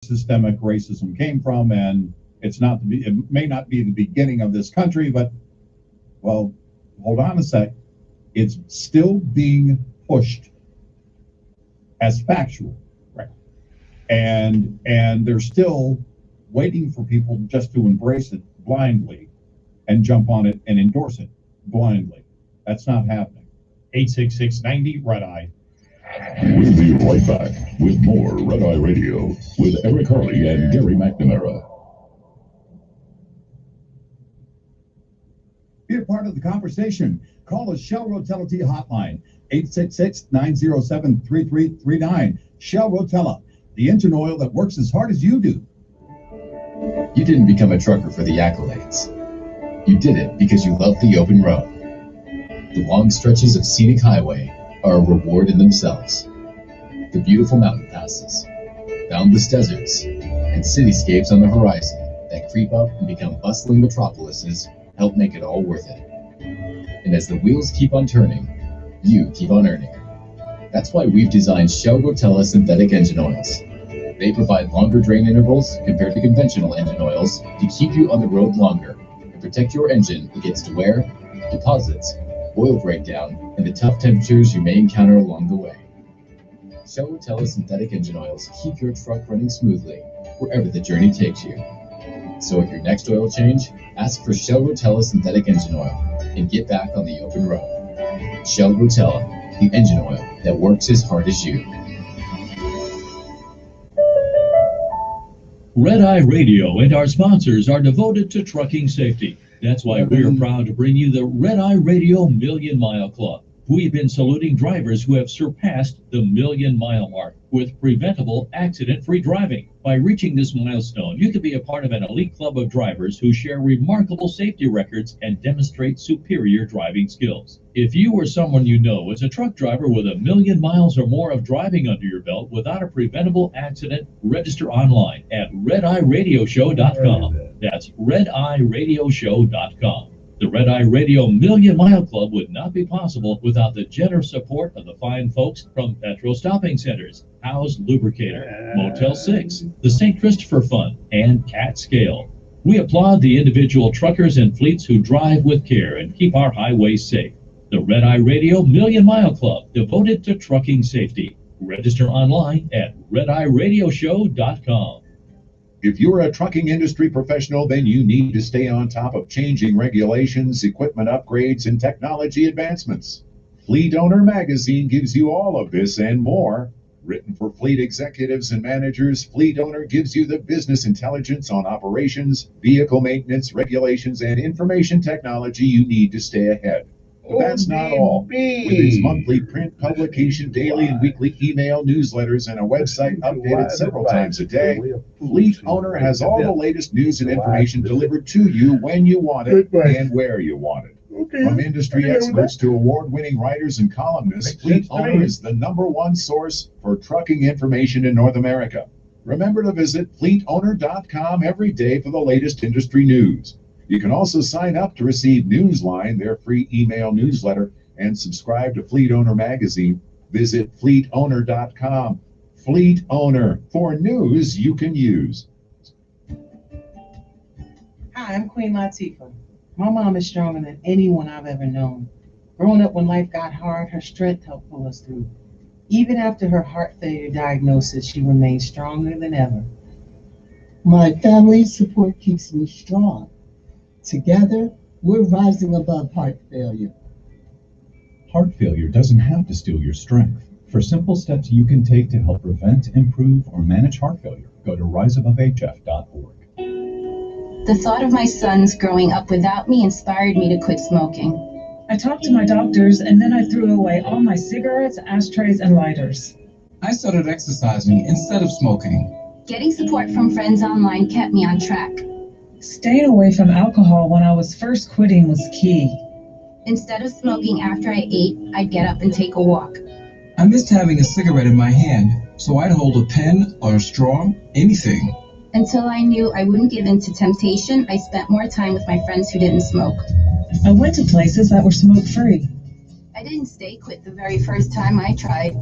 systemic racism came from, and it may not be the beginning of this country, but well, hold on a sec. It's still being pushed as factual. Right. And they're still waiting for people just to embrace it blindly and jump on it and endorse it blindly. That's not happening. 866-90 Red Eye. We'll be right back with more Red Eye Radio with Eric Harley and Gary McNamara. Be a part of the conversation. Call the Shell Rotella hotline, 866-907-3339. Shell Rotella, the engine oil that works as hard as you do. You didn't become a trucker for the accolades. You did it because you love the open road. The long stretches of scenic highway are a reward in themselves. The beautiful mountain passes, boundless deserts, and cityscapes on the horizon that creep up and become bustling metropolises help make it all worth it. And as the wheels keep on turning, you keep on earning. That's why we've designed Shell Rotella synthetic engine oils. They provide longer drain intervals compared to conventional engine oils to keep you on the road longer and protect your engine against wear, deposits, oil breakdown, and the tough temperatures you may encounter along the way. Shell Rotella synthetic engine oils keep your truck running smoothly wherever the journey takes you. So at your next oil change, ask for Shell Rotella synthetic engine oil and get back on the open road. Shell Rotella, the engine oil that works as hard as you. Red Eye Radio and our sponsors are devoted to trucking safety. That's why we are proud to bring you the Red Eye Radio Million Mile Club. We've been saluting drivers who have surpassed the million-mile mark with preventable accident-free driving. By reaching this milestone, you can be a part of an elite club of drivers who share remarkable safety records and demonstrate superior driving skills. If you or someone you know is a truck driver with 1 million miles or more of driving under your belt without a preventable accident, register online at redeyeradioshow.com. That's redeyeradioshow.com. The Red Eye Radio Million Mile Club would not be possible without the generous support of the fine folks from Petro Stopping Centers, House Lubricator, Motel 6, the St. Christopher Fund, and Cat Scale. We applaud the individual truckers and fleets who drive with care and keep our highways safe. The Red Eye Radio Million Mile Club, devoted to trucking safety. Register online at redeyeradioshow.com. If you're a trucking industry professional, then you need to stay on top of changing regulations, equipment upgrades, and technology advancements. Fleet Owner Magazine gives you all of this and more. Written for fleet executives and managers, Fleet Owner gives you the business intelligence on operations, vehicle maintenance, regulations, and information technology you need to stay ahead. But that's not all. With its monthly print publication, daily and weekly email newsletters, and a website updated several times a day, Fleet Owner has all the latest news and information delivered to you when you want it and where you want it. From industry experts to award-winning writers and columnists, Fleet Owner is the #1 source for trucking information in North America. Remember to visit fleetowner.com every day for the latest industry news. You can also sign up to receive Newsline, their free email newsletter, and subscribe to Fleet Owner Magazine. Visit fleetowner.com. Fleet Owner, for news you can use. Hi, I'm Queen Latifah. My mom is stronger than anyone I've ever known. Growing up when life got hard, her strength helped pull us through. Even after her heart failure diagnosis, she remained stronger than ever. My family's support keeps me strong. Together, we're rising above heart failure. Heart failure doesn't have to steal your strength. For simple steps you can take to help prevent, improve, or manage heart failure, go to riseabovehf.org. The thought of my sons growing up without me inspired me to quit smoking. I talked to my doctors, and then I threw away all my cigarettes, ashtrays, and lighters. I started exercising instead of smoking. Getting support from friends online kept me on track. Staying away from alcohol when I was first quitting was key. Instead of smoking after I ate, I'd get up and take a walk. I missed having a cigarette in my hand, so I'd hold a pen or a straw, anything. Until I knew I wouldn't give in to temptation, I spent more time with my friends who didn't smoke. I went to places that were smoke-free. I didn't stay quit the very first time I tried.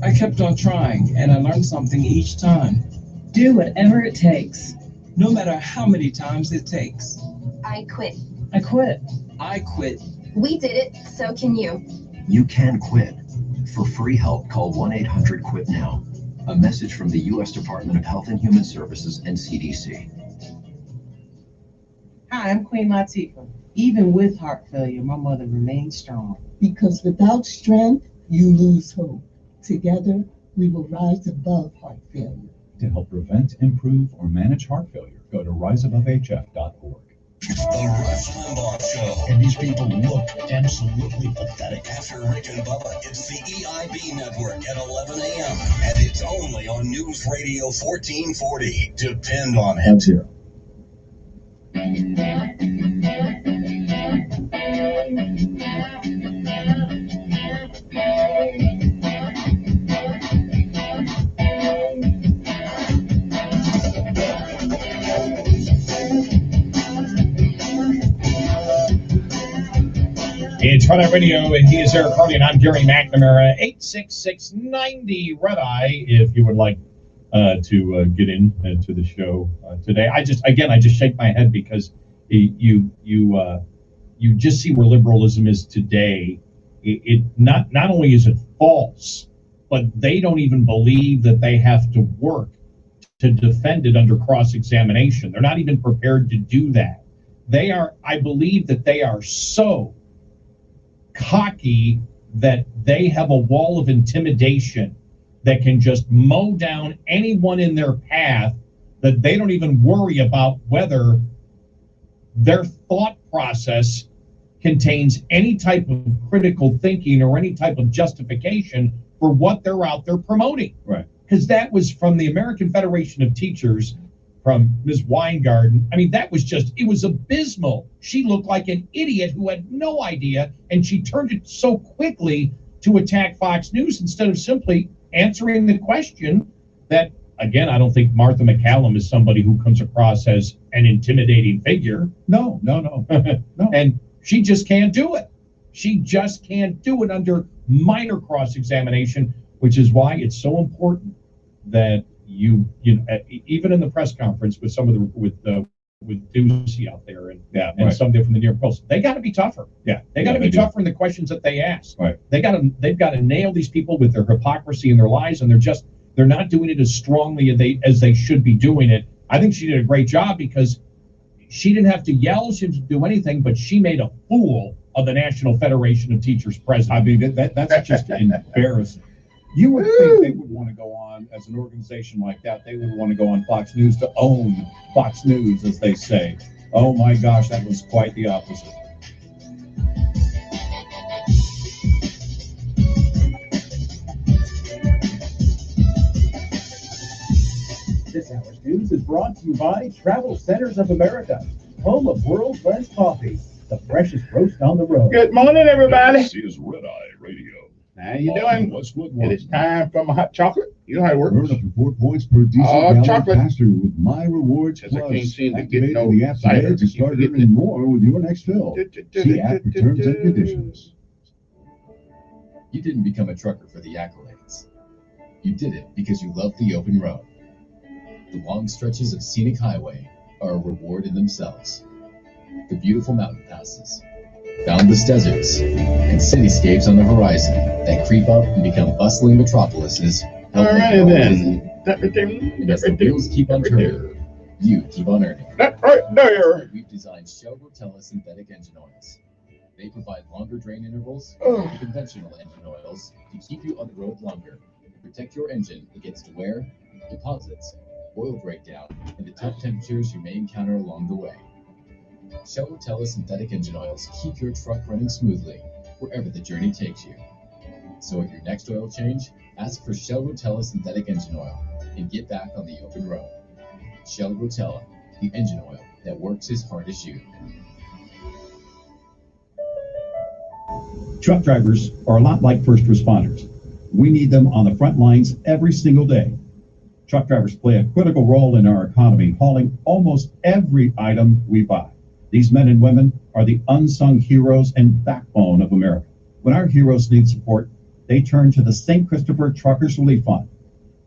I kept on trying, and I learned something each time. Do whatever it takes. No matter how many times it takes. I quit. I quit. I quit. We did it, so can you. You can quit. For free help, call 1-800-QUIT-NOW. A message from the U.S. Department of Health and Human Services and CDC. Hi, I'm Queen Latifah. Even with heart failure, my mother remained strong. Because without strength, you lose hope. Together, we will rise above heart failure. To help prevent, improve, or manage heart failure, go to riseabovehf.org. The Rush Limbaugh Show. And these people look absolutely pathetic. After Rick and Bubba, it's the EIB Network at 11 a.m. And it's only on News Radio 1440. Depend on it. F0. It's Red Eye Radio, and he is Eric Harley, and I'm Gary McNamara. 866-90 Red Eye, if you would like to get into the show today. I just shake my head because you just see where liberalism is today. It not only is it false, but they don't even believe that they have to work to defend it under cross-examination. They're not even prepared to do that. I believe that they are so cocky that they have a wall of intimidation that can just mow down anyone in their path, that they don't even worry about whether their thought process contains any type of critical thinking or any type of justification for what they're out there promoting. Right. Because that was from the American Federation of Teachers, from Ms. Weingarten. I mean, it was abysmal. She looked like an idiot who had no idea, and she turned it so quickly to attack Fox News instead of simply answering the question that, again, I don't think Martha McCallum is somebody who comes across as an intimidating figure. No. And she just can't do it. She just can't do it under minor cross-examination, which is why it's so important that you know, even in the press conference with some of with Ducey out there and right. somebody from the New York Post, they got to be tougher. Yeah, they got to be tougher in the questions that they ask. Right. They've got to nail these people with their hypocrisy and their lies, and they're not doing it as strongly as they should be doing it. I think she did a great job because she didn't have to yell, she didn't do anything, but she made a fool of the National Federation of Teachers president. I mean, that's just embarrassing. You would think they would want to go on, as an organization like that, they would want to go on Fox News to own Fox News, as they say. Oh my gosh, that was quite the opposite. This hour's news is brought to you by Travel Centers of America, home of world's best coffee, the freshest roast on the road. Good morning, everybody. This is Red Eye Radio. How you doing? Westwood It is time for my hot chocolate. You know how it works. Earn up to 4 points per diesel gallon chocolate. faster with My Rewards As I Plus. can't seem to Activate get no the app cider. today to start earning more with your next fill. See app for terms and conditions. You didn't become a trucker for the accolades. You did it because you love the open road. The long stretches of scenic highway are a reward in themselves. The beautiful mountain passes, boundless deserts, and cityscapes on the horizon that creep up and become bustling metropolises. Alrighty then. Because the wheels keep on turning, you keep on earning. That right there. We've designed Shell Rotella synthetic engine oils. They provide longer drain intervals Oh. than conventional engine oils to keep you on the road longer, protect your engine against wear, deposits, oil breakdown, and the tough temperatures you may encounter along the way. Shell Rotella synthetic engine oils keep your truck running smoothly wherever the journey takes you. So at your next oil change, ask for Shell Rotella synthetic engine oil and get back on the open road. Shell Rotella, the engine oil that works as hard as you. Truck drivers are a lot like first responders. We need them on the front lines every single day. Truck drivers play a critical role in our economy, hauling almost every item we buy. These men and women are the unsung heroes and backbone of America. When our heroes need support, they turn to the St. Christopher Truckers Relief Fund.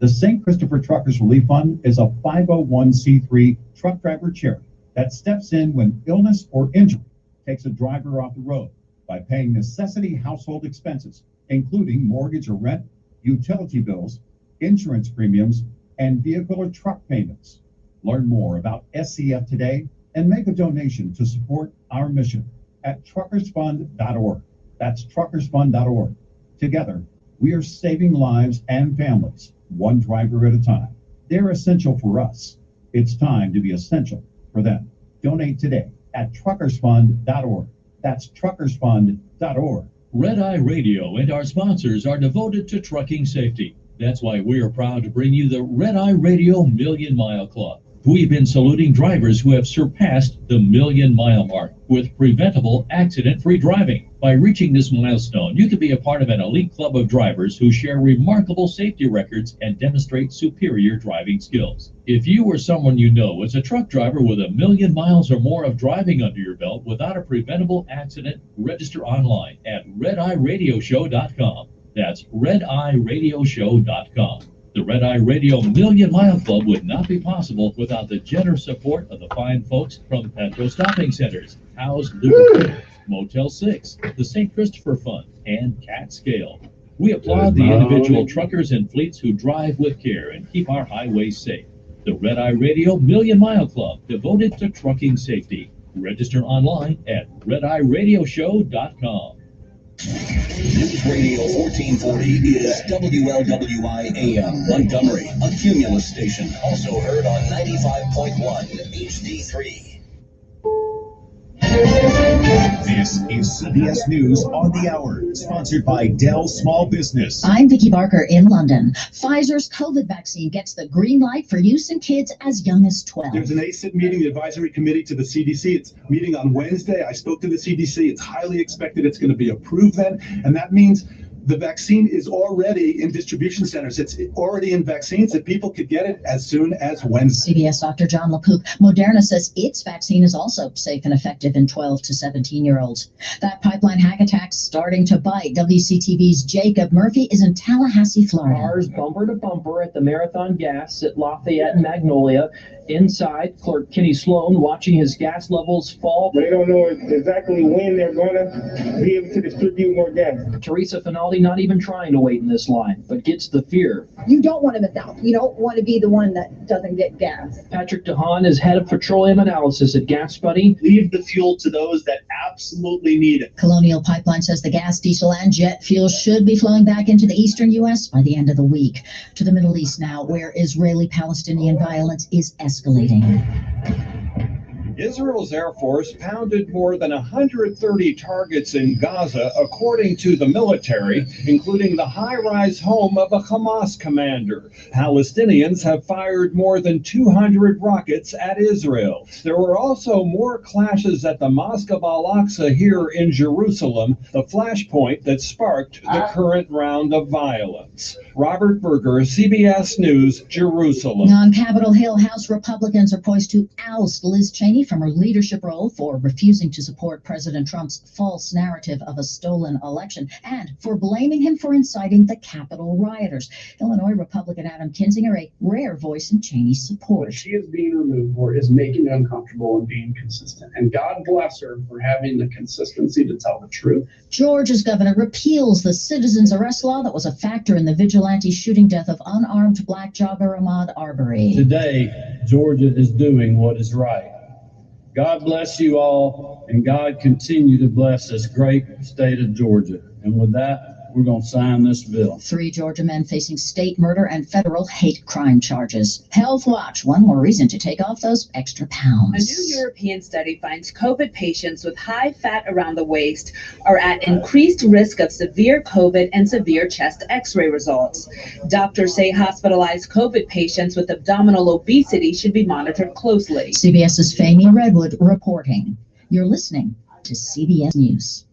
The St. Christopher Truckers Relief Fund is a 501c3 truck driver charity that steps in when illness or injury takes a driver off the road by paying necessity household expenses, including mortgage or rent, utility bills, insurance premiums, and vehicle or truck payments. Learn more about SCF today and make a donation to support our mission at truckersfund.org. That's truckersfund.org. Together, we are saving lives and families, one driver at a time. They're essential for us. It's time to be essential for them. Donate today at truckersfund.org. That's truckersfund.org. Red Eye Radio and our sponsors are devoted to trucking safety. That's why we are proud to bring you the Red Eye Radio Million Mile Club. We've been saluting drivers who have surpassed the million-mile mark with preventable accident-free driving. By reaching this milestone, you can be a part of an elite club of drivers who share remarkable safety records and demonstrate superior driving skills. If you or someone you know is a truck driver with 1 million miles or more of driving under your belt without a preventable accident, register online at redeyeradioshow.com. That's redeyeradioshow.com. The Red Eye Radio Million Mile Club would not be possible without the generous support of the fine folks from Petro Stopping Centers, House Lubricants, Motel 6, the St. Christopher Fund, and Cat Scale. We applaud the individual truckers and fleets who drive with care and keep our highways safe. The Red Eye Radio Million Mile Club, devoted to trucking safety. Register online at redeyeradioshow.com. News Radio 1440 is WLWI AM Montgomery, a Cumulus station, also heard on 95.1 HD3. This is CBS News on the Hour, sponsored by Dell Small Business. I'm Vicki Barker in London. Pfizer's COVID vaccine gets the green light for use in kids as young as 12. There's an ACIP meeting, the advisory committee to the CDC. It's meeting on Wednesday. I spoke to the CDC. It's highly expected it's going to be approved then. And that means the vaccine is already in distribution centers. It's already in vaccines that people could get it as soon as Wednesday. CBS Dr. John LaPook. Moderna says its vaccine is also safe and effective in 12 to 17-year-olds. That pipeline hack attack's starting to bite. WCTV's Jacob Murphy is in Tallahassee, Florida. Cars bumper to bumper at the Marathon Gas at Lafayette and Magnolia. Inside, Clerk Kenny Sloan watching his gas levels fall. They don't know exactly when they're going to be able to distribute more gas. Teresa Finaldi not even trying to wait in this line, but gets the fear. You don't want to miss out. You don't want to be the one that doesn't get gas. Patrick DeHaan is head of petroleum analysis at Gas Buddy. Leave the fuel to those that absolutely need it. Colonial Pipeline says the gas, diesel, and jet fuel should be flowing back into the eastern U.S. by the end of the week. To the Middle East now, where Israeli-Palestinian violence is escalating. Israel's Air Force pounded more than 130 targets in Gaza, according to the military, including the high-rise home of a Hamas commander. Palestinians have fired more than 200 rockets at Israel. There were also more clashes at the Mosque of Al-Aqsa here in Jerusalem, the flashpoint that sparked the current round of violence. Robert Berger, CBS News, Jerusalem. On Capitol Hill, House Republicans are poised to oust Liz Cheney from her leadership role for refusing to support President Trump's false narrative of a stolen election and for blaming him for inciting the Capitol rioters. Illinois Republican Adam Kinzinger, a rare voice in Cheney's support. What she is being removed for is making it uncomfortable and being consistent. And God bless her for having the consistency to tell the truth. Georgia's governor repeals the citizens arrest law that was a factor in the vigilante shooting death of unarmed black jogger Ahmaud Arbery. Today, Georgia is doing what is right. God bless you all, and God continue to bless this great state of Georgia. And with that, we're going to sign this bill. 3 Georgia men facing state murder and federal hate crime charges. Health Watch, one more reason to take off those extra pounds. A new European study finds COVID patients with high fat around the waist are at increased risk of severe COVID and severe chest x-ray results. Doctors say hospitalized COVID patients with abdominal obesity should be monitored closely. CBS's Famia Redwood reporting. You're listening to CBS News.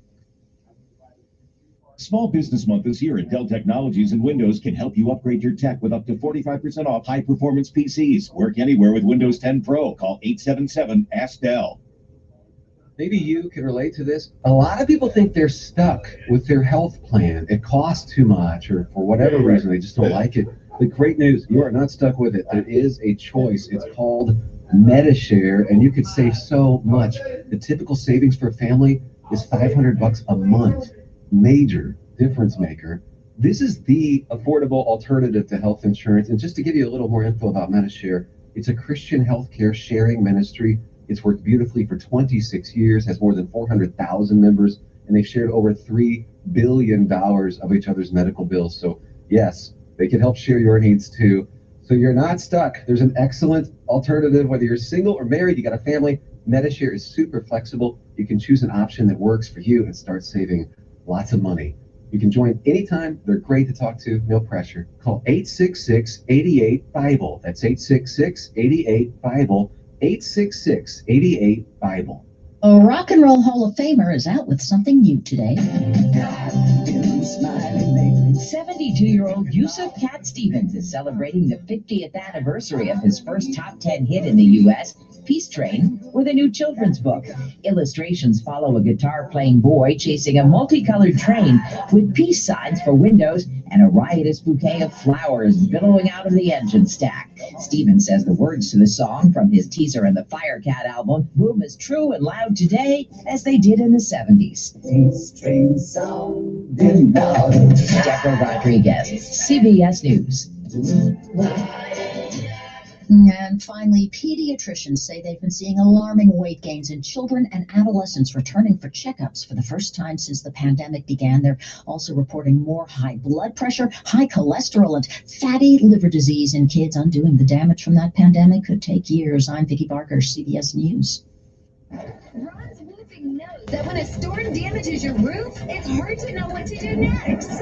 Small Business Month is here, and Dell Technologies and Windows can help you upgrade your tech with up to 45% off high-performance PCs. Work anywhere with Windows 10 Pro. Call 877-ASK-DELL. Maybe you can relate to this. A lot of people think they're stuck with their health plan. It costs too much, or for whatever reason, they just don't like it. The great news, you are not stuck with it. There is a choice. It's called MediShare, and you could save so much. The typical savings for a family is $500 a month. Major difference maker. This is the affordable alternative to health insurance. And just to give you a little more info about MediShare, it's a Christian healthcare sharing ministry. It's worked beautifully for 26 years, has more than 400,000 members, and they've shared over $3 billion of each other's medical bills. So yes, they can help share your needs too. So you're not stuck. There's an excellent alternative, whether you're single or married, you got a family. MediShare is super flexible. You can choose an option that works for you and start saving lots of money. You can join anytime. They're great to talk to, no pressure. Call 866-88-BIBLE. That's 866-88-BIBLE. 866-88-BIBLE. A Rock and Roll Hall of Famer is out with something new today. 72-year-old Yusuf Cat Stevens is celebrating the 50th anniversary of his first top 10 hit in the U.S., Peace Train, with a new children's book. Illustrations follow a guitar-playing boy chasing a multicolored train with peace signs for windows and a riotous bouquet of flowers billowing out of the engine stack. Stevens says the words to the song from his Teaser and the Firecat album boom as true and loud today as they did in the 70s. Peace Train sounding loud. Deborah Rodriguez, CBS News. And finally, pediatricians say they've been seeing alarming weight gains in children and adolescents returning for checkups for the first time since the pandemic began. They're also reporting more high blood pressure, high cholesterol, and fatty liver disease in kids. Undoing the damage from that pandemic could take years. I'm Vicki Barker, CBS News. Ron's Roofing knows that when a storm damages your roof, it's hard to know what to do next.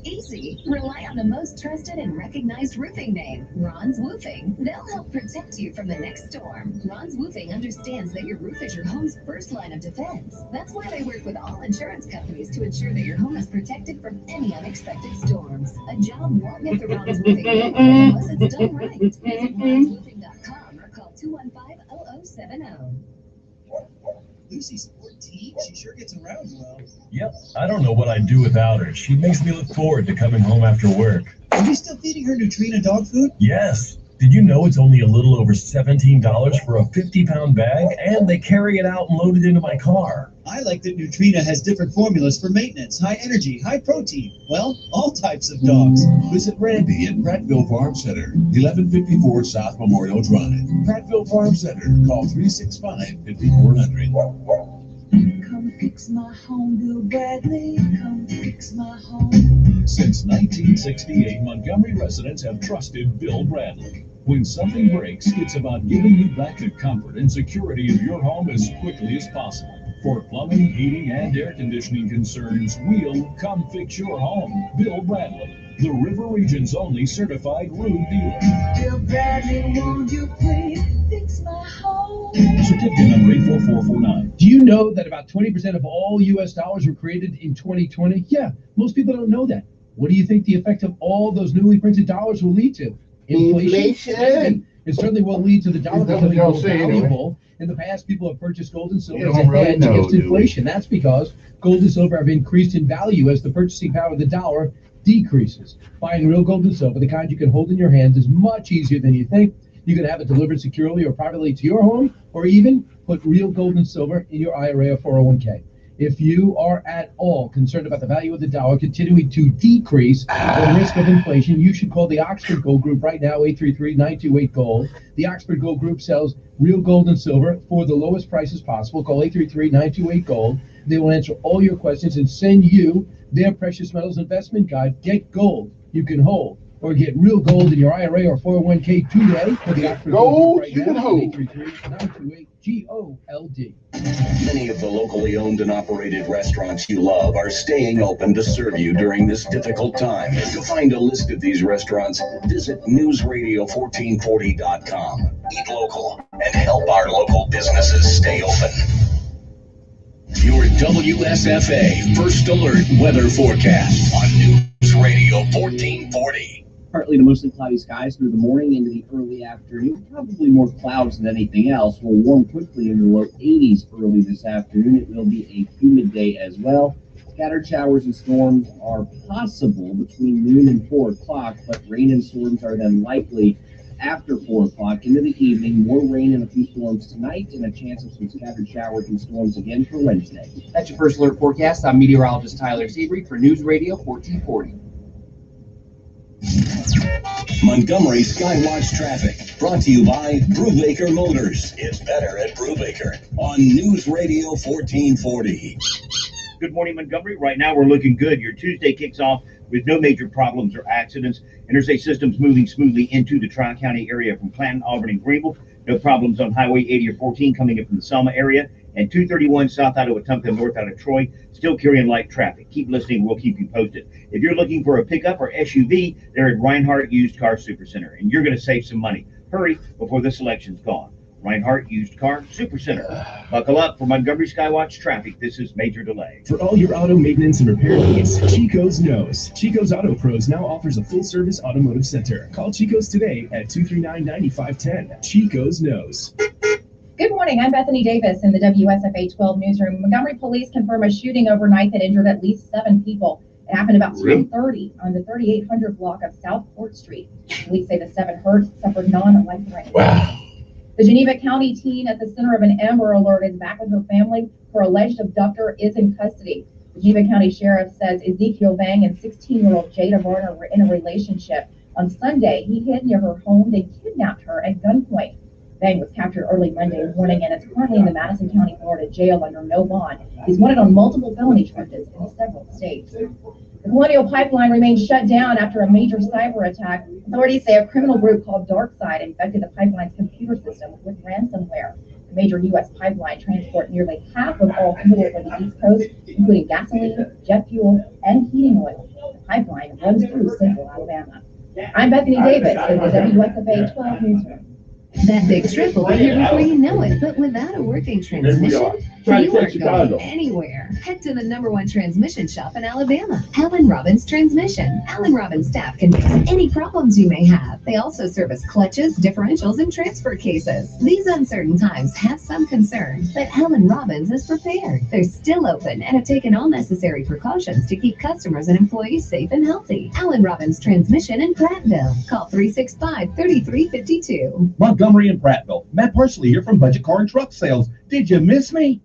Easy. Rely on the most trusted and recognized roofing name, Ron's Roofing. They'll help protect you from the next storm. Ron's Roofing understands that your roof is your home's first line of defense. That's why they work with all insurance companies to ensure that your home is protected from any unexpected storms. A job won't get the Ron's Roofing name unless it's done right. Visit ronsroofing.com or call 215-0070. Lucy's 14. She sure gets around well. Yep, I don't know what I'd do without her. She makes me look forward to coming home after work. Are you still feeding her Nutrina dog food? Yes. Did you know it's only a little over $17 for a 50-pound bag, and they carry it out and load it into my car? I like that Nutrina has different formulas for maintenance, high energy, high protein, well, all types of dogs. Visit Randy at Prattville Farm Center, 1154 South Memorial Drive. Prattville Farm Center, call 365-5400. Come fix my home, Bill Bradley. Come fix my home. Since 1968, Montgomery residents have trusted Bill Bradley. When something breaks, it's about giving you back the comfort and security of your home as quickly as possible. For plumbing, heating, and air conditioning concerns, we'll come fix your home. Bill Bradley, the River Region's only certified room dealer. Bill Bradley, won't you please fix my home? Certificate number 84449. Do you know that about 20% of all U.S. dollars were created in 2020? Yeah, most people don't know that. What do you think the effect of all those newly printed dollars will lead to? Inflation. It certainly will lead to the dollar becoming more valuable. In the past, people have purchased gold and silver as a hedge against inflation. That's because gold and silver have increased in value as the purchasing power of the dollar decreases. Buying real gold and silver, the kind you can hold in your hands, is much easier than you think. You can have it delivered securely or privately to your home, or even put real gold and silver in your IRA or 401k. If you are at all concerned about the value of the dollar continuing to decrease or risk of inflation, you should call the Oxford Gold Group right now, 833-928-GOLD. The Oxford Gold Group sells real gold and silver for the lowest prices possible. Call 833-928-GOLD. They will answer all your questions and send you their precious metals investment guide. Get gold you can hold, or get real gold in your IRA or 401k today. For the Oxford Gold Group right now, 833-928-GOLD. Many of the locally owned and operated restaurants you love are staying open to serve you during this difficult time. To find a list of these restaurants, visit newsradio1440.com. Eat local and help our local businesses stay open. Your WSFA First Alert weather forecast on News Radio 1440. Partly to mostly cloudy skies through the morning into the early afternoon. Probably more clouds than anything else. Will warm quickly in the low 80s early this afternoon. It will be a humid day as well. Scattered showers and storms are possible between noon and 4 o'clock, but rain and storms are then likely after 4 o'clock into the evening. More rain and a few storms tonight, and a chance of some scattered showers and storms again for Wednesday. That's your first alert forecast. I'm meteorologist Tyler Seabury for News Radio 1440. Montgomery Skywatch traffic brought to you by Brubaker Motors. It's better at Brubaker on News Radio 1440. Good morning, Montgomery. Right now, we're looking good. Your Tuesday kicks off with no major problems or accidents. Interstate systems moving smoothly into the Tri-County area from Clanton, Auburn, and Greenville. No problems on Highway 80 or 14 coming in from the Selma area. And 231 south out of Wetumpka, north out of Troy, still carrying light traffic. Keep listening. We'll keep you posted. If you're looking for a pickup or SUV, they're at Reinhardt Used Car Supercenter, and you're going to save some money. Hurry before the selection's gone. Reinhardt Used Car Supercenter. Buckle up for Montgomery Skywatch traffic. This is Major Delay. For all your auto maintenance and repair needs, Chico's knows. Chico's Auto Pros now offers a full-service automotive center. Call Chico's today at 239-9510. Chico's knows. Good morning. I'm Bethany Davis in the WSFA 12 newsroom. Montgomery police confirm a shooting overnight that injured at least 7 people. It happened about 10:30 on the 3800 block of South Court Street. Police say the 7 hurt suffered non-life-threatening. Wow. The Geneva County teen at the center of an Amber Alert is back with her family. Her alleged abductor is in custody. The Geneva County Sheriff says Ezekiel Vang and 16-year-old Jada Varner were in a relationship. On Sunday, he hid near her home. They kidnapped her at gunpoint. Vang was captured early Monday morning and is currently in the Madison County, Florida jail under no bond. He's wanted on multiple felony charges in several states. The Colonial Pipeline remains shut down after a major cyber attack. Authorities say a criminal group called DarkSide infected the pipeline's computer system with ransomware. The major U.S. pipeline transports nearly half of all fuel for the East Coast, including gasoline, jet fuel, and heating oil. The pipeline runs through central Alabama. I'm Bethany Davis in the WSFA 12 newsroom. That big trip will be here before you know it, but without a working transmission, you aren't going anywhere. Head to the #1 transmission shop in Alabama, Allen Robbins Transmission. Allen Robbins staff can fix any problems you may have. They also service clutches, differentials, and transfer cases. These uncertain times have some concern, but Allen Robbins is prepared. They're still open and have taken all necessary precautions to keep customers and employees safe and healthy. Allen Robbins Transmission in Prattville. Call 365-3352. Montgomery and Prattville. Matt Parsley here from Budget Car and Truck Sales. Did you miss me?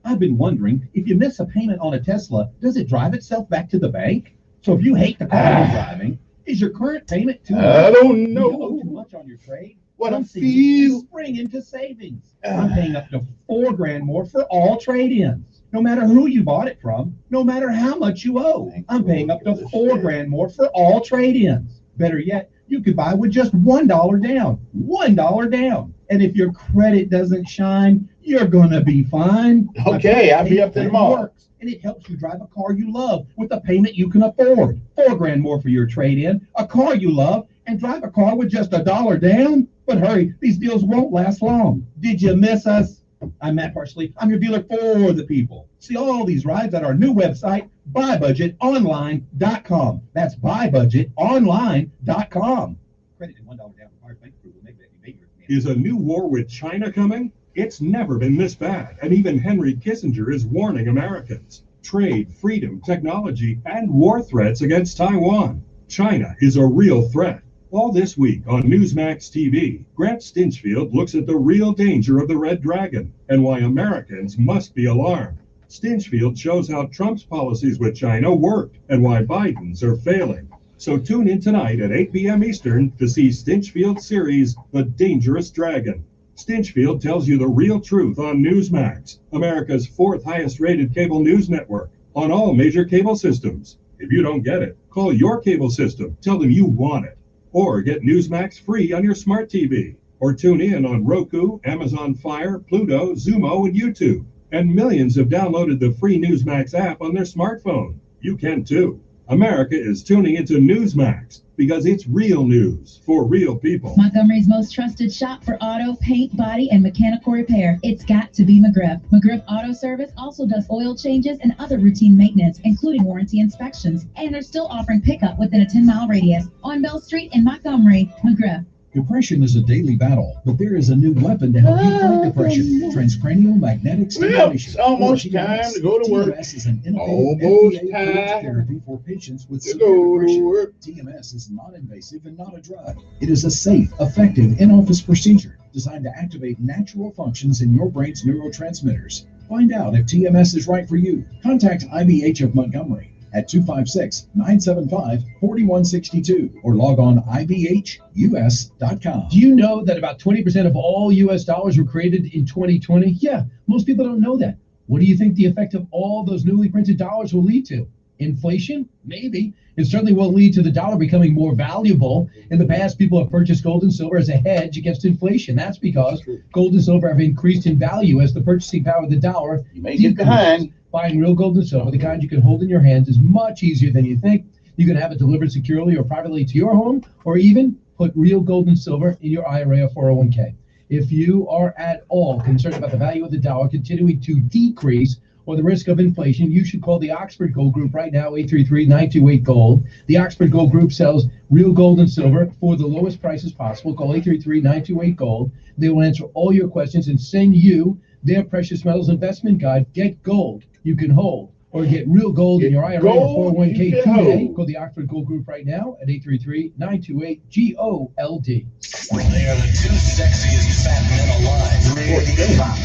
I've been wondering, if you miss a payment on a Tesla, does it drive itself back to the bank? So if you hate the car you're driving, is your current payment too much? I don't know. Do you owe too much on your trade? What I Some feel. spring into savings. I'm paying up to $4,000 more for all trade-ins. No matter who you bought it from, no matter how much you owe, I'm paying up to $4,000 more for all trade-ins. Better yet, you could buy with just $1 down. $1 down. And if your credit doesn't shine, you're gonna be fine. Okay, I'll be up there tomorrow. Works, and it helps you drive a car you love with a payment you can afford. $4,000 more for your trade-in, a car you love, and drive a car with just $1 down. But hurry, these deals won't last long. Did you miss us? I'm Matt Parsley. I'm your dealer for the people. See all these rides at our new website, buybudgetonline.com. That's buybudgetonline.com. Credit and $1 down required bank approval. Make that behavior. Is a new war with China coming? It's never been this bad, and even Henry Kissinger is warning Americans. Trade, freedom, technology, and war threats against Taiwan. China is a real threat. All this week on Newsmax TV, Grant Stinchfield looks at the real danger of the Red Dragon and why Americans must be alarmed. Stinchfield shows how Trump's policies with China worked and why Biden's are failing. So tune in tonight at 8 p.m. Eastern to see Stinchfield's series, The Dangerous Dragon. Stinchfield tells you the real truth on Newsmax, America's 4th highest rated cable news network, on all major cable systems. If you don't get it, call your cable system, tell them you want it. Or get Newsmax free on your smart TV. Or tune in on Roku, Amazon Fire, Pluto, Zumo, and YouTube. And millions have downloaded the free Newsmax app on their smartphone. You can too. America is tuning into Newsmax because it's real news for real people. Montgomery's most trusted shop for auto, paint, body, and mechanical repair. It's got to be McGriff. McGriff Auto Service also does oil changes and other routine maintenance, including warranty inspections. And they're still offering pickup within a 10-mile radius on Bell Street in Montgomery. McGriff. Depression is a daily battle, but there is a new weapon to help you fight depression. Transcranial magnetic stimulation. It's almost time to go to work. TMS is an Almost innovative time FDA-approved therapy for patients with to severe go to depression. work. TMS is non-invasive and not a drug. It is a safe, effective in-office procedure designed to activate natural functions in your brain's neurotransmitters. Find out if TMS is right for you. Contact IBH of Montgomery at 256-975-4162 or log on ibhus.com. Do you know that about 20% of all U.S. dollars were created in 2020? Yeah, most people don't know that. What do you think the effect of all those newly printed dollars will lead to? Inflation? Maybe. It certainly will lead to the dollar becoming more valuable. In the past, people have purchased gold and silver as a hedge against inflation. That's because gold and silver have increased in value as the purchasing power of the dollar decreases. Buying real gold and silver, the kind you can hold in your hands, is much easier than you think. You can have it delivered securely or privately to your home, or even put real gold and silver in your IRA or 401k. If you are at all concerned about the value of the dollar continuing to decrease or the risk of inflation, you should call the Oxford Gold Group right now, 833-928-GOLD. The Oxford Gold Group sells real gold and silver for the lowest prices possible. Call 833-928-GOLD. They will answer all your questions and send you their precious metals investment guide. Get gold you can hold, or get real gold in your IRA or 401k today. Call the Oxford Gold Group right now at 833-928-GOLD. They are the two sexiest fat men alive.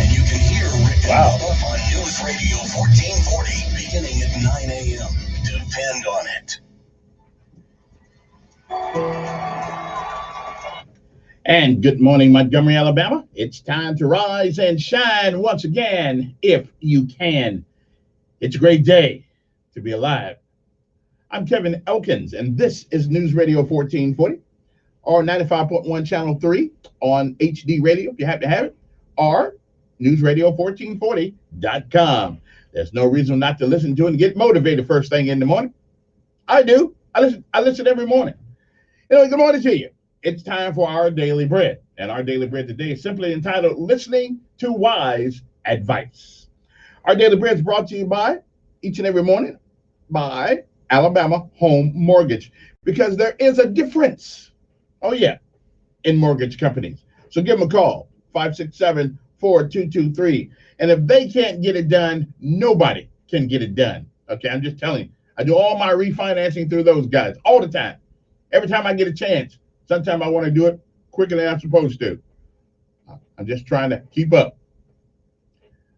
And you can hear Rick and Bubba on News Radio 1440 beginning at 9 a.m. Depend on it. And good morning, Montgomery, Alabama. It's time to rise and shine once again, if you can. It's a great day to be alive. I'm Kevin Elkins, and this is News Radio 1440, or 95.1 Channel 3 on HD Radio, if you happen to have it, or newsradio1440.com. There's no reason not to listen to it and get motivated first thing in the morning. I do. I listen every morning. Good morning to you. It's time for our daily bread. And our daily bread today is simply entitled Listening to Wise Advice. Our daily bread is brought to you by, each and every morning, by Alabama Home Mortgage, because there is a difference, in mortgage companies. So give them a call, 567-4223. And if they can't get it done, nobody can get it done. Okay, I'm just telling you. I do all my refinancing through those guys all the time. Every time I get a chance. Sometimes I want to do it quicker than I'm supposed to. I'm just trying to keep up.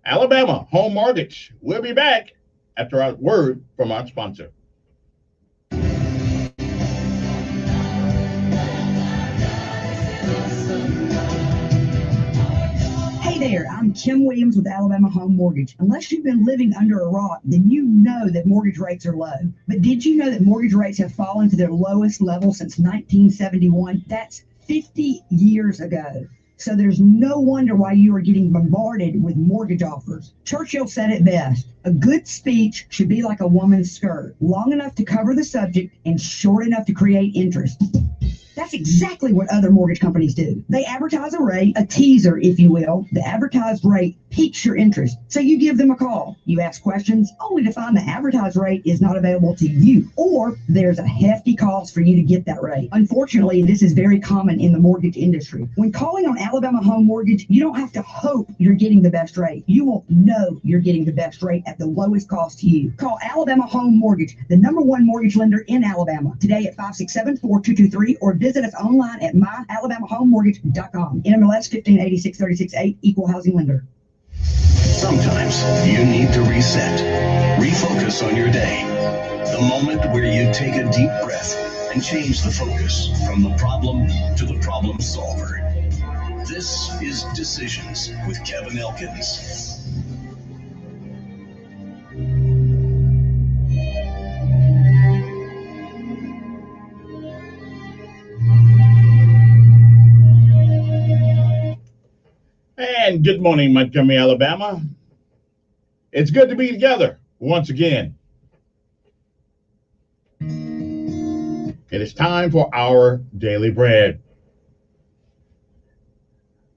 Alabama Home Mortgage. We'll be back after a word from our sponsor. Hey there, I'm Kim Williams with Alabama Home Mortgage. Unless you've been living under a rock, then you know that mortgage rates are low. But did you know that mortgage rates have fallen to their lowest level since 1971? That's 50 years ago. So there's no wonder why you are getting bombarded with mortgage offers. Churchill said it best. A good speech should be like a woman's skirt, long enough to cover the subject and short enough to create interest. That's exactly what other mortgage companies do. They advertise a rate, a teaser, if you will. The advertised rate piques your interest, so you give them a call. You ask questions, only to find the advertised rate is not available to you, or there's a hefty cost for you to get that rate. Unfortunately, this is very common in the mortgage industry. When calling on Alabama Home Mortgage, you don't have to hope you're getting the best rate. You will know you're getting the best rate at the lowest cost to you. Call Alabama Home Mortgage, the #1 mortgage lender in Alabama, today at 567-4223, or visit us online at myalabamahomemortgage.com. NMLS 158636-8, Equal Housing Lender. Sometimes you need to reset, refocus on your day. The moment where you take a deep breath and change the focus from the problem to the problem solver. This is Decisions with Kevin Elkins. And good morning, Montgomery, Alabama. It's good to be together once again. It is time for our daily bread.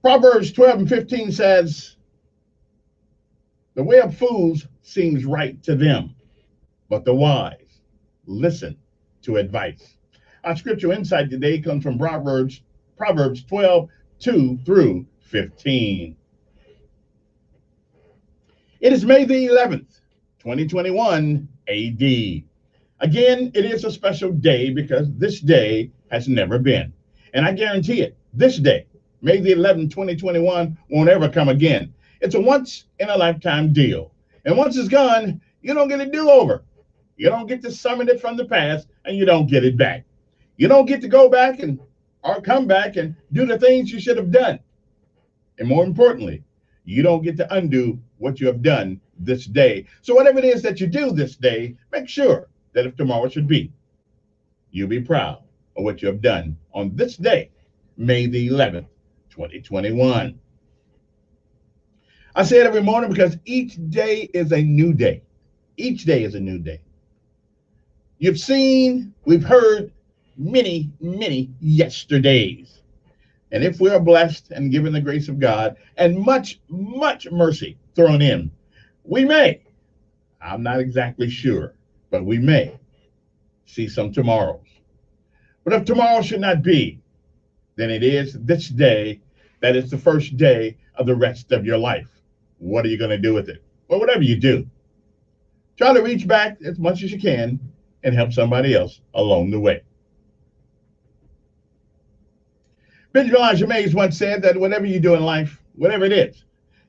Proverbs 12:15 says, "The way of fools seems right to them, but the wise listen to advice." Our scriptural insight today comes from Proverbs Proverbs 12:2 through 15. It is May the 11th, 2021 AD. Again, it is a special day because this day has never been. And I guarantee it, this day, May the 11th, 2021, won't ever come again. It's a once-in-a-lifetime deal. And once it's gone, you don't get a do-over. You don't get to summon it from the past, and you don't get it back. You don't get to go back or come back and do the things you should have done. And more importantly, you don't get to undo what you have done this day. So whatever it is that you do this day, make sure that if tomorrow should be, you'll be proud of what you have done on this day, May the 11th, 2021. I say it every morning because each day is a new day. Each day is a new day. We've heard many, many yesterdays. And if we are blessed and given the grace of God and much, much mercy thrown in, we may, I'm not exactly sure, but we may see some tomorrows. But if tomorrow should not be, then it is this day that is the first day of the rest of your life. What are you going to do with it? Well, whatever you do, try to reach back as much as you can and help somebody else along the way. Benjamin Elijah Mays once said that whatever you do in life, whatever it is,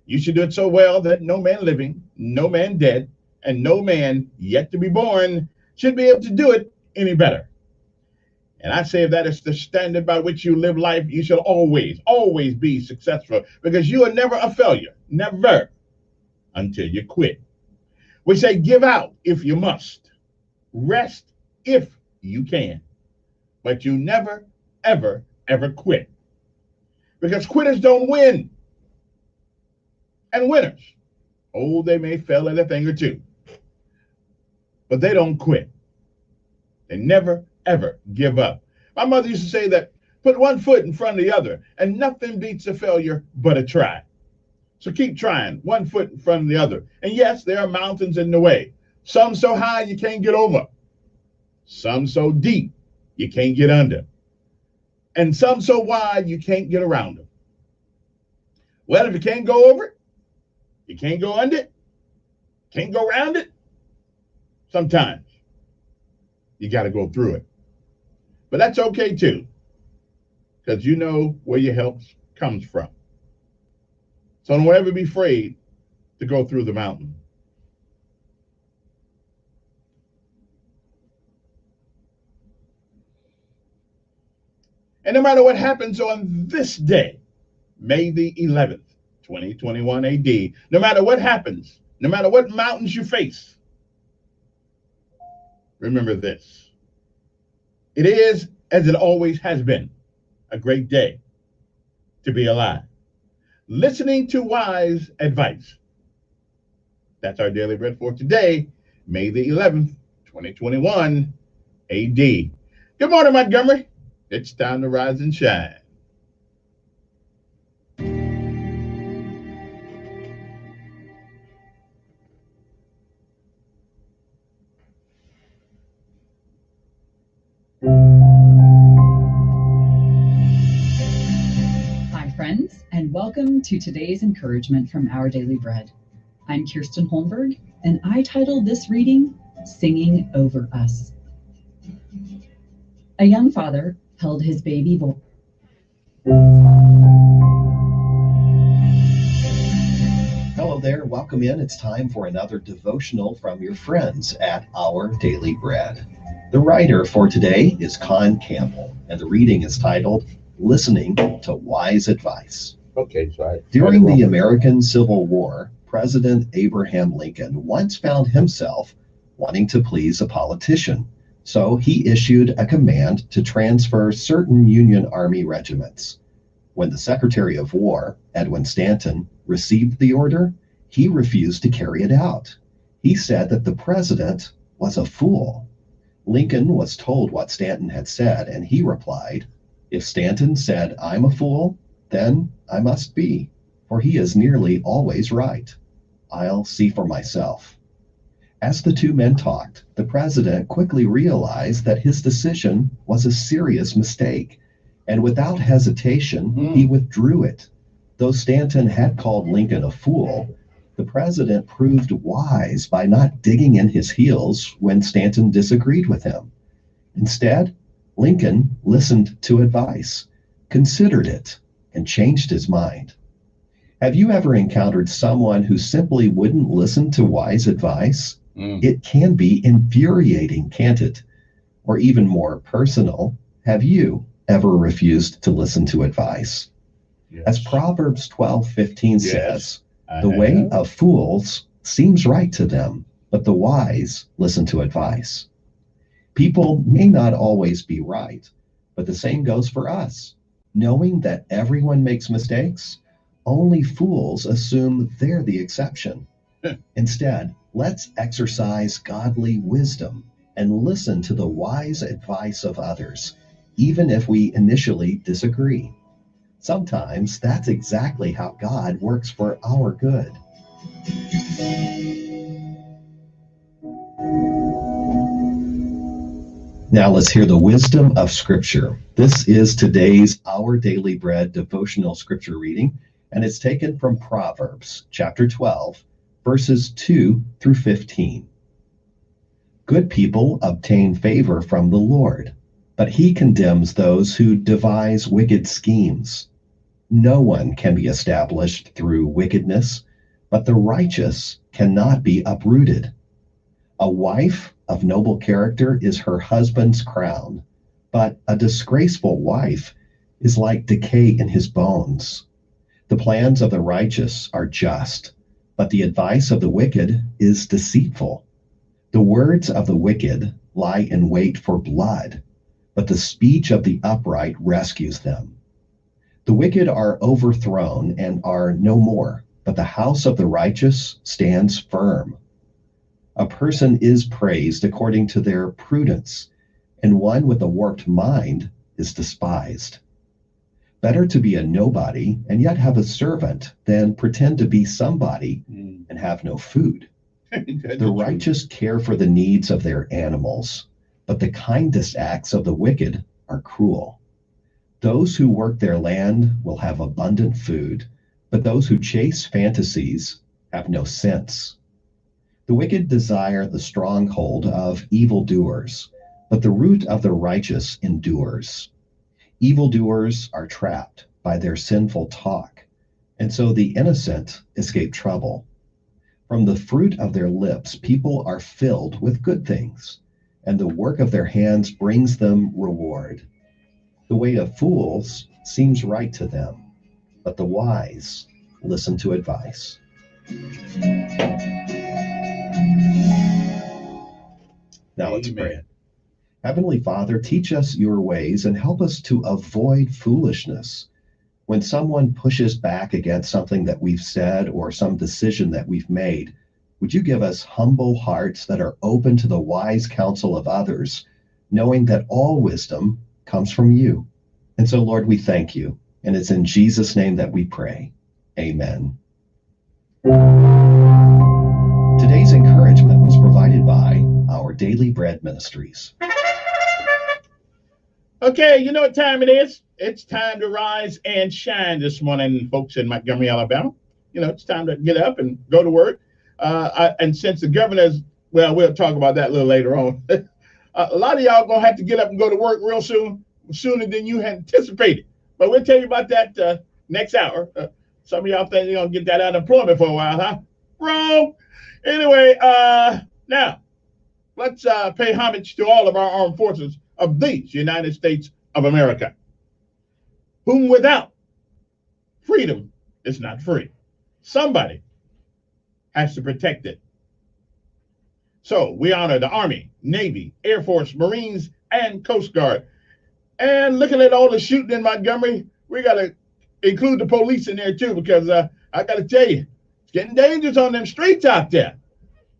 you should do it so well that no man living, no man dead, and no man yet to be born should be able to do it any better. And I say if that is the standard by which you live life, you shall always, always be successful because you are never a failure, never, until you quit. We say give out if you must, rest if you can, but you never, ever, ever quit. Because quitters don't win. And winners, oh, they may fail at a thing or two, but they don't quit. They never, ever give up. My mother used to say that put one foot in front of the other and nothing beats a failure but a try. So keep trying, one foot in front of the other. And yes, there are mountains in the way. Some so high you can't get over. Some so deep you can't get under. And some so wide you can't get around them. Well, if you can't go over it, you can't go under it, can't go around it, sometimes you got to go through it. But that's okay too, because you know where your help comes from. So don't ever be afraid to go through the mountain. And no matter what happens on this day, May the 11th, 2021 AD, no matter what happens, no matter what mountains you face, remember this. It is, as it always has been, a great day to be alive. Listening to wise advice. That's our daily bread for today, May the 11th, 2021 AD. Good morning, Montgomery. It's time to rise and shine. Hi, friends, and welcome to today's encouragement from Our Daily Bread. I'm Kirsten Holmberg, and I titled this reading, Singing Over Us. A young father held his baby boy. Hello there, welcome in. It's time for another devotional from your friends at Our Daily Bread. The writer for today is Con Campbell, and the reading is titled, Listening to Wise Advice. Okay, so During the American Civil War, President Abraham Lincoln once found himself wanting to please a politician. So he issued a command to transfer certain Union Army regiments. When the Secretary of War, Edwin Stanton, received the order, he refused to carry it out. He said that the president was a fool. Lincoln was told what Stanton had said, and he replied, "If Stanton said I'm a fool, then I must be, for he is nearly always right. I'll see for myself." As the two men talked, the president quickly realized that his decision was a serious mistake, And without hesitation, he withdrew it. Though Stanton had called Lincoln a fool, the president proved wise by not digging in his heels when Stanton disagreed with him. Instead, Lincoln listened to advice, considered it, and changed his mind. Have you ever encountered someone who simply wouldn't listen to wise advice? It can be infuriating, can't it? Or even more personal, have you ever refused to listen to advice? As Proverbs 12:15 says, the way of fools seems right to them, but the wise listen to advice. People may not always be right, but the same goes for us. Knowing that everyone makes mistakes, only fools assume they're the exception. Instead, let's exercise godly wisdom and listen to the wise advice of others, even if we initially disagree. Sometimes that's exactly how God works for our good. Now let's hear the wisdom of Scripture. This is today's Our Daily Bread devotional scripture reading, and it's taken from Proverbs chapter 12, verses 2 through 15. Good people obtain favor from the Lord, but he condemns those who devise wicked schemes. No one can be established through wickedness, but the righteous cannot be uprooted. A wife of noble character is her husband's crown, but a disgraceful wife is like decay in his bones. The plans of the righteous are just, but the advice of the wicked is deceitful. The words of the wicked lie in wait for blood, but the speech of the upright rescues them. The wicked are overthrown and are no more, but the house of the righteous stands firm. A person is praised according to their prudence, and one with a warped mind is despised. Better to be a nobody and yet have a servant than pretend to be somebody and have no food. The righteous care for the needs of their animals, but the kindest acts of the wicked are cruel. Those who work their land will have abundant food, but those who chase fantasies have no sense. The wicked desire the stronghold of evildoers, but the root of the righteous endures. Evildoers are trapped by their sinful talk, and so the innocent escape trouble. From the fruit of their lips, people are filled with good things, and the work of their hands brings them reward. The way of fools seems right to them, but the wise listen to advice. Now let's pray. Heavenly Father, teach us your ways and help us to avoid foolishness. When someone pushes back against something that we've said or some decision that we've made, would you give us humble hearts that are open to the wise counsel of others, knowing that all wisdom comes from you? And so, Lord, we thank you. And it's in Jesus' name that we pray. Amen. Today's encouragement was provided by Our Daily Bread Ministries. Okay, you know what time it is? It's time to rise and shine this morning, folks in Montgomery, Alabama. You know, it's time to get up and go to work. And since the governor's, well, we'll talk about that a little later on. A lot of y'all going to have to get up and go to work real soon, sooner than you had anticipated. But we'll tell you about that next hour. Some of y'all think you're going to get that unemployment for a while, huh? Wrong. Anyway, now, let's pay homage to all of our armed forces of these United States of America, whom without freedom is not free. Somebody has to protect it. So we honor the Army, Navy, Air Force, Marines, and Coast Guard. And looking at all the shooting in Montgomery, we got to include the police in there too, because I got to tell you, it's getting dangerous on them streets out there.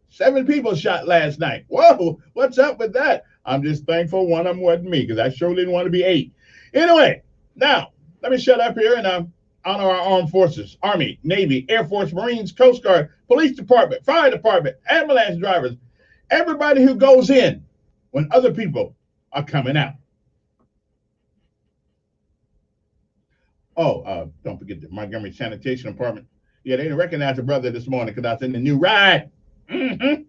7 people shot last night. Whoa, what's up with that? I'm just thankful one of them wasn't me, because I sure didn't want to be 8. Anyway, now, let me shut up here and honor our armed forces, Army, Navy, Air Force, Marines, Coast Guard, Police Department, Fire Department, ambulance drivers, everybody who goes in when other people are coming out. Don't forget the Montgomery Sanitation Department. Yeah, they didn't recognize the brother this morning because I was in the new ride. Mm-hmm.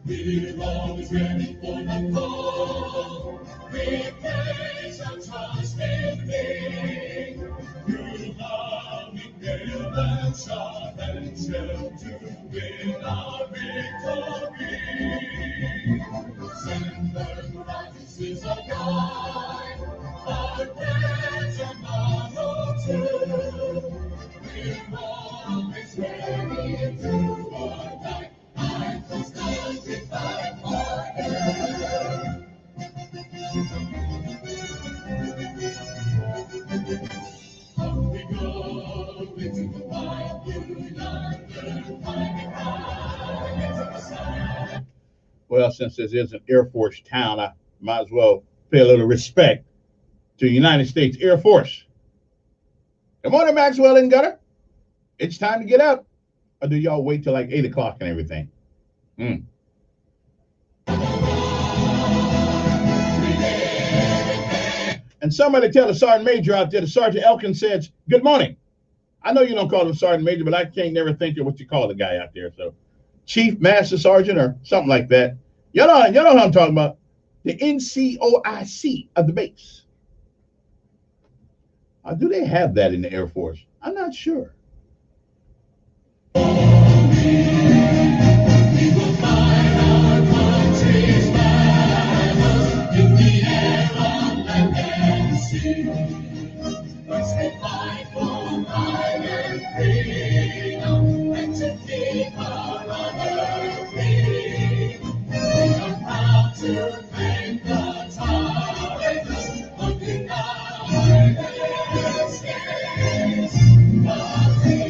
We're always ready for the call. We place our trust in Thee. Through love we never shot and shall to win our victory. Send the righteousness of God, our friends and model too. We're always ready to our night. I will sanctify forever. On we go into the wide blue yonder, climbing high into the sky. Well, since this is an Air Force town, I might as well pay a little respect to the United States Air Force. Good morning, Maxwell and Gutter. It's time to get up. Or do y'all wait till like 8 o'clock and everything? And somebody tell the Sergeant Major out there, the Sergeant Elkins says, good morning. I know you don't call him Sergeant Major, but I can't never think of what you call the guy out there. So Chief Master Sergeant or something like that. Y'all know what I'm talking about. The NCOIC of the base. Do they have that in the Air Force? I'm not sure. We will fight our country's battles in the air, on land and sea. First we fight for right and freedom, and to keep our honor free. We are proud to claim the titles of the United States of free.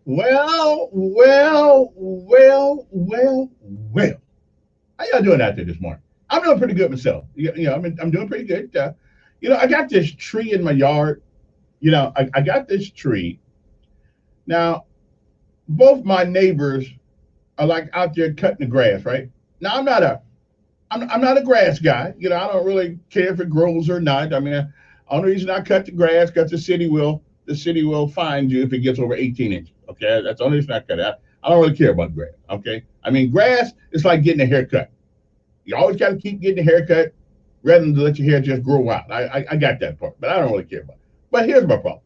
Well. How y'all doing out there this morning? I'm doing pretty good myself. I'm doing pretty good. I got this tree in my yard. I got this tree. Now, both my neighbors are like out there cutting the grass, right? Now, I'm not a grass guy. I don't really care if it grows or not. I mean, the only reason I cut the grass because the city will fine you if it gets over 18 inches. Okay, that's the only reason I cut it. I don't really care about grass. Okay, I mean, grass is like getting a haircut. You always got to keep getting a haircut rather than to let your hair just grow out. I got that part, but I don't really care about it. But here's my problem.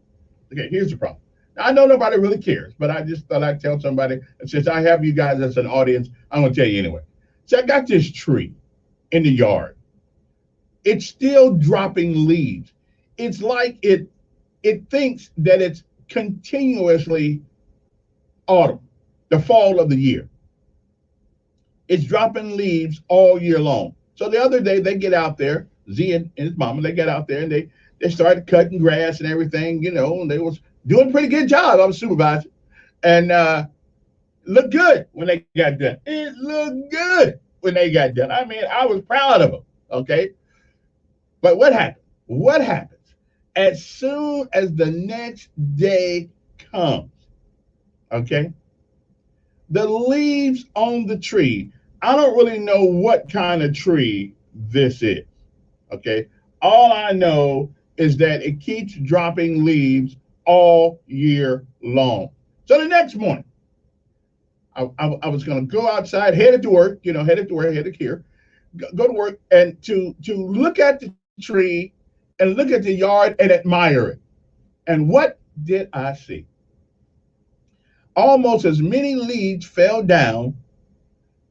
Okay, here's the problem. Now, I know nobody really cares, but I just thought I'd tell somebody. And since I have you guys as an audience, I'm going to tell you anyway. So I got this tree in the yard. It's still dropping leaves. It's like it thinks that it's continuously autumn, the fall of the year. It's dropping leaves all year long. So the other day they get out there, Z and his mama, they get out there and they started cutting grass and everything, and they was doing a pretty good job. I was supervisor. And looked good when they got done. It looked good when they got done. I mean, I was proud of them, okay? But what happened? What happens? As soon as the next day comes, okay, the leaves on the tree, I don't really know what kind of tree this is, okay? All I know is that it keeps dropping leaves all year long. So the next morning, I was going to go outside, headed to work, headed here, go to work, and to look at the tree and look at the yard and admire it. And what did I see? almost as many leads fell down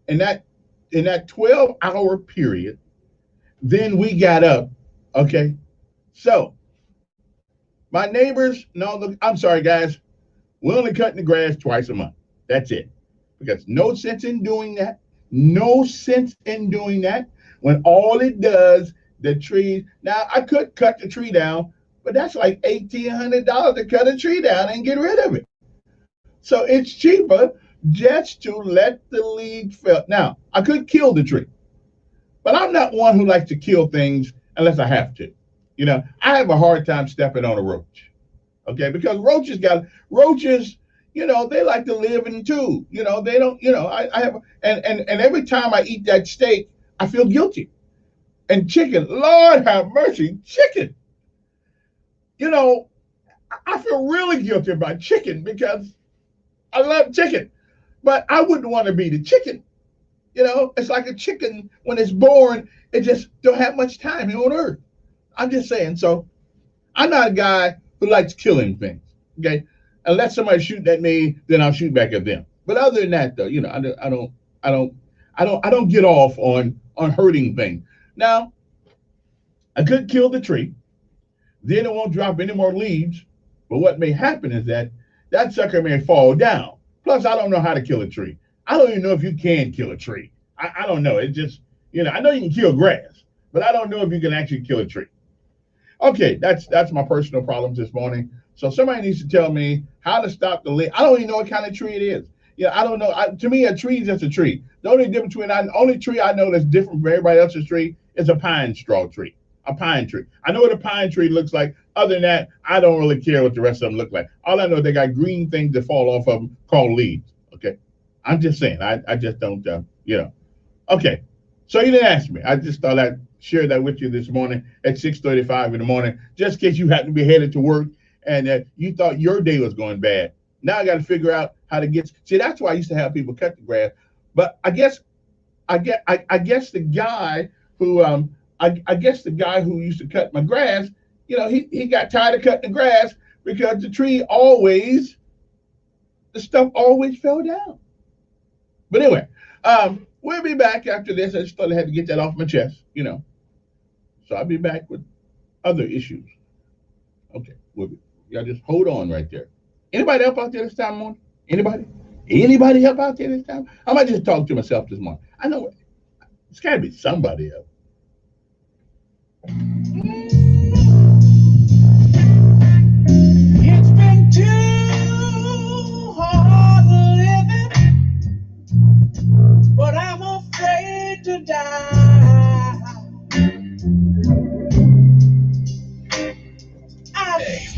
in that 12-hour period. Then we got up. Okay. So my neighbors, I'm sorry, guys. We're only cutting the grass twice a month. That's it. Because no sense in doing that. No sense in doing that when all it does, the trees. Now, I could cut the tree down, but that's like $1,800 to cut a tree down and get rid of it. So it's cheaper just to let the leaves fall. Now, I could kill the tree, but I'm not one who likes to kill things unless I have to. You know, I have a hard time stepping on a roach, okay? Because roaches, you know, they like to live in too. You know, they don't, you know, I have, and every time I eat that steak, I feel guilty. And chicken, Lord have mercy, chicken. You know, I feel really guilty about chicken because I love chicken, but I wouldn't want to be the chicken. You know, it's like a chicken when it's born, it just don't have much time on earth. I'm just saying. So I'm not a guy who likes killing things. Okay. Unless somebody's shooting at me, then I'll shoot back at them. But other than that, though, you know, I don't get off on hurting things. Now, I could kill the tree, then it won't drop any more leaves. But what may happen is that sucker may fall down. Plus, I don't know how to kill a tree. I don't even know if you can kill a tree. I don't know. It just, you know, I know you can kill grass, but I don't know if you can actually kill a tree. Okay, that's my personal problems this morning. So somebody needs to tell me how to stop the leaf. I don't even know what kind of tree it is. Yeah, I don't know. To me, a tree is just a tree. The only difference between the only tree I know that's different from everybody else's tree is a pine straw tree. A pine tree. I know what a pine tree looks like. Other than that, I don't really care what the rest of them look like. All I know, they got green things that fall off of them called leaves. Okay, I'm just saying. I just don't, you know. Okay, so you didn't ask me. I just thought I'd share that with you this morning at 6:35 in the morning, just in case you happen to be headed to work and you thought your day was going bad. Now I got to figure out how to get. See, that's why I used to have people cut the grass. But I guess the guy who I guess the guy who used to cut my grass, you know, he got tired of cutting the grass because the stuff always fell down. But anyway, we'll be back after this. I just thought I had to get that off my chest, you know. So I'll be back with other issues. Okay, y'all just hold on right there. Anybody help out there this time morning? Anybody? Anybody help out there this time? I might just talk to myself this morning. I know it's got to be somebody else. It's been too hard living, but I'm afraid to die.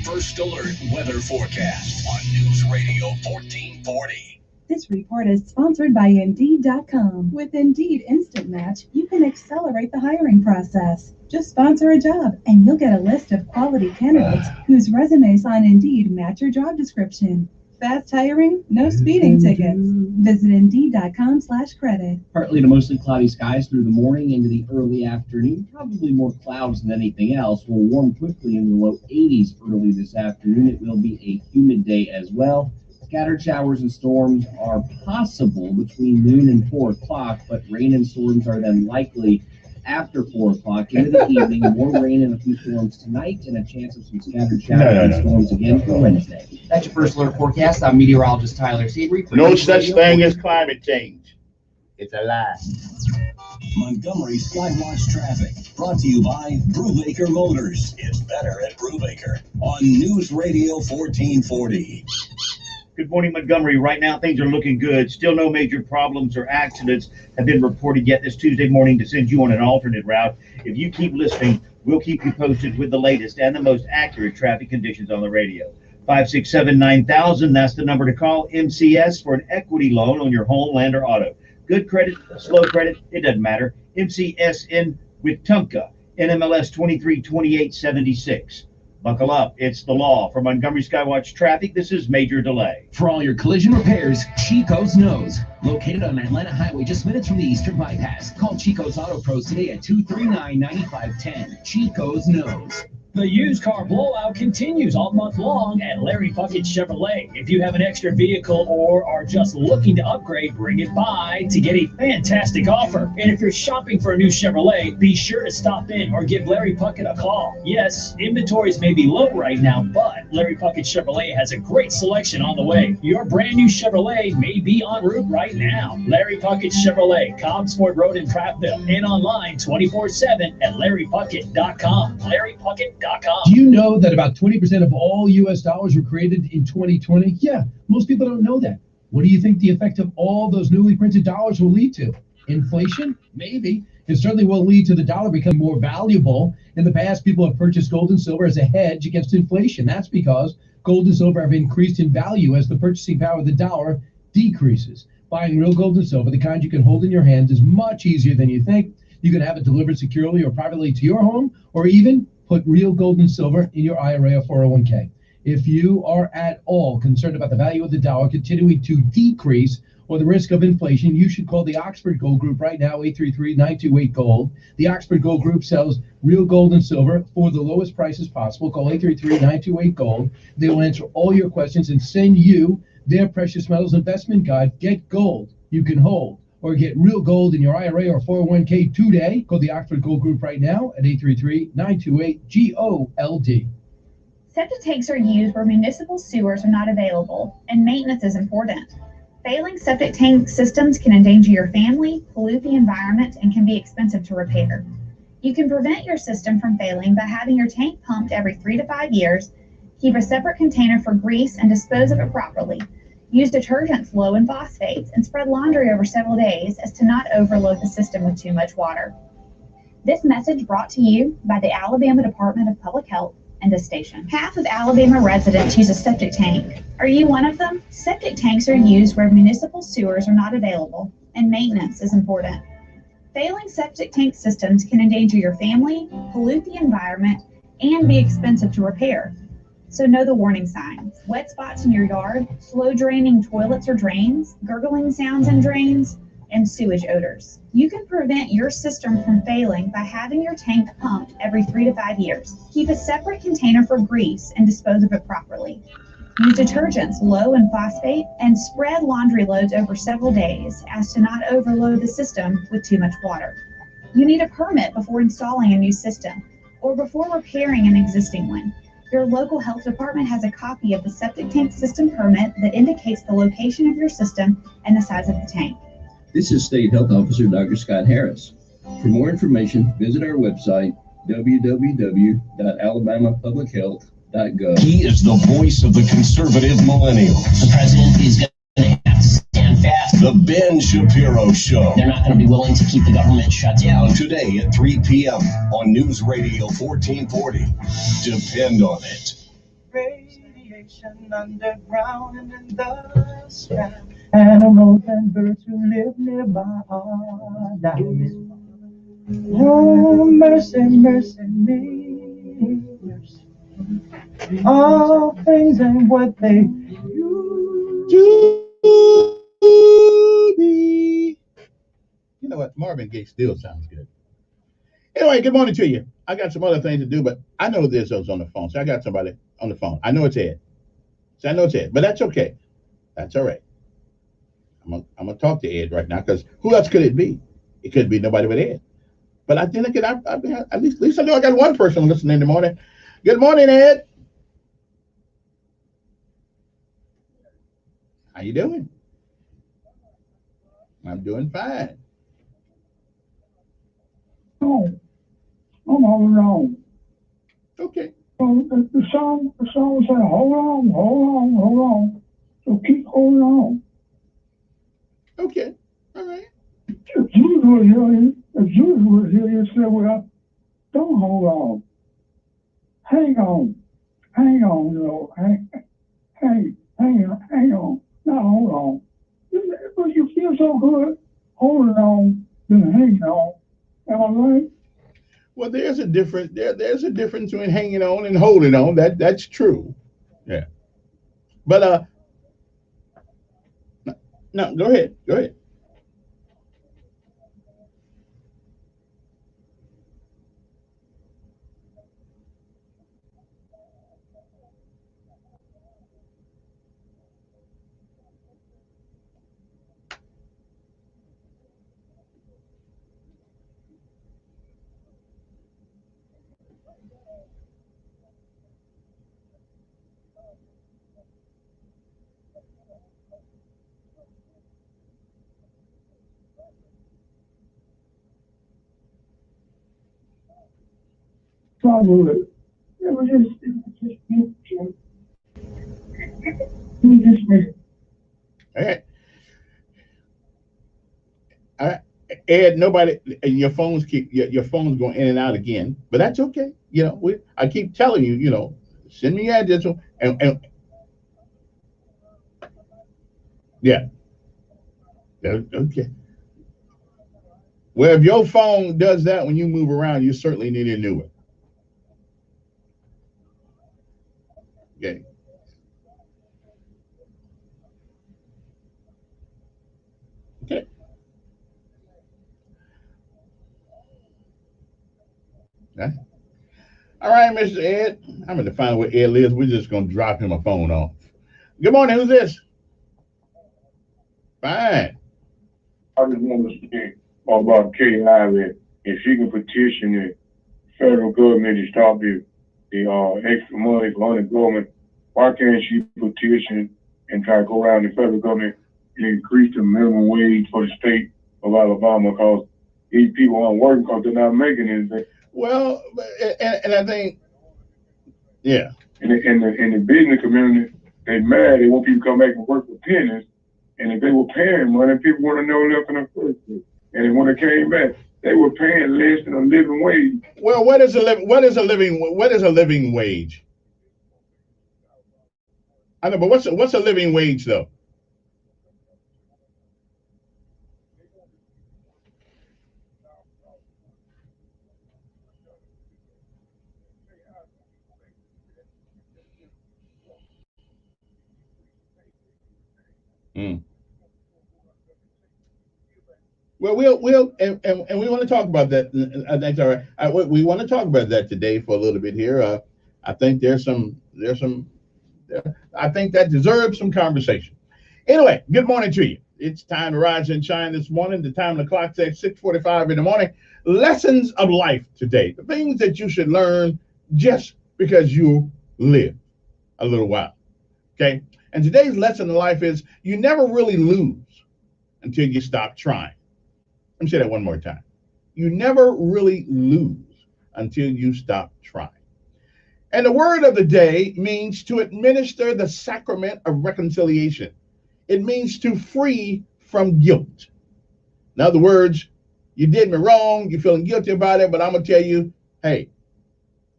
First Alert Weather Forecast on News Radio 1440. This report is sponsored by Indeed.com. With Indeed Instant Match, you can accelerate the hiring process. Just sponsor a job, and you'll get a list of quality candidates whose resumes on Indeed match your job description. Fast hiring, no speeding tickets. Visit Indeed.com/credit. Partly to mostly cloudy skies through the morning into the early afternoon. Probably more clouds than anything else. Will warm quickly in the low 80s early this afternoon. It will be a humid day as well. Scattered showers and storms are possible between noon and 4 o'clock, but rain and storms are then likely after 4 o'clock into the evening. More rain and a few storms tonight, and a chance of some scattered showers and storms again for Wednesday. That's your First Alert forecast. I'm meteorologist Tyler Seabury. No such thing as climate change. It's a lie. Montgomery Skywatch traffic brought to you by Brubaker Motors. It's better at Brubaker on News Radio 1440. Good morning, Montgomery. Right now, things are looking good. Still no major problems or accidents have been reported yet this Tuesday morning to send you on an alternate route. If you keep listening, we'll keep you posted with the latest and the most accurate traffic conditions on the radio. 567-9000, that's the number to call. MCS for an equity loan on your home, land, or auto. Good credit, slow credit, it doesn't matter. MCSN with Tumka, NMLS 232876. Buckle up, it's the law. For Montgomery Skywatch Traffic, this is Major Delay. For all your collision repairs, Chico's Knows. Located on Atlanta Highway, just minutes from the Eastern Bypass. Call Chico's Auto Pros today at 239-9510. Chico's Knows. The used car blowout continues all month long at Larry Puckett Chevrolet. If you have an extra vehicle or are just looking to upgrade, bring it by to get a fantastic offer. And if you're shopping for a new Chevrolet, be sure to stop in or give Larry Puckett a call. Yes, inventories may be low right now, but Larry Puckett Chevrolet has a great selection on the way. Your brand new Chevrolet may be en route right now. Larry Puckett Chevrolet, Cobbsport Road in Prattville, and online 24/7 at LarryPuckett.com. LarryPuckett.com. Do you know that about 20% of all U.S. dollars were created in 2020? Yeah, most people don't know that. What do you think the effect of all those newly printed dollars will lead to? Inflation? Maybe. It certainly will lead to the dollar becoming more valuable. In the past, people have purchased gold and silver as a hedge against inflation. That's because gold and silver have increased in value as the purchasing power of the dollar decreases. Buying real gold and silver, the kind you can hold in your hands, is much easier than you think. You can have it delivered securely or privately to your home, or even put real gold and silver in your IRA or 401k. If you are at all concerned about the value of the dollar continuing to decrease or the risk of inflation, you should call the Oxford Gold Group right now, 833-928-GOLD. The Oxford Gold Group sells real gold and silver for the lowest prices possible. Call 833-928-GOLD. They will answer all your questions and send you their precious metals investment guide. Get gold you can hold, or get real gold in your IRA or 401k today. Call the Oxford Gold Group right now at 833-928-GOLD. Septic tanks are used where municipal sewers are not available, and maintenance is important. Failing septic tank systems can endanger your family, pollute the environment, and can be expensive to repair. You can prevent your system from failing by having your tank pumped every 3 to 5 years, keep a separate container for grease, and dispose of it properly. Use detergents low in phosphates and spread laundry over several days as to not overload the system with too much water. This message brought to you by the Alabama Department of Public Health and this station. Half of Alabama residents use a septic tank. Are you one of them? Septic tanks are used where municipal sewers are not available, and maintenance is important. Failing septic tank systems can endanger your family, pollute the environment, and be expensive to repair. So know the warning signs: wet spots in your yard, slow draining toilets or drains, gurgling sounds in drains, and sewage odors. You can prevent your system from failing by having your tank pumped every 3 to 5 years. Keep a separate container for grease and dispose of it properly. Use detergents low in phosphate and spread laundry loads over several days as to not overload the system with too much water. You need a permit before installing a new system or before repairing an existing one. Your local health department has a copy of the septic tank system permit that indicates the location of your system and the size of the tank. This is State Health Officer Dr. Scott Harris. For more information, visit our website, www.alabamapublichealth.gov. He is the voice of the conservative millennial. The president is going to have to stand fast. The Ben Shapiro Show. They're not going to be willing to keep the government shut down. Today at 3 p.m. on News Radio 1440. Depend on it. Radiation underground and in the sky. Animals and birds who live nearby are dying. Oh, mercy, mercy me, mercy. All things ain't what they used to be. You know what? Marvin Gaye still sounds good. Anyway, good morning to you. I got some other things to do, but I know this is on the phone, so I got somebody on the phone. I know it's Ed. So I know it's Ed, but that's okay. That's all right. I'm gonna talk to Ed right now, because who else could it be? It could be nobody but Ed. But I think at least I know I got one person listening in the morning. Good morning, Ed. How you doing? I'm doing fine. Oh, I'm all alone. Okay. The song said, hold on. So keep holding on. Okay. All right. If Judas was here, he'd say, well, don't hold on. Hang on, you know, hang on. Now hold on. But you feel so good holding on than hanging on. Am I right? Well, there's a difference between hanging on and holding on. That's true. Yeah. But no, go ahead. all good. It was just me. Okay. Ed, nobody, and your phones your phone's going in and out again, but that's okay. You know, I keep telling you, you know, send me your address and yeah, okay. Well, if your phone does that when you move around, you certainly need a new one. Okay. Okay. Okay. All right, Mr. Ed. I'm going to find out where Ed lives. We're just going to drop him a phone off. Good morning. Who's this? Fine. I just want to say about Kay Ivey, if she can petition the federal government to stop the extra money for unemployment, why can't she petition and try to go around the federal government and increase the minimum wage for the state of Alabama? Because these people aren't working because they're not making anything. Well, and I think, yeah. In the business community, they mad. They want people to come back and work for pennies. And if they were paying money, people wouldn't know left in the first place. And when they came back, they were paying less than a living wage. Well, what is a living wage? I know, but what's a living wage though? Well, we'll and we want to talk about that. That's all right. We want to talk about that today for a little bit here. I think I think that deserves some conversation. Anyway, good morning to you. It's time to rise and shine this morning. The time of the clock says 6:45 in the morning. Lessons of life today. The things that you should learn just because you live a little while. Okay. And today's lesson of life is you never really lose until you stop trying. Let me say that one more time. You never really lose until you stop trying. And the word of the day means to administer the sacrament of reconciliation. It means to free from guilt. In other words, you did me wrong, you're feeling guilty about it, but I'm going to tell you, hey,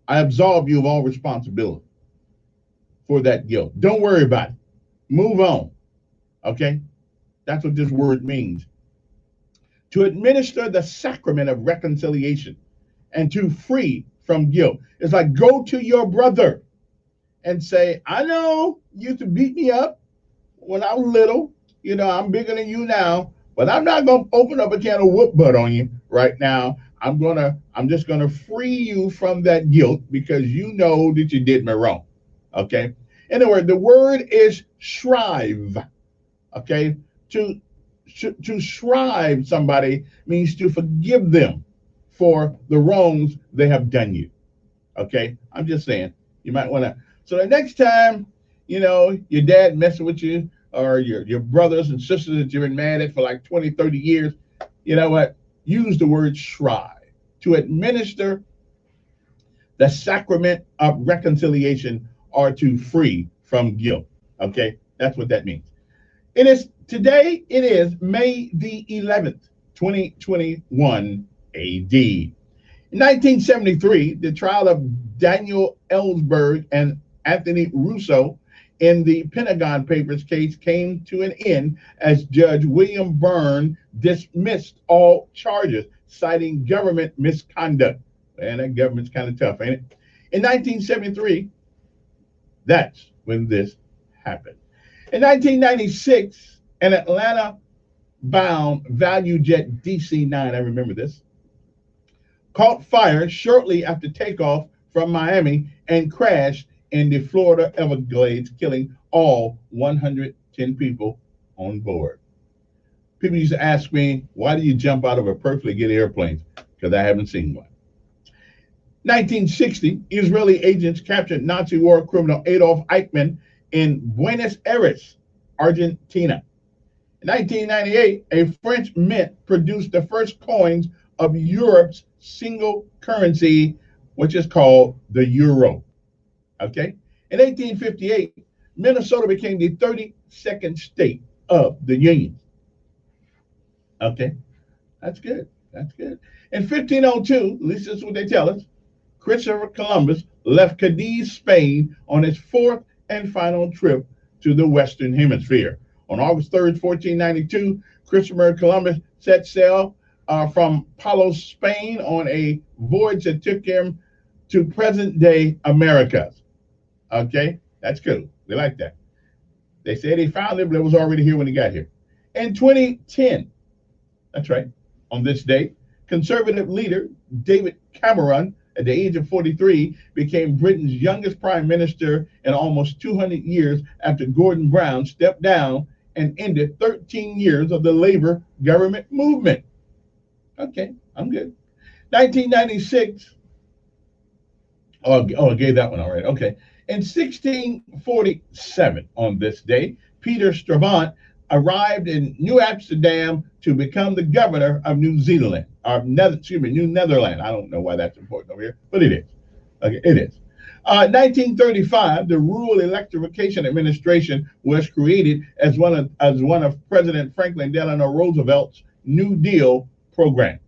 I absolve you of all responsibility for that guilt. Don't worry about it. Move on. Okay? That's what this word means. To administer the sacrament of reconciliation and to free from guilt. It's like go to your brother and say, I know you used to beat me up when I was little. You know, I'm bigger than you now, but I'm not going to open up a can of whoop butt on you right now. I'm just going to free you from that guilt because you know that you did me wrong. Okay. In other words, the word is shrive. Okay. To shrive somebody means to forgive them for the wrongs they have done you. Okay, I'm just saying you might want to. So the next time, you know, your dad messing with you or your brothers and sisters that you've been mad at for like 20, 30 years, you know what? Use the word shrive to administer the sacrament of reconciliation or to free from guilt. Okay, that's what that means. Today it is May the 11th, 2021 AD. In 1973, the trial of Daniel Ellsberg and Anthony Russo in the Pentagon Papers case came to an end as Judge William Byrne dismissed all charges, citing government misconduct. And that government's kind of tough, ain't it? In 1973, that's when this happened. In 1996, an Atlanta-bound value jet DC-9, I remember this, caught fire shortly after takeoff from Miami and crashed in the Florida Everglades, killing all 110 people on board. People used to ask me, why do you jump out of a perfectly good airplane? Because I haven't seen one. 1960, Israeli agents captured Nazi war criminal Adolf Eichmann in Buenos Aires, Argentina. In 1998, a French mint produced the first coins of Europe's single currency which is called the euro. Okay? In 1858, Minnesota became the 32nd state of the Union. Okay? That's good. That's good. In 1502, at least that's what they tell us, Christopher Columbus left Cadiz, Spain on his fourth and final trip to the Western Hemisphere. On August 3rd, 1492, Christopher Columbus set sail from Palos, Spain on a voyage that took him to present-day Americas. Okay, that's cool. We like that. They said he found it, but it was already here when he got here. In 2010, that's right, on this day, conservative leader David Cameron, at the age of 43, became Britain's youngest prime minister in almost 200 years after Gordon Brown stepped down and ended 13 years of the Labour government movement. Okay, I'm good. 1996. Oh, I gave that one already. Okay. In 1647, on this day, Peter Stuyvesant arrived in New Amsterdam to become the governor of New Zealand, or New Netherland. I don't know why that's important over here, but it is. Okay, it is. 1935, the Rural Electrification Administration was created as one of President Franklin Delano Roosevelt's New Deal program.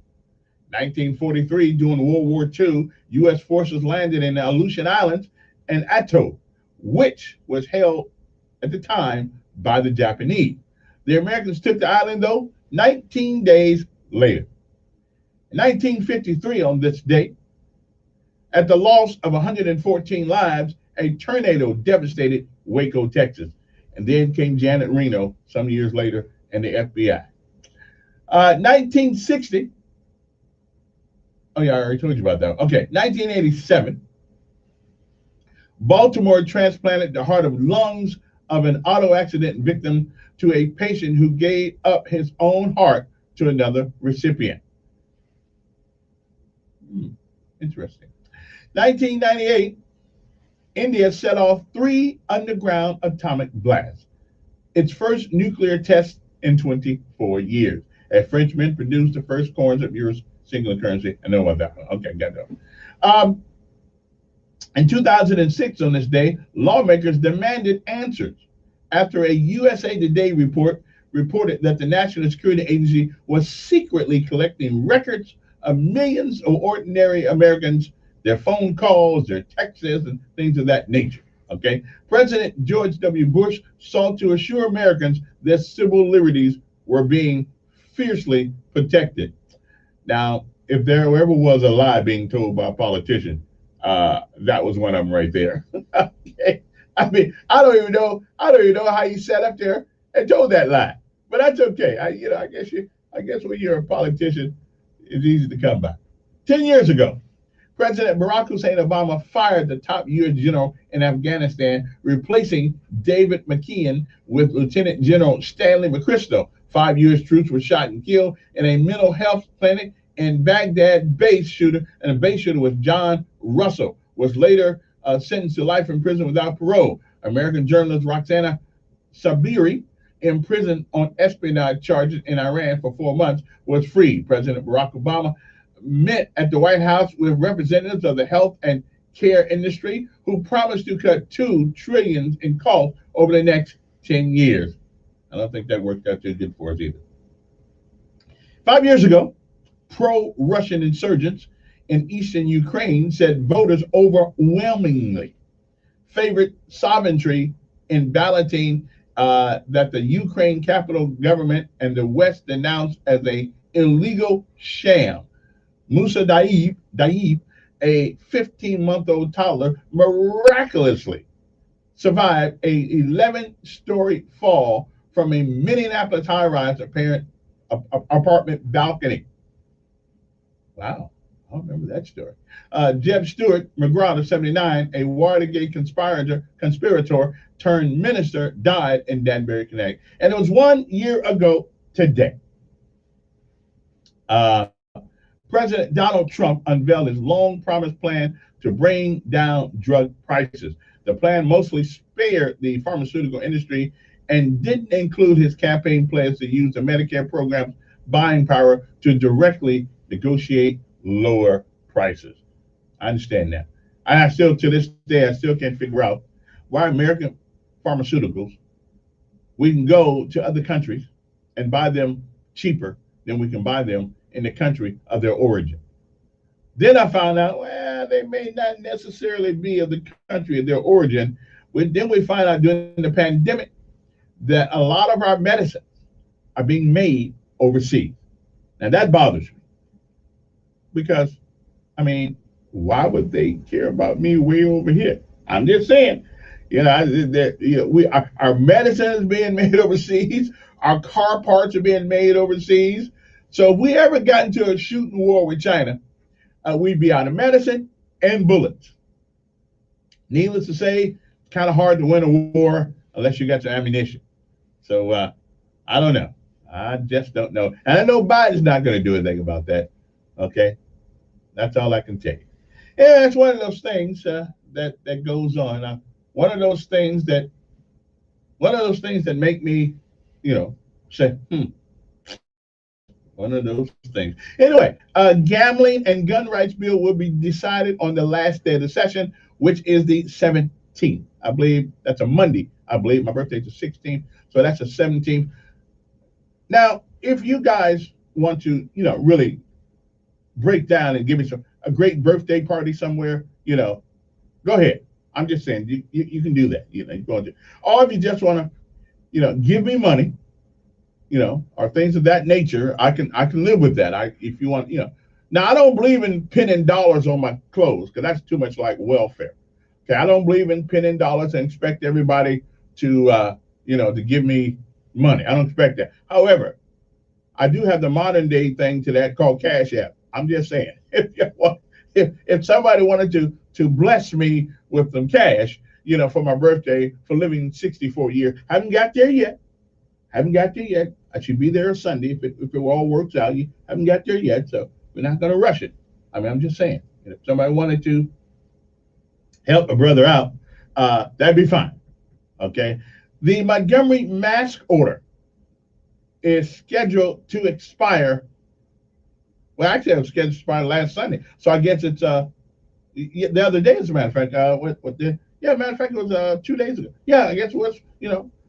1943, during World War II, U.S. forces landed in the Aleutian Islands and Atoll, which was held at the time by the Japanese. The Americans took the island, though, 19 days later. In 1953, on this date, at the loss of 114 lives, a tornado devastated Waco, Texas. And then came Janet Reno some years later and the FBI. 1960. Oh, yeah, I already told you about that. Okay, 1987. Baltimore transplanted the heart and lungs of an auto accident victim to a patient who gave up his own heart to another recipient. Interesting. 1998, India set off 3 underground atomic blasts, its first nuclear test in 24 years. A Frenchman produced the first coins of Euro's singular currency. I know about that one. Okay, got that one. In 2006, on this day, lawmakers demanded answers after a USA Today reported that the National Security Agency was secretly collecting records of millions of ordinary Americans, their phone calls, their texts, and things of that nature. Okay, President George W. Bush sought to assure Americans that civil liberties were being fiercely protected. Now, if there ever was a lie being told by a politician, that was one of them right there. Okay, I mean, I don't even know how you sat up there and told that lie, but that's okay. I guess when you're a politician, it's easy to come by. 10 years ago, President Barack Hussein Obama fired the top U.S. general in Afghanistan, replacing David McKeon with Lieutenant General Stanley McChrystal. 5 U.S. troops were shot and killed in a mental health clinic in Baghdad. A base shooter was John Russell, was later sentenced to life in prison without parole. American journalist Roxana Sabiri, imprisoned on espionage charges in Iran for 4 months, was freed. President Barack Obama met at the White House with representatives of the health and care industry who promised to cut $2 trillion in costs over the next 10 years. I don't think that worked out too good for us either. 5 years ago, pro-Russian insurgents in eastern Ukraine said voters overwhelmingly favored sovereignty in balloting that the Ukraine capital government and the West denounced as a illegal sham. Musa Daib, a 15-month-old toddler, miraculously survived a 11-story fall from a Minneapolis high-rise apartment balcony. Wow, I remember that story. Jeb Stuart McGraw, of 79, a Watergate conspirator turned minister, died in Danbury, Connecticut. And it was 1 year ago today. President Donald Trump unveiled his long-promised plan to bring down drug prices. The plan mostly spared the pharmaceutical industry and didn't include his campaign pledge to use the Medicare program's buying power to directly negotiate lower prices. I understand that. And I still, to this day, I still can't figure out why American pharmaceuticals, we can go to other countries and buy them cheaper than we can buy them in the country of their origin. Then I found out, well, they may not necessarily be of the country of their origin. Then we find out during the pandemic that a lot of our medicines are being made overseas. Now that bothers me because, I mean, why would they care about me way over here? I'm just saying, our medicine is being made overseas. Our car parts are being made overseas. So if we ever got into a shooting war with China, we'd be out of medicine and bullets. Needless to say, it's kind of hard to win a war unless you got some ammunition. So I don't know. I just don't know. And I know Biden's not going to do anything about that. Okay, that's all I can tell you. Yeah, it's one of those things that goes on. One of those things that make me, say, One of those things. Anyway, gambling and gun rights bill will be decided on the last day of the session, which is the 17th. I believe that's a Monday. I believe my birthday's the 16th, so that's the 17th. Now, if you guys want to, really break down and give me a great birthday party somewhere, go ahead. I'm just saying you can do that. You go and do. Or if you just want to, give me money, or things of that nature, I can live with that. If you want, Now I don't believe in pinning dollars on my clothes because that's too much like welfare. Okay, I don't believe in pinning dollars and expect everybody to to give me money. I don't expect that. However, I do have the modern day thing to that called Cash App. I'm just saying, if somebody wanted to bless me with some cash, for my birthday, for living 64 years, haven't got there yet. I should be there Sunday if it all works out. You haven't got there yet, so we're not going to rush it. I mean, I'm just saying, if somebody wanted to help a brother out, that'd be fine. Okay. The Montgomery mask order is scheduled to expire. Well, actually, it was scheduled to expire last Sunday. So I guess it's the other day, as a matter of fact. Matter of fact, it was 2 days ago. Yeah, I guess it was,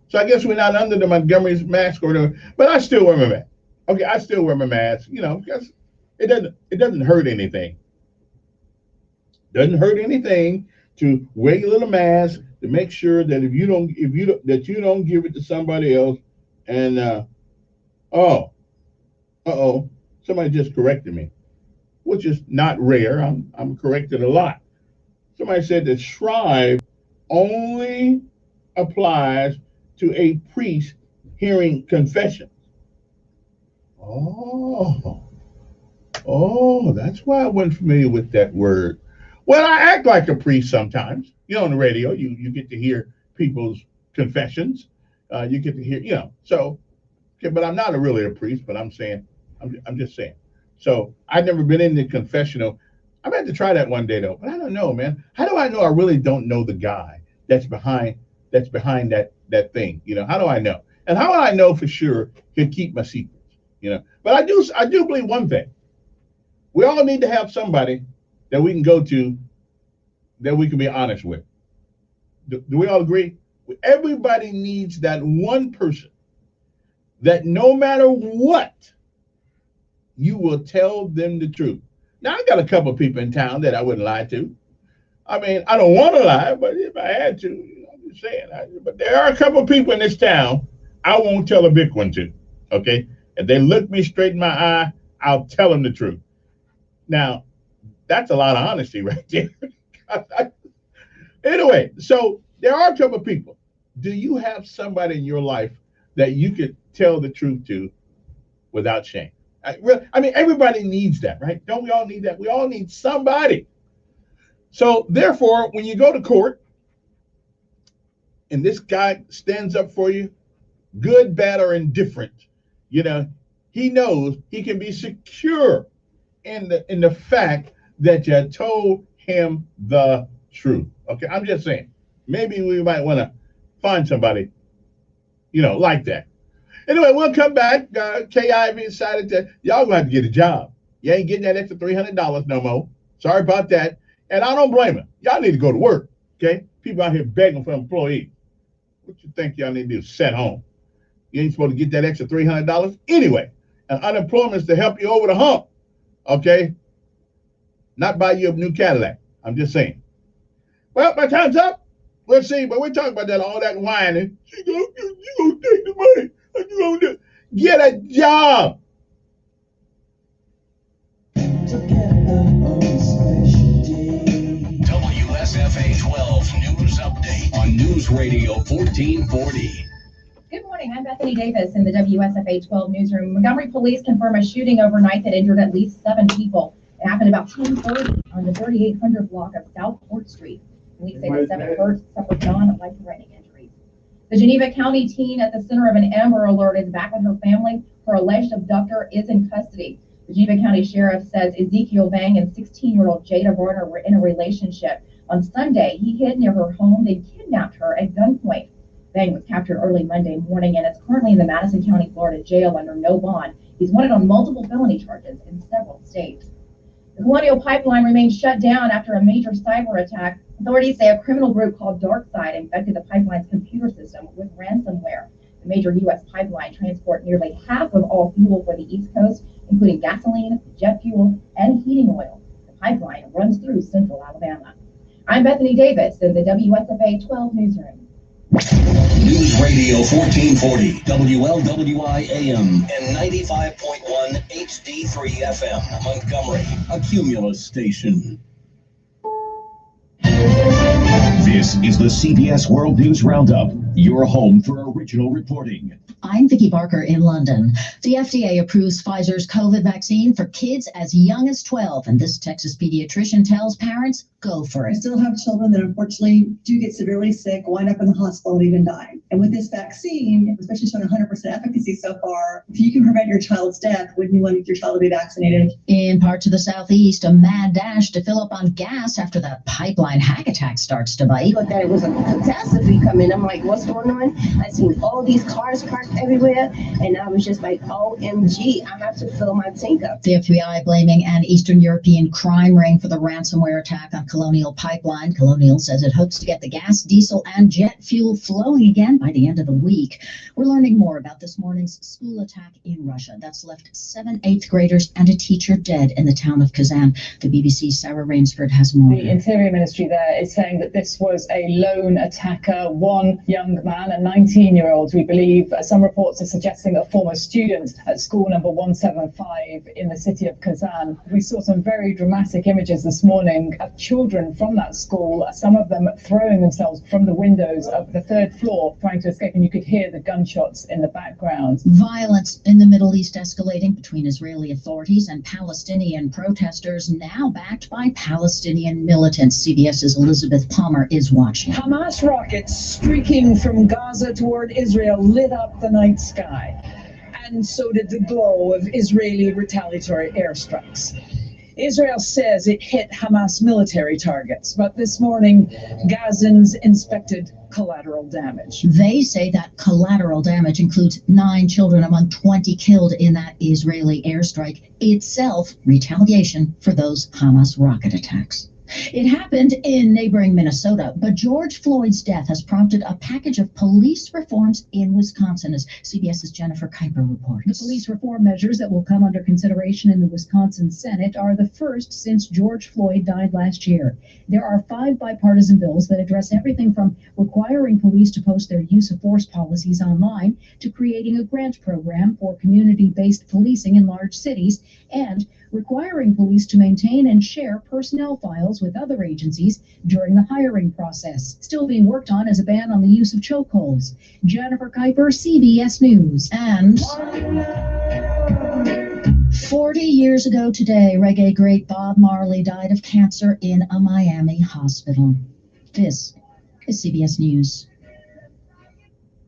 So I guess we're not under the Montgomery's mask order, but I still wear my mask. Okay, I still wear my mask, because it doesn't hurt anything. Doesn't hurt anything to wear your little mask to make sure that you don't give it to somebody else. And somebody just corrected me, which is not rare. I'm corrected a lot. Somebody said that Shrive only applies to a priest hearing confessions. Oh, that's why I wasn't familiar with that word. Well, I act like a priest sometimes. On the radio, you get to hear people's confessions. You get to hear, so, okay, but I'm not really a priest, but I'm just saying. So I've never been in the confessional. I'm going to have to try that one day though, but I don't know, man. How do I know I really don't know the guy that's behind that thing? How do I know? And how do I know for sure he'll keep my secrets? But I do believe one thing. We all need to have somebody that we can go to that we can be honest with. Do we all agree? Everybody needs that one person that no matter what, you will tell them the truth. Now, I got a couple of people in town that I wouldn't lie to. I mean, I don't want to lie, but if I had to, I'm just saying. But there are a couple of people in this town I won't tell a big one to, okay? If they look me straight in my eye, I'll tell them the truth. Now, that's a lot of honesty right there. Anyway, so there are a couple of people. Do you have somebody in your life that you could tell the truth to without shame? I mean, everybody needs that, right? Don't we all need that? We all need somebody. So therefore, when you go to court and this guy stands up for you, good, bad, or indifferent, he knows he can be secure in the fact that you told him the truth. Okay, I'm just saying, maybe we might want to find somebody, like that. Anyway, we'll come back. KIV decided that y'all gonna have to get a job. You ain't getting that extra $300 no more. Sorry about that. And I don't blame them. Y'all need to go to work, okay? People out here begging for employees. What you think y'all need to do? Sit home. You ain't supposed to get that extra $300 anyway. And unemployment is to help you over the hump, okay? Not buy you a new Cadillac. I'm just saying. Well, my time's up. We'll see, but we're talking about that, all that whining. You gonna take the money. You gonna do? Get a job. WSFA 12 News Update on News Radio 1440. Good morning. I'm Bethany Davis in the WSFA 12 newsroom. Montgomery police confirm a shooting overnight that injured at least 7 people. It happened about 10:30 on the 3800 block of South Court Street. Police say the 7 persons suffered non-life-threatening injuries. The Geneva County teen at the center of an Amber Alert is back with her family. Her alleged abductor is in custody. The Geneva County Sheriff says Ezekiel Vang and 16-year-old Jada Varner were in a relationship. On Sunday, he hid near her home, then kidnapped her at gunpoint. Vang was captured early Monday morning and is currently in the Madison County, Florida jail under no bond. He's wanted on multiple felony charges in several states. The Colonial Pipeline remains shut down after a major cyber attack. Authorities say a criminal group called DarkSide infected the pipeline's computer system with ransomware. The major U.S. pipeline transports nearly half of all fuel for the East Coast, including gasoline, jet fuel, and heating oil. The pipeline runs through central Alabama. I'm Bethany Davis in the WSFA 12 newsroom. News Radio 1440, WLWI AM, and 95.1 HD3 FM, Montgomery, a Cumulus station. This is the CBS World News Roundup, your home for original reporting. I'm Vicki Barker in London. The FDA approves Pfizer's COVID vaccine for kids as young as 12, and this Texas pediatrician tells parents, go for We it. still have children that unfortunately do get severely sick, wind up in the hospital, and even die. And with this vaccine, especially showing 100% efficacy so far, if you can prevent your child's death, wouldn't you want your child to be vaccinated? In parts of the southeast, a mad dash to fill up on gas after the pipeline hack attack starts to bite. I thought that it was a catastrophe coming. I'm like, what's going on? I seen all these cars parked everywhere, and I was just like, OMG, I have to fill my tank up. The FBI blaming an Eastern European crime ring for the ransomware attack on Colonial Pipeline. Colonial says it hopes to get the gas, diesel, and jet fuel flowing again by the end of the week. We're learning more about this morning's school attack in Russia that's left 7 8th graders and a teacher dead in the town of Kazan. The BBC's Sarah Rainsford has more. The Interior Ministry there is saying that this was a lone attacker, one young man, a 19-year-old, we believe. Some reports are suggesting a former student at school number 175 in the city of Kazan. We saw some very dramatic images this morning of children from that school, some of them throwing themselves from the windows of the 3rd floor, trying to escape, and you could hear the gunshots in the background. Violence in the Middle East escalating between Israeli authorities and Palestinian protesters, now backed by Palestinian militants. CBS's Elizabeth Palmer is watching. Hamas rockets streaking from Gaza toward Israel lit up the night sky, and so did the glow of Israeli retaliatory airstrikes. Israel says it hit Hamas military targets, but this morning, Gazans inspected collateral damage. They say that collateral damage includes 9 children among 20 killed in that Israeli airstrike, itself retaliation for those Hamas rocket attacks. It happened in neighboring Minnesota, but George Floyd's death has prompted a package of police reforms in Wisconsin, as CBS's Jennifer Kuiper reports. The police reform measures that will come under consideration in the Wisconsin Senate are the first since George Floyd died last year. There are 5 bipartisan bills that address everything from requiring police to post their use of force policies online to creating a grant program for community-based policing in large cities and requiring police to maintain and share personnel files with other agencies during the hiring process. Still being worked on is a ban on the use of chokeholds. Jennifer Kuiper, CBS News. And 40 years ago today, reggae great Bob Marley died of cancer in a Miami hospital. This is CBS News.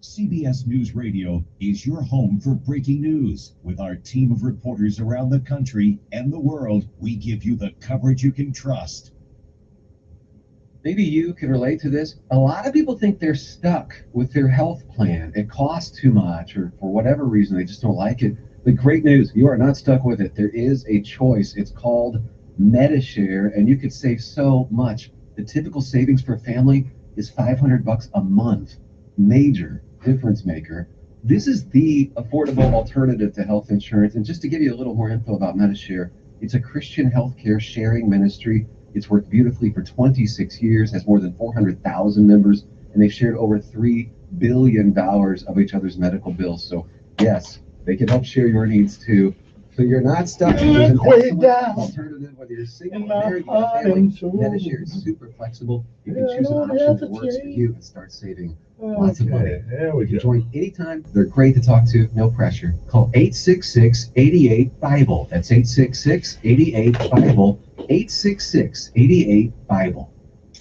CBS News Radio is your home for breaking news. With our team of reporters around the country and the world, we give you the coverage you can trust. Maybe you can relate to this. A lot of people think they're stuck with their health plan. It costs too much, or for whatever reason, they just don't like it. But great news, you are not stuck with it. There is a choice. It's called MediShare, and you could save so much. The typical savings for a family is $500 a month. Major difference maker. This is the affordable alternative to health insurance. And just to give you a little more info about MediShare, it's a Christian healthcare sharing ministry. It's worked beautifully for 26 years, has more than 400,000 members, and they've shared over $3 billion of each other's medical bills. So yes, they can help share your needs too. So you're not stuck. There's an excellent alternative, whether you're single or married, you have family. MediShare is super flexible. You can choose an option that works for you and start saving lots of money. There we You go. join anytime. They're great to talk to, no pressure. Call 866-88-BIBLE. That's 866-88-BIBLE. 866-88-BIBLE.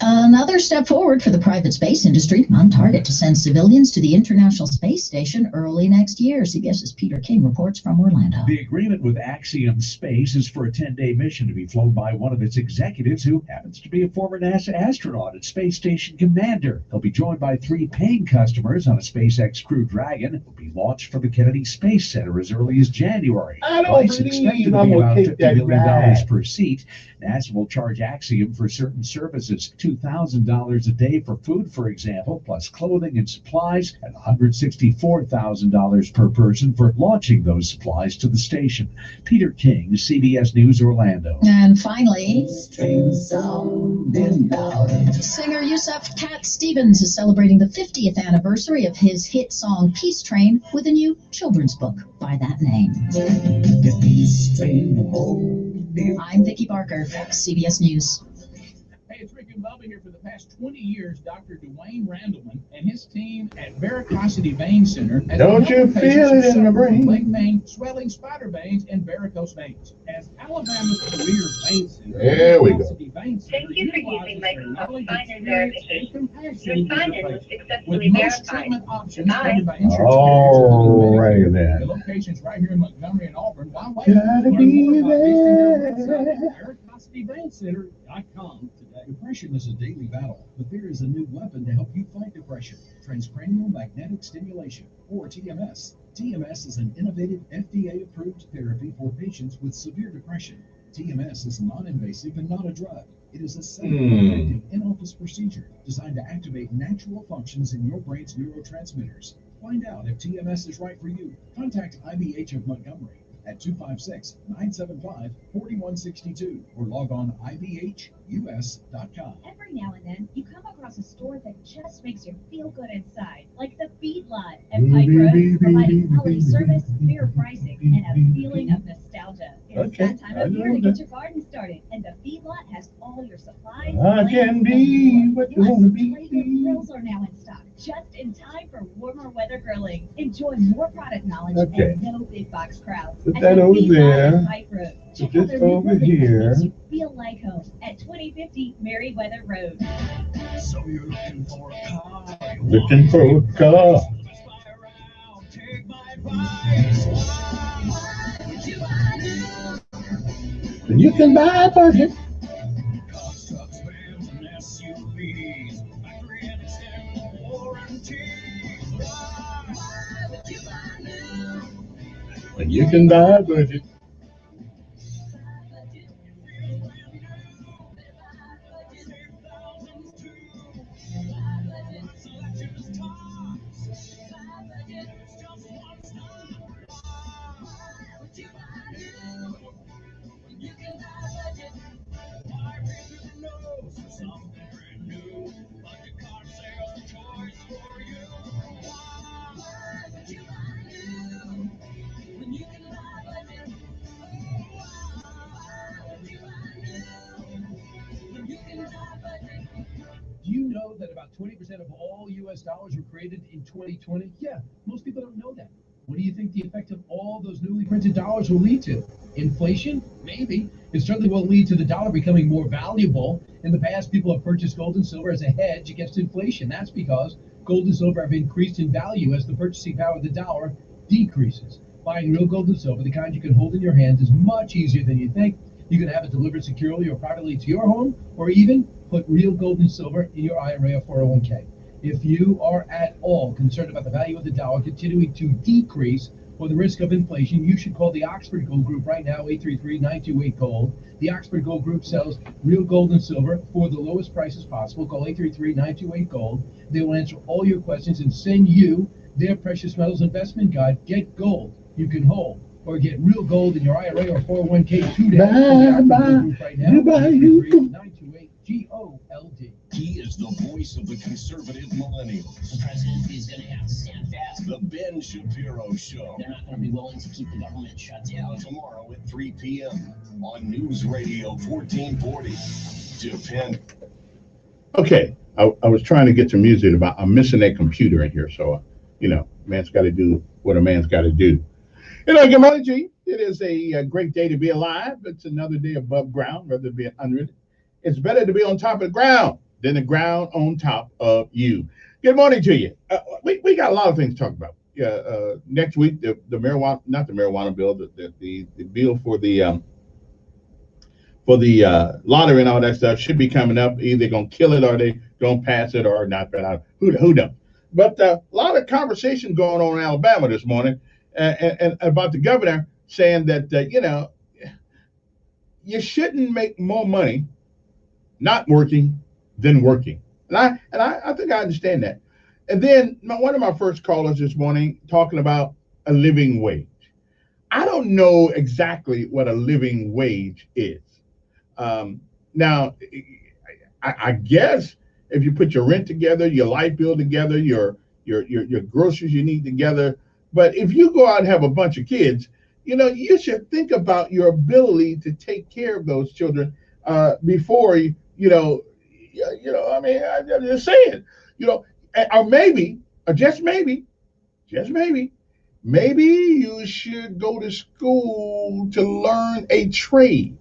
Another step forward for the private space industry, on target to send civilians to the International Space Station early next year. CBS's Peter King reports from Orlando. The agreement with Axiom Space is for a 10-day mission to be flown by one of its executives who happens to be a former NASA astronaut and space station commander. He'll be joined by 3 paying customers on a SpaceX Crew Dragon. It will be launched from the Kennedy Space Center as early as January. I don't Flights believe expected to I'm be gonna about take $50 that million ride. per seat. NASA will charge Axiom for certain services, $2,000 a day for food, for example, plus clothing and supplies, and $164,000 per person for launching those supplies to the station. Peter King, CBS News, Orlando. And finally, singer Yusuf Cat Stevens is celebrating the 50th anniversary of his hit song Peace Train with a new children's book by that name. I'm Vicki Barker, CBS News. Hey, it's Rick and Bubba here. For the past 20 years, Dr. Dwayne Randleman and his team at Veracosity Vein Center has Don't been you helping patients feel it who in the suffer from brain? leg vein, swelling spider veins, and varicose veins. As Alabama's premier vein center, There we go. Veracosity Vein Center Thank you for using Microsoft Sign In Verification. Your With sign-in was successfully most verified. treatment options Goodbye. covered by insurance All carriers, including right Medicare. then. The locations right here in Montgomery and Auburn. While waiting, Gotta learn be more about this and their website there. at veracositybaincenter.com today. Depression is a daily battle, but there is a new weapon to help you fight depression: transcranial magnetic stimulation, or TMS. TMS is an innovative FDA-approved therapy for patients with severe depression. TMS is non-invasive and not a drug. It is a safe, effective in-office procedure designed to activate natural functions in your brain's neurotransmitters. Find out if TMS is right for you. Contact IBH of Montgomery at 256-975-4162 or log on ibhus.com. Every now and then, you come across a store that just makes you feel good inside, like the Feedlot at Pike Road, providing quality service, fair pricing, and a feeling of nostalgia. It's Okay, that time I of year know to get that. your garden started, and the Feedlot has all your supplies. I can plants, be and more. what you wanna be. Flavor grills are now in stock, just in time for warmer weather grilling. Enjoy more product knowledge Okay. and no big box crowds. Put at that the over Feedlot there. at Pike Road. Check Put out this their new over building that here. makes you feel like home at 2050 Merriweather Road. So you're looking for a car. Looking for a car. Then you can buy a budget. And you can buy a budget. Do you know that about 20% of all U.S. dollars were created in 2020? Yeah, most people don't know that. What do you think the effect of all those newly printed dollars will lead to? Inflation? Maybe. It certainly will lead to the dollar becoming more valuable. In the past, people have purchased gold and silver as a hedge against inflation. That's because gold and silver have increased in value as the purchasing power of the dollar decreases. Buying real gold and silver, the kind you can hold in your hands, is much easier than you think. You can have it delivered securely or privately to your home, or even put real gold and silver in your IRA or 401k. If you are at all concerned about the value of the dollar continuing to decrease, for the risk of inflation, you should call the Oxford Gold Group right now, 833-928-GOLD. The Oxford Gold Group sells real gold and silver for the lowest prices possible. Call 833-928-GOLD. They will answer all your questions and send you their precious metals investment guide. Get gold you can hold, or get real gold in your IRA or 401k today. Right now, 833-928-GOLD. He is the voice of the conservative millennials. The president is going to have to stand fast. The Ben Shapiro Show. They're not going to be willing to keep the government shut down. Tomorrow at 3 p.m. on News Radio 1440. Depend. Okay, I was trying to get some music about. I'm missing that computer in here, so man's got to do what a man's got to do. Good morning, G. It is a great day to be alive. It's another day above ground, rather than being under it. It's better to be on top of the ground than the ground on top of you. Good morning to you. We got a lot of things to talk about. Next week, the marijuana, not the marijuana bill, the bill for the lottery and all that stuff should be coming up. Either gonna kill it or they gonna pass it or not. Who knows? But a lot of conversation going on in Alabama this morning, and about the governor saying that you shouldn't make more money not working than working. And I think I understand that. And then one of my first callers this morning talking about a living wage. I don't know exactly what a living wage is. Now, I guess if you put your rent together, your light bill together, your groceries you need together, but if you go out and have a bunch of kids, you should think about your ability to take care of those children before I'm just saying, or maybe, or just maybe, maybe you should go to school to learn a trade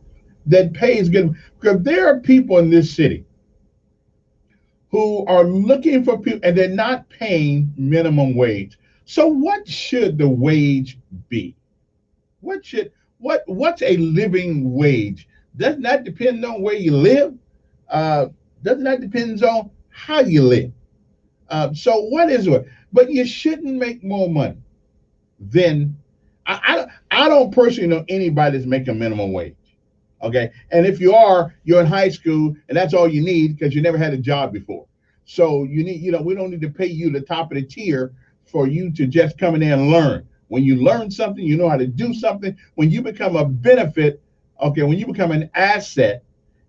that pays good. Because there are people in this city who are looking for people and they're not paying minimum wage. So what should the wage be? What's a living wage? Doesn't that depend on where you live? Doesn't that depend on how you live? So what is it? But you shouldn't make more money than I don't personally know anybody that's making minimum wage. Okay, and if you're in high school and that's all you need because you never had a job before. So you need, we don't need to pay you the top of the tier for you to just come in there and learn. When you learn something, you know how to do something. When you become a benefit, okay, when you become an asset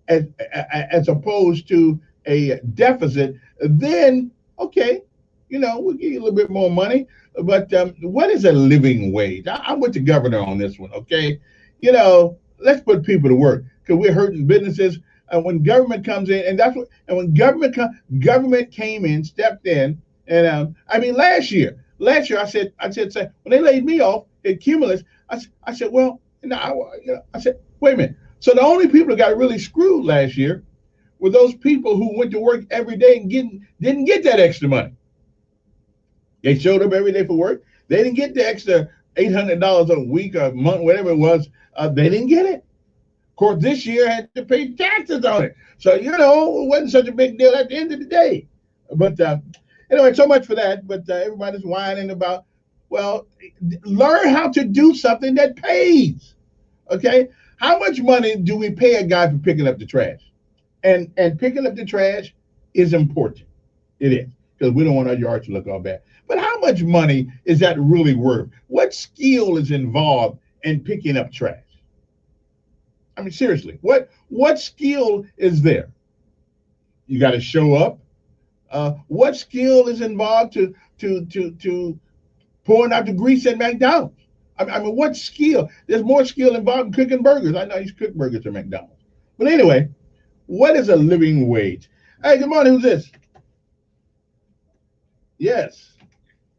as opposed to a deficit, then okay, we'll give you a little bit more money. But what is a living wage? I'm with the governor on this one. Okay, let's put people to work because we're hurting businesses. And when government comes in, and when government came in, stepped in, and last year I said when they laid me off at Cumulus, I said, well, I said, wait a minute. So the only people that got really screwed last year were those people who went to work every day and didn't get that extra money. They showed up every day for work. They didn't get the extra $800 a week or a month, whatever it was. They didn't get it. Of course, this year had to pay taxes on it. So, it wasn't such a big deal at the end of the day. But anyway, so much for that. But everybody's whining about, well, learn how to do something that pays. Okay? How much money do we pay a guy for picking up the trash? And picking up the trash is important. It is. Because we don't want our yard to look all bad. But how much money is that really worth? What skill is involved in picking up trash? Seriously, what skill is there? You got to show up. What skill is involved to pouring out the grease at McDonald's? What skill? There's more skill involved in cooking burgers. I know you cook burgers at McDonald's. But anyway, what is a living wage? Hey, good morning. Who's this? Yes.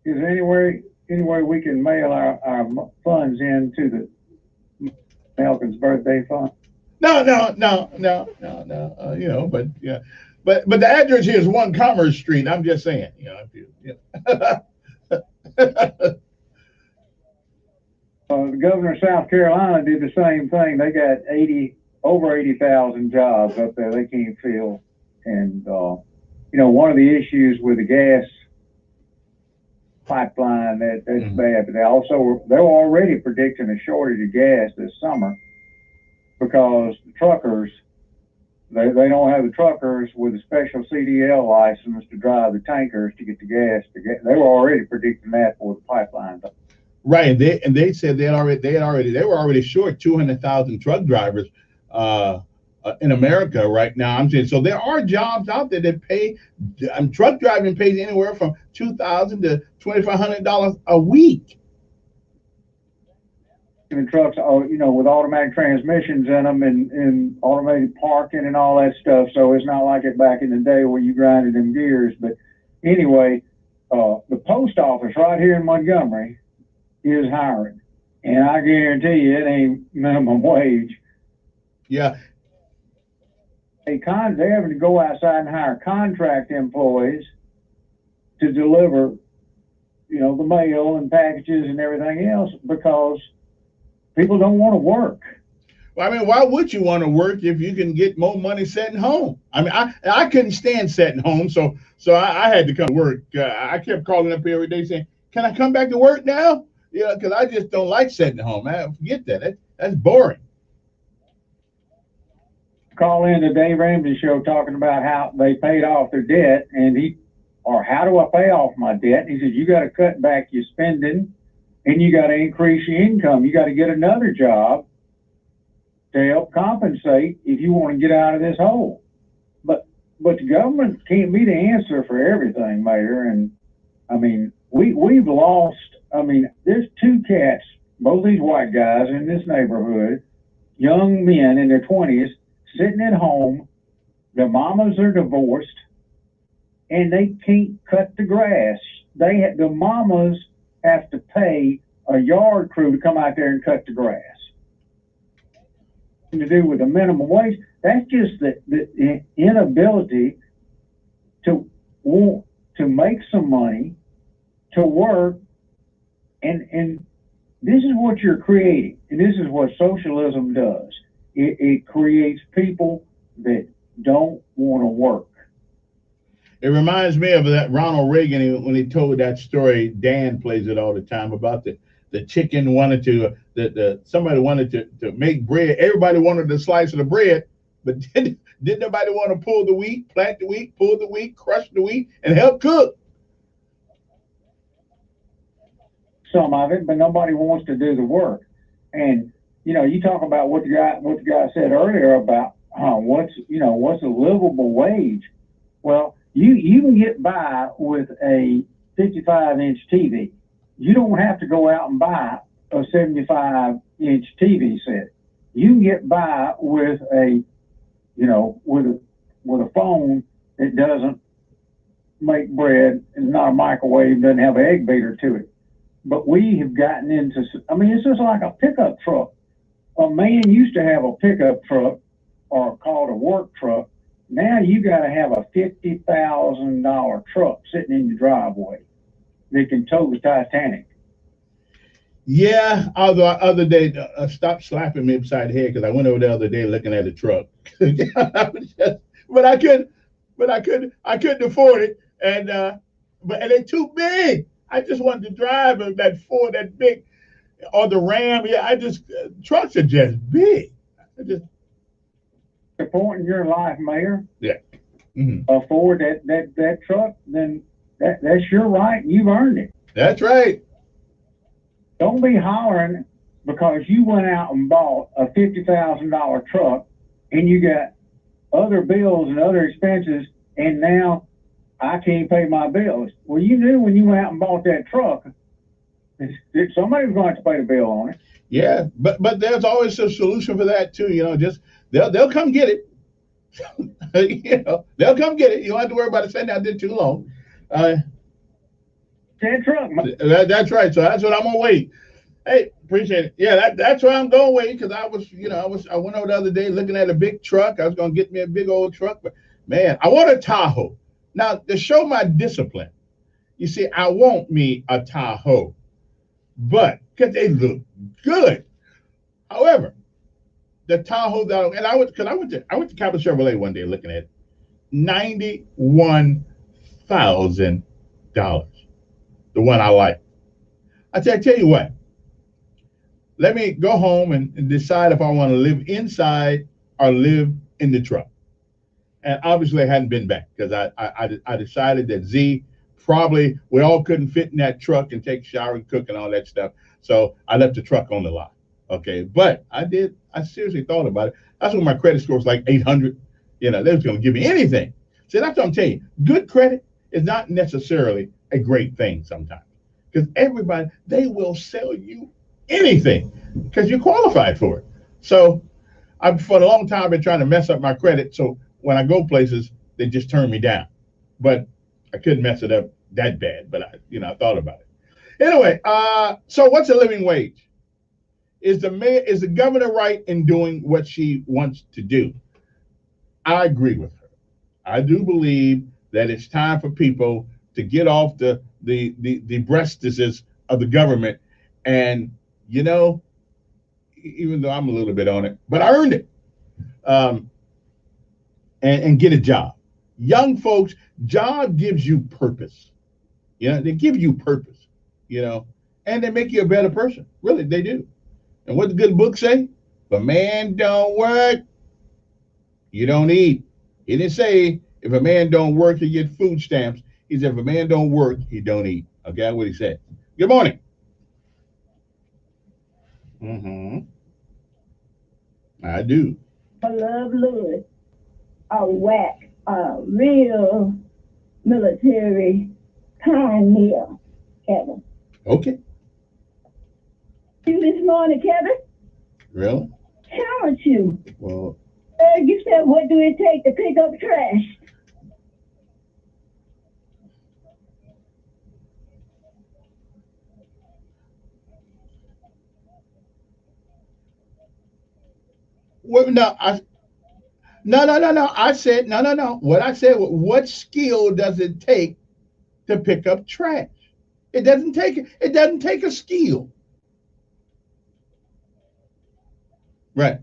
Is there any way we can mail our funds into the Malcolm's birthday fund? No. But yeah, but the address here is 1 Commerce Street. I'm just saying, The governor of South Carolina did the same thing. They got over 80,000 jobs up there they can't fill, and one of the issues with the gas pipeline that's bad. But they were already predicting a shortage of gas this summer because the truckers, they don't have the truckers with a special CDL license to drive the tankers to get the gas. They were already predicting that for the pipeline. Right, and they said they were already short 200,000 truck drivers in America right now. I'm saying, so there are jobs out there that pay. Truck driving pays anywhere from $2,000 to $2,500 a week. And trucks, with automatic transmissions in them and automated parking and all that stuff. So it's not like it back in the day where you grinded them gears. But anyway, the post office right here in Montgomery is hiring, and I guarantee you it ain't minimum wage. Yeah. They're having to go outside and hire contract employees to deliver, the mail and packages and everything else because people don't want to work. Well, I mean, why would you want to work if you can get more money sitting home? I mean, I couldn't stand sitting home, so I had to come to work. I kept calling up here every day saying, "Can I come back to work now?" Because I just don't like sitting home. Forget that. That's boring. Call in the Dave Ramsey show talking about how they paid off their debt, or how do I pay off my debt? He said, you got to cut back your spending and you got to increase your income. You got to get another job to help compensate if you want to get out of this hole. But the government can't be the answer for everything, Mayor. And I mean, we've lost. I mean, there's two cats, both these white guys in this neighborhood, young men in their 20s, sitting at home. Their mamas are divorced, and they can't cut the grass. The mamas have to pay a yard crew to come out there and cut the grass. To do with the minimum wage, that's just the inability to make some money, to work. And this is what you're creating, and this is what socialism does. It creates people that don't want to work. It reminds me of that Ronald Reagan when he told that story. Dan plays it all the time about the chicken wanted to somebody wanted to make bread. Everybody wanted a slice of the bread, but didn't nobody want to pull the wheat, plant the wheat, pull the wheat, crush the wheat, and help cook. Some of it, but nobody wants to do the work. And you talk about what the guy said earlier about what's a livable wage. Well, you can get by with a 55-inch TV. You don't have to go out and buy a 75-inch TV set. You can get by with a phone that doesn't make bread, and not a microwave, doesn't have an egg beater to it. But we have gotten into, it's just like a pickup truck. A man used to have a pickup truck, or called a work truck. Now you got to have a $50,000 truck sitting in your driveway that can tow the Titanic. Yeah, although other day, stop slapping me upside the head because I went over the other day looking at a truck. But I couldn't afford it, and they're too big. I just wanted to drive that Ford, that big, or the Ram. Yeah, trucks are just big. The point in your life, Mayor. Yeah. Afford that truck, then that's your right. You've earned it. That's right. Don't be hollering because you went out and bought a $50,000 truck and you got other bills and other expenses, and now I can't pay my bills. Well, you knew when you went out and bought that truck, somebody was going to pay the bill on it. Yeah, but there's always a solution for that too. Just they'll come get it. They'll come get it. You don't have to worry about it sitting out there too long. That truck. That's right. So that's what I'm gonna wait. Hey, appreciate it. Yeah, that's why I'm going to wait, because I went over the other day looking at a big truck. I was gonna get me a big old truck, but man, I want a Tahoe. Now, to show my discipline, you see, I want me a Tahoe, but because they look good. However, the Tahoe that I went to Capital Chevrolet one day looking at it, $91,000. the one I like. I tell you what, let me go home and decide if I want to live inside or live in the truck. And obviously I hadn't been back because I decided that Z probably, we all couldn't fit in that truck and take a shower and cook and all that stuff. So I left the truck on the lot. Okay. But I seriously thought about it. That's when my credit score was like 800. You know, they was going to give me anything. So that's what I'm telling you. Good credit is not necessarily a great thing sometimes. Because everybody, they will sell you anything because you're qualified for it. So for a long time, I've been trying to mess up my credit. So when I go places, they just turn me down. But I couldn't mess it up that bad. But I thought about it. Anyway, so what's a living wage? Is the governor right in doing what she wants to do? I agree with her. I do believe that it's time for people to get off the breastises of the government, and even though I'm a little bit on it, but I earned it, and get a job. Young folks, job gives you purpose. They give you purpose. And they make you a better person. Really, they do. And what the good book say? If a man don't work, you don't eat. He didn't say if a man don't work, he get food stamps. He said if a man don't work, he don't eat. Okay, that's what he said. Good morning. I do. I love Lewis. A whack, a real military pioneer, Kevin. Okay. You this morning, Kevin? Really? Challenge you. Well, you said, what do it take to pick up trash? Well, no. I said no. What I said was, what skill does it take to pick up trash? It doesn't take a skill. Right.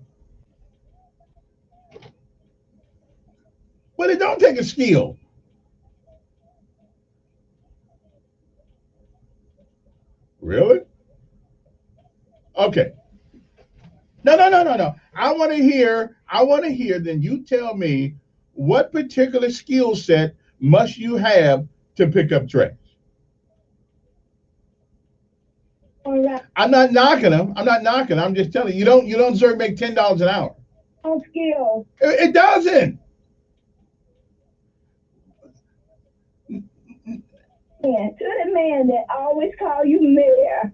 But it don't take a skill. Really? Okay. No. I want to hear, then you tell me what particular skill set must you have to pick up trash? All right. I'm not knocking them. I'm just telling you, you don't deserve to make $10 an hour. On skills. It doesn't. Yeah, to the man that always call you mayor.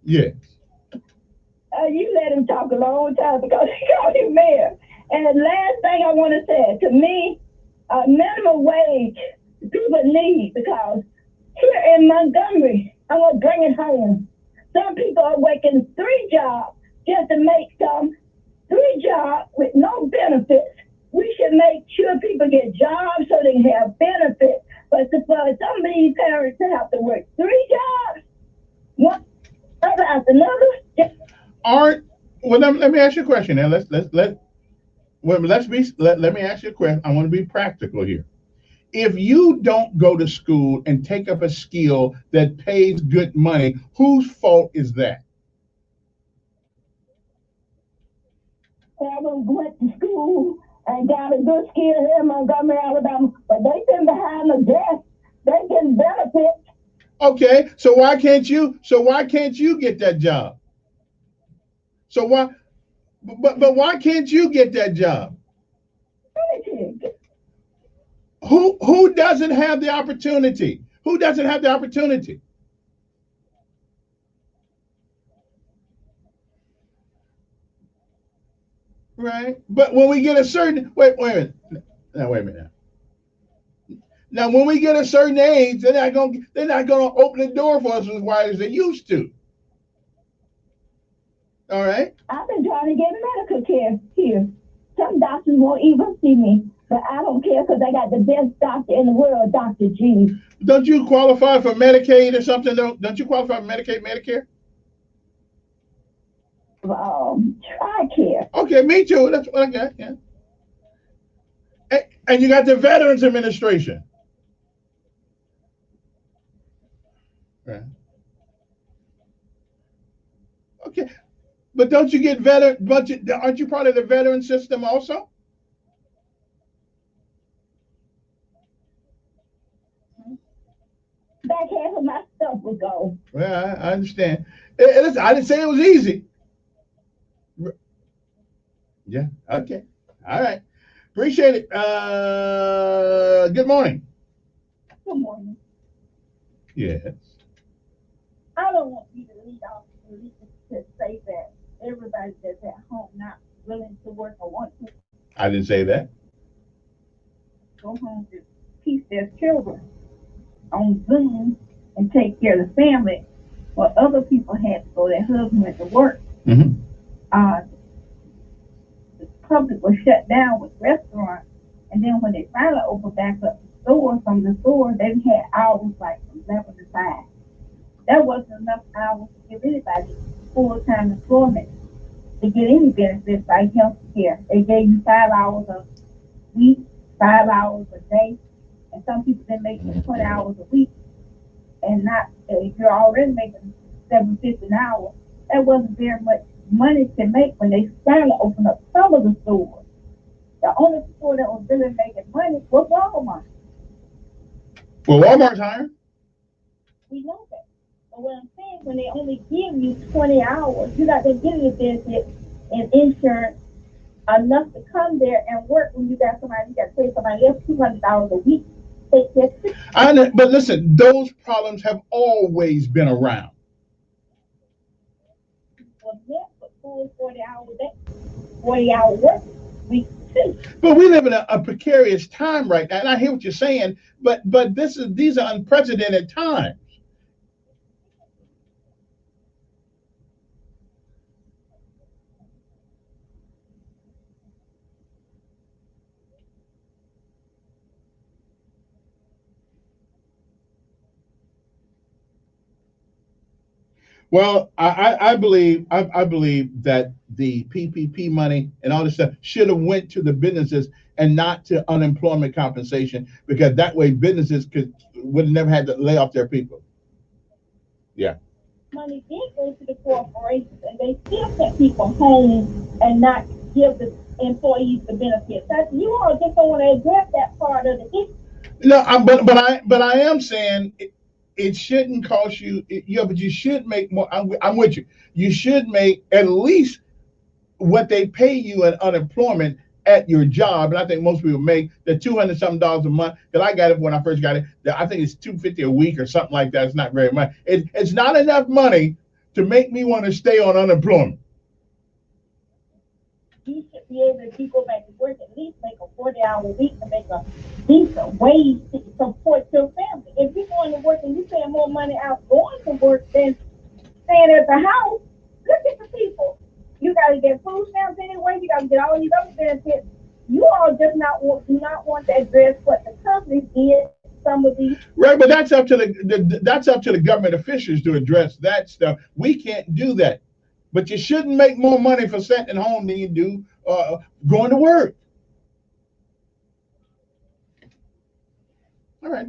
Yes. You let him talk a long time because he called you mayor. And the last thing I want to say, to me, minimum wage people need, because here in Montgomery, I'm going to bring it home. Some people are working 3 jobs just to make 3 jobs with no benefits. We should make sure people get jobs so they can have benefits. But for some of these parents to have to work 3 jobs, one after another. Well, let me ask you a question. Now let me ask you a question. I want to be practical here. If you don't go to school and take up a skill that pays good money, whose fault is that? I went to school and got a good skill here in Montgomery, Alabama, but they been behind the desk. They getting benefits. Okay, so why can't you get that job? So why? But why can't you get that job? Who doesn't have the opportunity? Who doesn't have the opportunity? Right. But when we get a certain wait a minute. Now when we get a certain age, they're not gonna open the door for us as wide as they used to. All right. I've been trying to get medical care here. Some doctors won't even see me, but I don't care because I got the best doctor in the world, Dr. G. Don't you qualify for Medicaid or something? Don't you qualify for Medicaid, Medicare? TRICARE. Okay, me too. That's what I got. Yeah. And you got the Veterans Administration. Right. Okay, but don't you get veteran? But aren't you part of the veteran system also? Back half of my stuff would go. Well, I understand. Listen, I didn't say it was easy. Yeah. Okay. All right. Appreciate it. Good morning. Good morning. Yes. I don't want you to lead off to say that everybody that's at home not willing to work or want to I didn't say that. go home to teach their children on Zoom and take care of the family, while other people had to go, their husband went to work. Mm-hmm. The public was shut down with restaurants, and then when they finally opened back up the stores, some of the stores, they had hours like from 11 to 5. That wasn't enough hours to give anybody full-time employment to get any benefits like health care. They gave you 5 hours a week, 5 hours a day, and some people didn't make 20 hours a week. And not, if you're already making $7.50 an hour, that wasn't very much money to make when they finally opened up some of the stores. The only store that was really making money was Walmart. Well, Walmart's hiring. We know that. But what I'm saying, when they only give you 20 hours, you're not going to get any benefits and insurance enough to come there and work when you got somebody, you got to pay somebody else $200 a week. I know, but listen, those problems have always been around. Well, yeah, but 40-hour work week too. But we live in a precarious time right now, and I hear what you're saying, but these are unprecedented times. Well, I believe that the PPP money and all this stuff should have went to the businesses and not to unemployment compensation, because that way businesses would have never had to lay off their people. Yeah. Money did go to the corporations, and they still sent people home and not give the employees the benefits. You all just don't want to address that part of the issue. No, but I am saying it shouldn't cost you. Yeah, but you should make more. I'm with you. You should make at least what they pay you in unemployment at your job, and I think most people make the $200-something a month. Because I got it when I first got it. I think it's $250 a week or something like that. It's not very much. It's not enough money to make me want to stay on unemployment. You should be able to go back to work, at least make a 40-hour week to make a decent wage to support your family. If you're going to work and you're paying more money out going to work than staying at the house, look at the people. You got to get food stamps anyway. You got to get all these other benefits. You all just do not want to address what the companies did. Some of these. Right, but that's up to the government officials to address that stuff. We can't do that. But you shouldn't make more money for sitting at home than you do going to work. All right.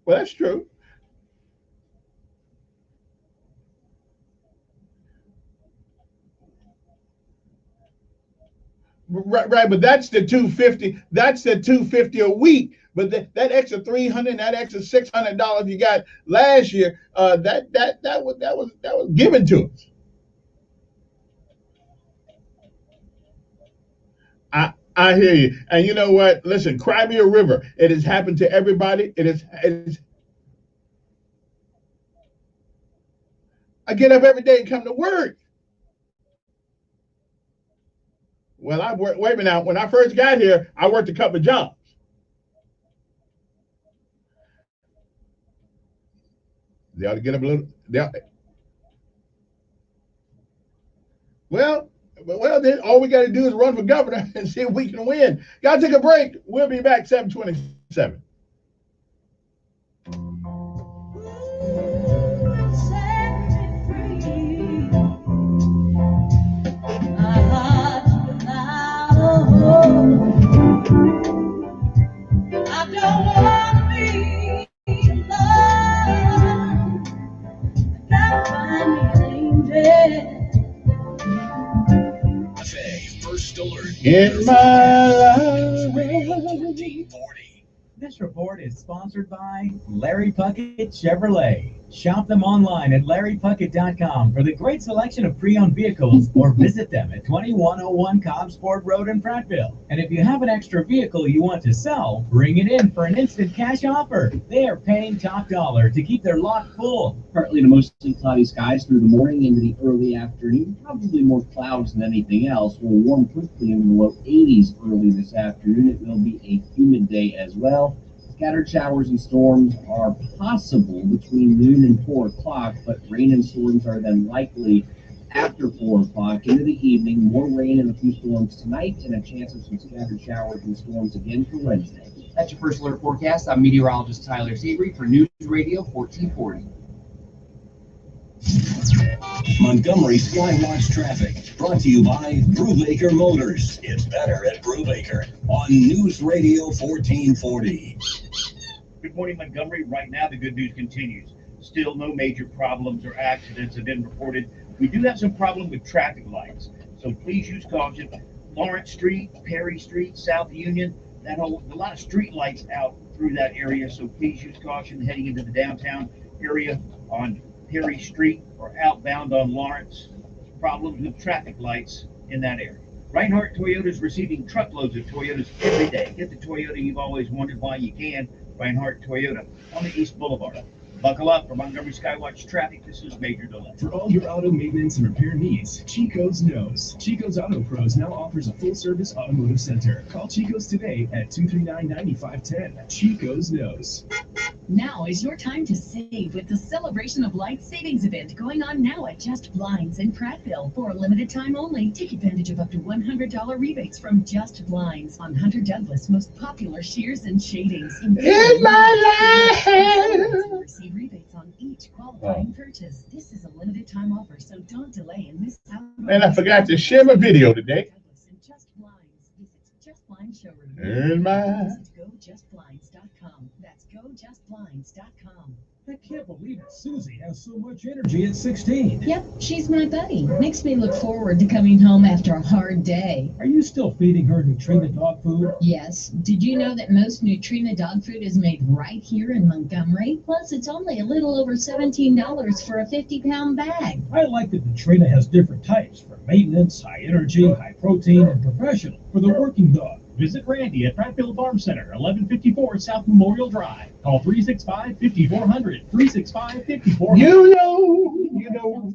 Well, that's true. Right, but that's the $250. That's the $250 a week. But that extra $300, that extra $600 you got last year, that was given to us. I hear you, and you know what? Listen, cry me a river. It has happened to everybody. It is. I get up every day and come to work. Well, I work. Wait a minute now. When I first got here, I worked a couple of jobs. They ought to get up a little. Well, then all we got to do is run for governor and see if we can win. Got to take a break. We'll be back 7:27. In my life. This report is sponsored by Larry Puckett Chevrolet. Shop them online at larrypuckett.com for the great selection of pre-owned vehicles or visit them at 2101 Cobbsport Road in Prattville. And if you have an extra vehicle you want to sell, bring it in for an instant cash offer. They are paying top dollar to keep their lot full. Partly to mostly cloudy skies through the morning into the early afternoon. Probably more clouds than anything else. Will warm quickly into the low 80s early this afternoon. It will be a humid day as well. Scattered showers and storms are possible between noon and 4 o'clock, but rain and storms are then likely after 4 o'clock into the evening. More rain and a few storms tonight, and a chance of some scattered showers and storms again for Wednesday. That's your first alert forecast. I'm meteorologist Tyler Seabury for News Radio 1440. Montgomery Skywatch traffic brought to you by Brubaker Motors. It's better at Brubaker on News Radio 1440. Good morning, Montgomery. Right now, the good news continues. Still no major problems or accidents have been reported. We do have some problem with traffic lights, so please use caution. Lawrence Street, Perry Street, South Union, a lot of street lights out through that area, so please use caution heading into the downtown area on Perry Street or outbound on Lawrence. Problems with traffic lights in that area. Reinhardt Toyota is receiving truckloads of Toyotas every day. Get the Toyota you've always wondered why you can. Reinhardt Toyota on the East Boulevard. Buckle up for Montgomery Skywatch traffic. This is Major Delay. For all your auto maintenance and repair needs, Chico's knows. Chico's Auto Pros now offers a full-service automotive center. Call Chico's today at 239-9510. Chico's knows. Now is your time to save with the Celebration of Light savings event going on now at Just Blinds in Prattville. For a limited time only, take advantage of up to $100 rebates from Just Blinds on Hunter Douglas' most popular shears and shadings. In my life. Receive rebates on each qualifying purchase. This is a limited time offer, so don't delay and miss out. Man, I forgot to share my video today. Just Blinds. Visit Just Blinds Showroom. In my. Visit GoJustBlinds.com. That's GoJustBlinds.com. I can't believe it. Susie has so much energy at 16. Yep, she's my buddy. Makes me look forward to coming home after a hard day. Are you still feeding her Nutrena dog food? Yes. Did you know that most Nutrena dog food is made right here in Montgomery? Plus, it's only a little over $17 for a 50-pound bag. I like that Nutrena has different types for maintenance, high energy, high protein, and professional for the working dog. Visit Randy at Prattville Farm Center, 1154 South Memorial Drive. Call 365-5400, 365-5400. You know.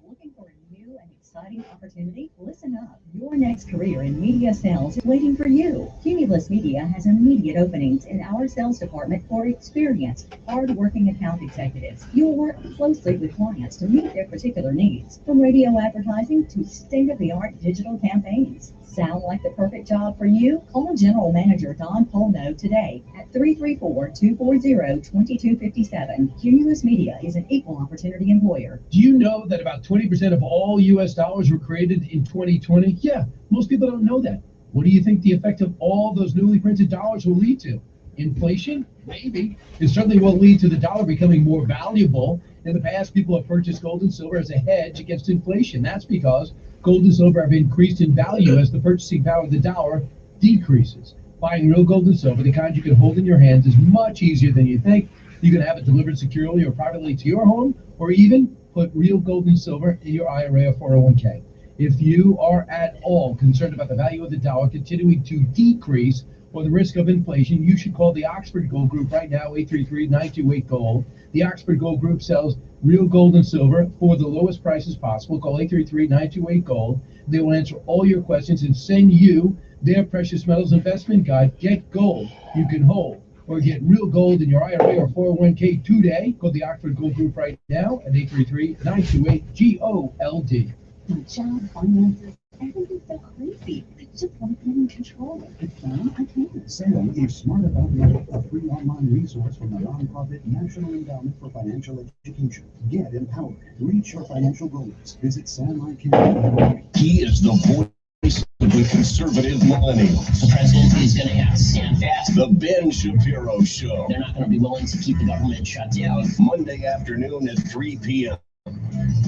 Looking for a new and exciting opportunity? Listen up. Your next career in media sales is waiting for you. Cumulus Media has immediate openings in our sales department for experienced, hard-working account executives. You'll work closely with clients to meet their particular needs, from radio advertising to state-of-the-art digital campaigns. Sound like the perfect job for you? Call General Manager Don Polno today at 334-240-2257. Cumulus Media is an equal opportunity employer. Do you know that about 20% of all U.S. dollars were created in 2020? Yeah, most people don't know that. What do you think the effect of all those newly printed dollars will lead to? Inflation? Maybe. It certainly will lead to the dollar becoming more valuable. In the past, people have purchased gold and silver as a hedge against inflation. That's because gold and silver have increased in value as the purchasing power of the dollar decreases. Buying real gold and silver, the kind you can hold in your hands, is much easier than you think. You can have it delivered securely or privately to your home, or even put real gold and silver in your IRA or 401k. If you are at all concerned about the value of the dollar continuing to decrease or the risk of inflation, you should call the Oxford Gold Group right now, 833-928-GOLD. The Oxford Gold Group sells real gold and silver for the lowest prices possible. Call 833-928-GOLD. They will answer all your questions and send you their precious metals investment guide. Get gold you can hold, or get real gold in your IRA or 401k today. Call the Oxford Gold Group right now at 833-928-GOLD. My job, finances, everything's so crazy. I just want to be in control. If I can. Salem is Smart About Money, a free online resource from the nonprofit National Endowment for Financial Education. Get empowered. Reach your financial goals. Visit SamICan. He is the voice of the conservative millennials. The president is going to have to stand fast. The Ben Shapiro Show. They're not going to be willing to keep the government shut down. Monday afternoon at 3 p.m.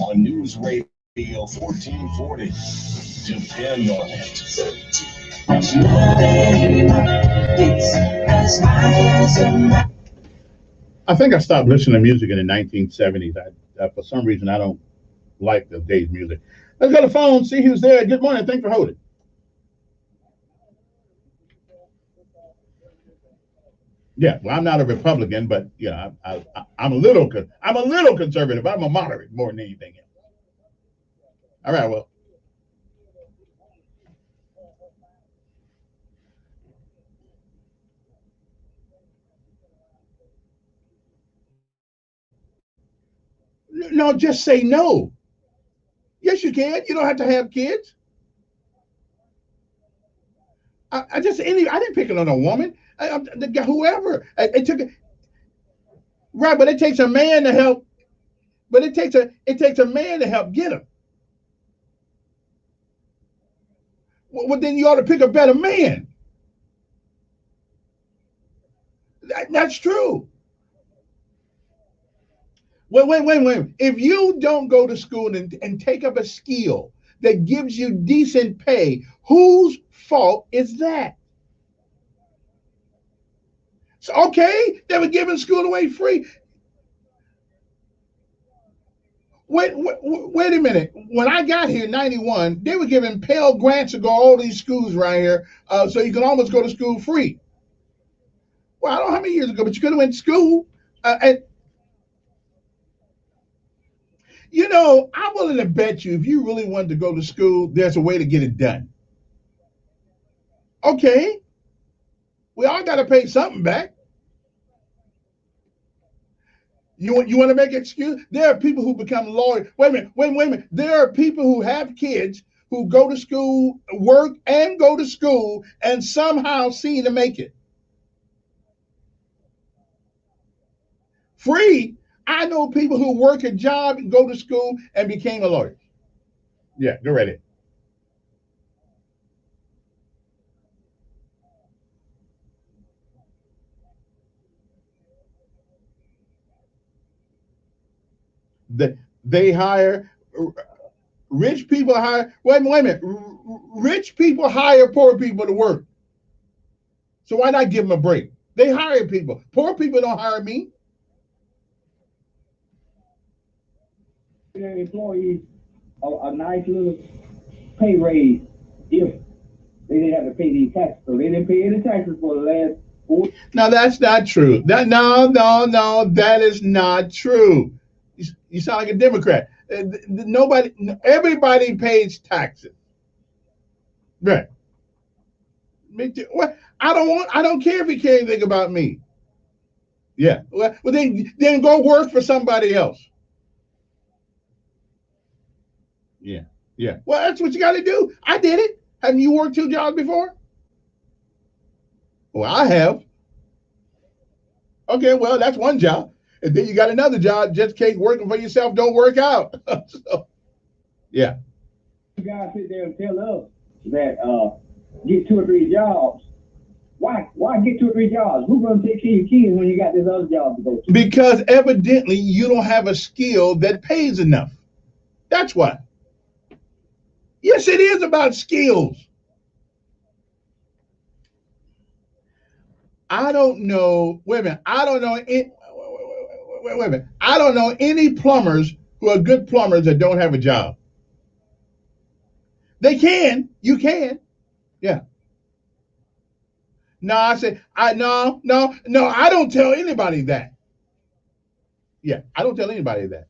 on News Radio 1440. Depend on it. But you know it's as high as a mountain. I think I stopped listening to music in the 1970s. For some reason, I don't like the day's music. Let's go to the phone, see who's there. Good morning. Thanks for holding. Yeah, well, I'm not a Republican, but yeah, I'm a little conservative. I'm a moderate more than anything else. All right, well. No, just say no. Yes, you can. You don't have to have kids. I didn't pick it on a woman. Whoever. It took right, but it takes a man to help. But it takes a man to help get them. Well, then you ought to pick a better man. That's true. Wait. If you don't go to school and take up a skill that gives you decent pay, whose fault is that? So, okay, they were giving school away free. Wait a minute. When I got here in 91, they were giving Pell Grants to go to all these schools right here, so you can almost go to school free. Well, I don't know how many years ago, but you could have went to school. And you know, I'm willing to bet you if you really wanted to go to school, there's a way to get it done. Okay. We all got to pay something back. You want to make an excuse? There are people who become lawyers. Wait a minute. There are people who have kids who go to school, work and go to school, and somehow seem to make it. Free. I know people who work a job and go to school and became a lawyer. Yeah, go right ahead. They hire rich people hire. Wait a minute. Rich people hire poor people to work. So why not give them a break? They hire people. Poor people don't hire me. Their employees a nice little pay raise if they didn't have to pay these taxes. So they didn't pay any taxes for the last 4 years. No, that's not true. No, that is not true. You sound like a Democrat. Everybody pays taxes. Right. What? I don't care if you care anything about me. Yeah. Well, then go work for somebody else. Yeah. Well, that's what you got to do. I did it. Haven't you worked 2 jobs before? Well, I have. Okay, well, that's one job. And then you got another job just in case working for yourself don't work out. So, yeah. You guys sit there and tell us that get 2 or 3 jobs. Why get 2 or 3 jobs? Who's going to take care of your kids when you got this other job to go to? Because evidently you don't have a skill that pays enough. That's why. Yes, it is about skills. I don't know. Wait a minute. I don't know. Wait a minute. I don't know any plumbers who are good plumbers that don't have a job. They can. You can. Yeah. No, I say no. I don't tell anybody that. Yeah, I don't tell anybody that.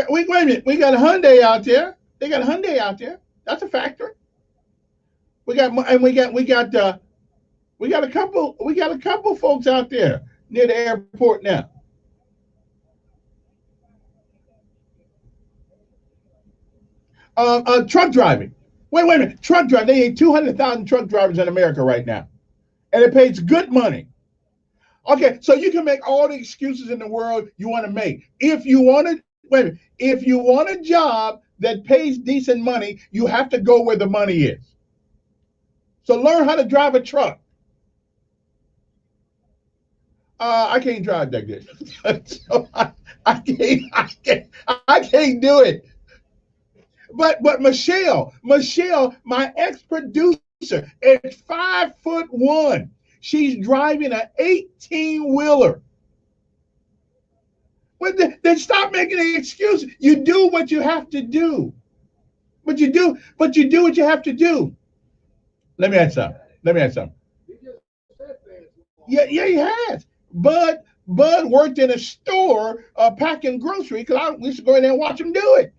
Wait a minute. We got a Hyundai out there. They got a Hyundai out there. That's a factory. We got a couple folks out there near the airport now. Truck driving. Wait a minute. Truck driving. They ain't 200,000 truck drivers in America right now, and it pays good money. Okay, so you can make all the excuses in the world you want to make. If you want a job that pays decent money, you have to go where the money is. So learn how to drive a truck. I can't drive that good. So I can't do it. But Michelle, my ex-producer, is 5'1". She's driving an 18-wheeler. Well, then stop making an excuse. You do what you have to do. But you do what you have to do. Let me add something. Yeah, he has. Bud worked in a store packing groceries because we used to go in there and watch him do it.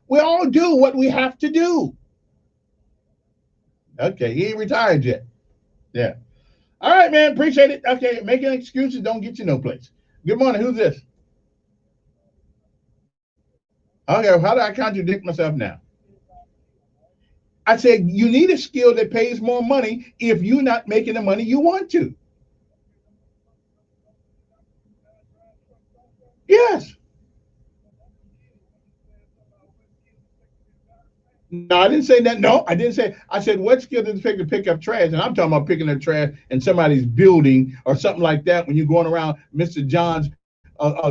We all do what we have to do. Okay, he ain't retired yet. Yeah. All right, man. Appreciate it. Okay, making excuses don't get you no place. Good morning. Who's this? Okay, how do I contradict myself now? I said you need a skill that pays more money if you're not making the money you want to. Yes. No, I didn't say that. No, I didn't say. I said, what skill does it take to pick up trash? And I'm talking about picking up trash in somebody's building or something like that when you're going around Mr. John's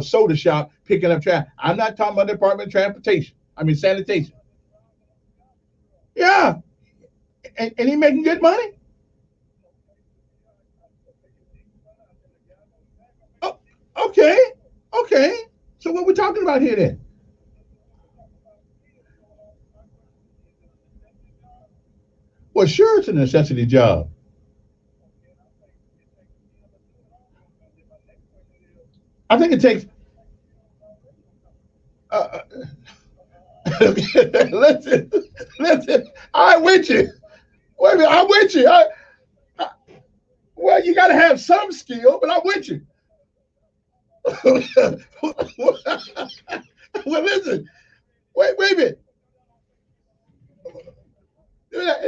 soda shop picking up trash. I'm not talking about the Department of Transportation. I mean, sanitation. Yeah. And he making good money? Oh, okay. Okay. So what we talking about here then? Well, sure, it's a necessity job. I think it takes. Listen. I'm with you. Wait a minute, I'm with you. Well, you got to have some skill, but I'm with you. Well, listen. Wait a minute.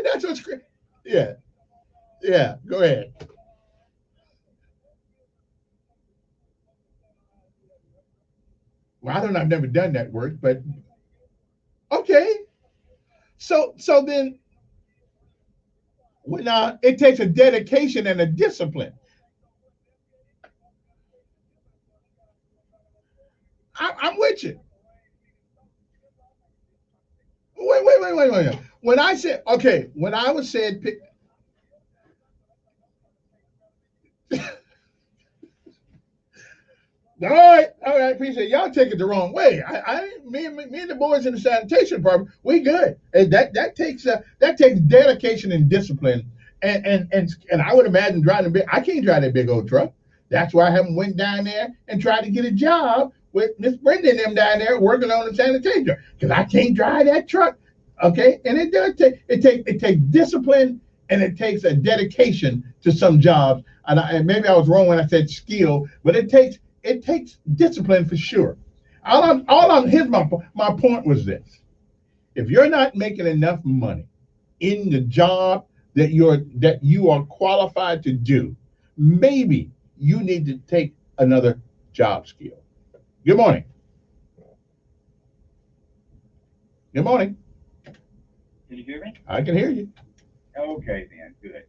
That's what's great. Yeah. Yeah. Go ahead. Well, I don't know. I've never done that work, but okay. So then, well, now it takes a dedication and a discipline. I'm with you. Wait. When I said okay, when I was said pick, all right, appreciate it. Y'all take it the wrong way. Me and the boys in the sanitation department, we good. And that takes dedication and discipline. And I would imagine driving I can't drive that big old truck. That's why I haven't went down there and tried to get a job with Miss Brenda and them down there working on the sanitation because I can't drive that truck. Okay, and it does take discipline and it takes a dedication to some jobs. And maybe I was wrong when I said skill, but it takes discipline for sure. Here's my point was this: if you're not making enough money in the job that you are qualified to do, maybe you need to take another job skill. Good morning. Good morning. Can you hear me? I can hear you. Okay, then, good.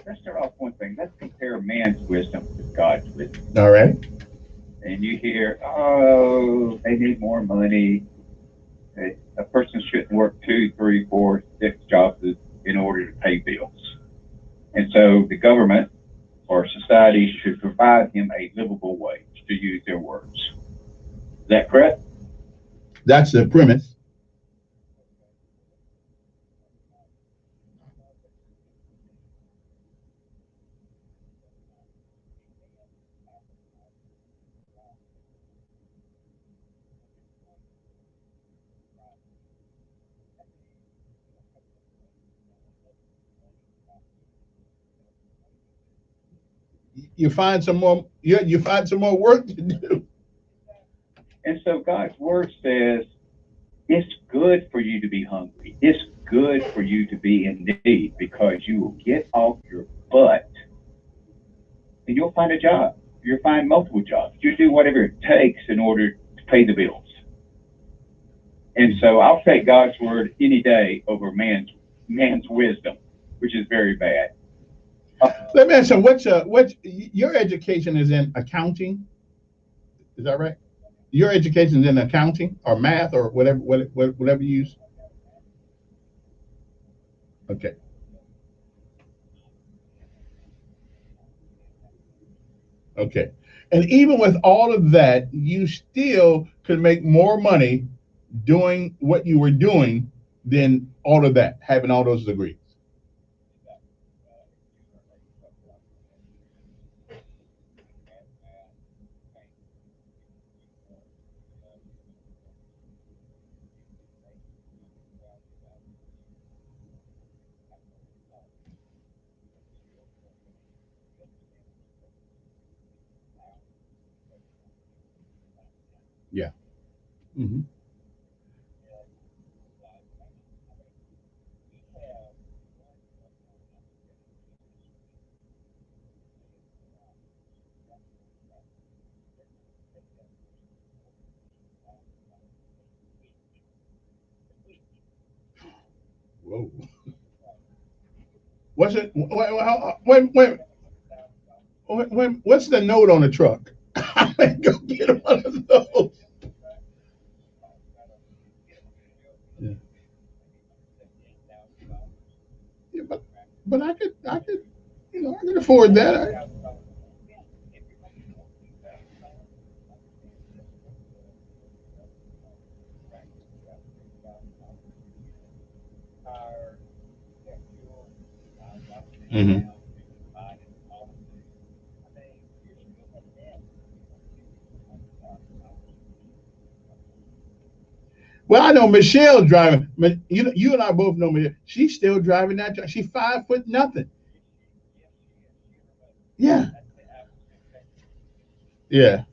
Let's start off one thing. Let's compare man's wisdom with God's wisdom. All right. And you hear, oh, they need more money. A person shouldn't work 2, 3, 4, 6 jobs in order to pay bills. And so the government or society should provide him a livable wage, to use their words. Is that correct? That's the premise. You find some more. You find some more work to do. And so God's word says it's good for you to be hungry. It's good for you to be in need because you will get off your butt and you'll find a job. You'll find multiple jobs. You do whatever it takes in order to pay the bills. And so I'll take God's word any day over man's wisdom, which is very bad. Let me ask you, what's your education is in accounting? Is that right? Your education is in accounting or math or whatever you use? Okay. Okay. And even with all of that, you still could make more money doing what you were doing than all of that, having all those degrees. Yeah. Mm-hmm. Whoa. What's it? What's the note on the truck? Go get one of those. Yeah. Yeah, but I could, I could afford that. Mm-hmm. Well, I know Michelle driving. But you and I both know Michelle. She's still driving that truck. She's 5 foot nothing. Yeah. Yeah.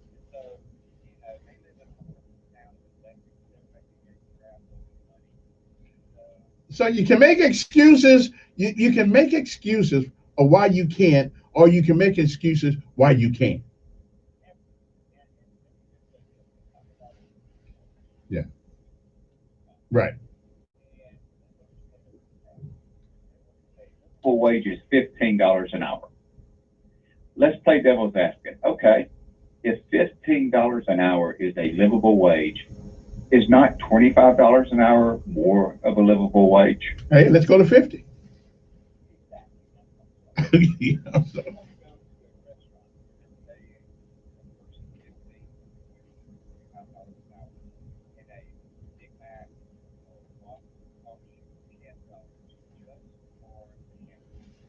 So you can make excuses. You can make excuses of why you can't, or you can make excuses why you can. Yeah. Right. Full wage is $15 an hour. Let's play devil's advocate. Okay, if $15 an hour is a livable wage, is not $25 an hour more of a livable wage? Hey, let's go to 50. So,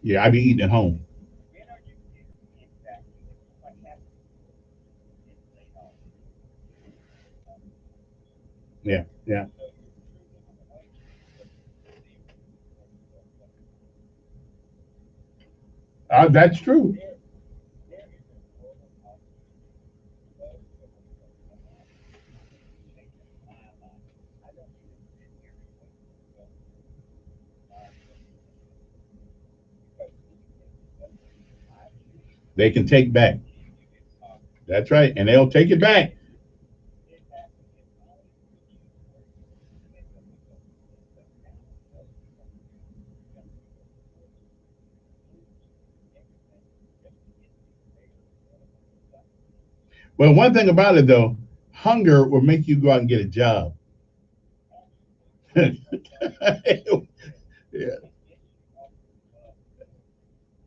yeah, I be eating at home. Yeah. Yeah. That's true. They can take back. That's right, and they'll take it back. Well, one thing about it though, hunger will make you go out and get a job. Yeah.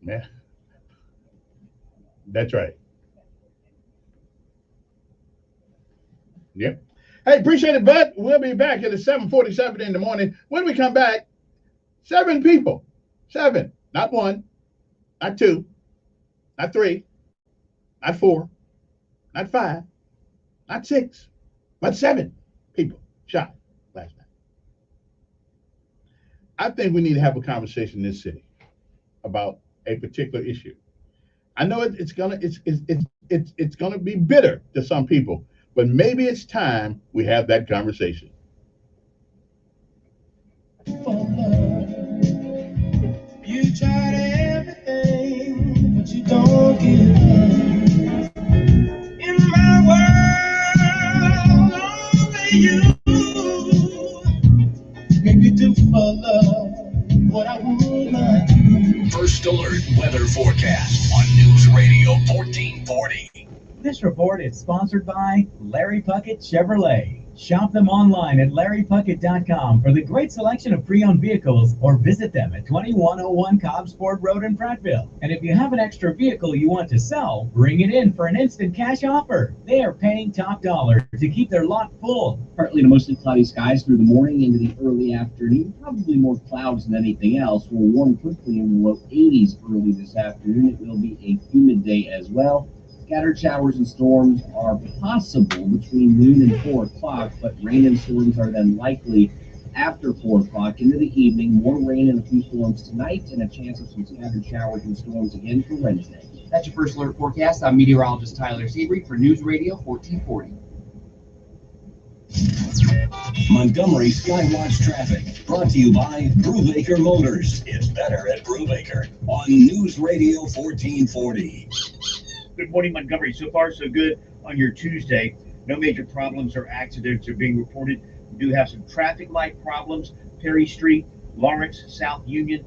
Yeah. That's right. Yep. Hey, appreciate it, bud. We'll be back at 7:47 in the morning. When we come back, 7 people. 7. Not 1, not 2, not 3, not 4, not 5, not 6, but 7 people shot last night. I think we need to have a conversation in this city about a particular issue. I know it's gonna be bitter to some people, but maybe it's time we have that conversation. You tried everything, but you don't give up. In my world, only you make me do for love what I would not do. First Alert weather forecast on News Radio 1440. This report is sponsored by Larry Puckett Chevrolet. Shop them online at LarryPuckett.com for the great selection of pre-owned vehicles, or visit them at 2101 Cobbsport Road in Prattville. And if you have an extra vehicle you want to sell, bring it in for an instant cash offer. They are paying top dollar to keep their lot full. Partly to mostly cloudy skies through the morning into the early afternoon. Probably more clouds than anything else. We'll warm quickly in the low 80s early this afternoon. It will be a humid day as well. Scattered showers and storms are possible between noon and 4 o'clock, but rain and storms are then likely after 4 o'clock into the evening. More rain and a few storms tonight, and a chance of some scattered showers and storms again for Wednesday. That's your First Alert forecast. I'm meteorologist Tyler Seabury for News Radio 1440. Montgomery Skywatch traffic brought to you by Brubaker Motors. It's better at Brubaker on News Radio 1440. Good morning, Montgomery. So far, so good on your Tuesday. No major problems or accidents are being reported. We do have some traffic light problems. Perry Street, Lawrence, South Union.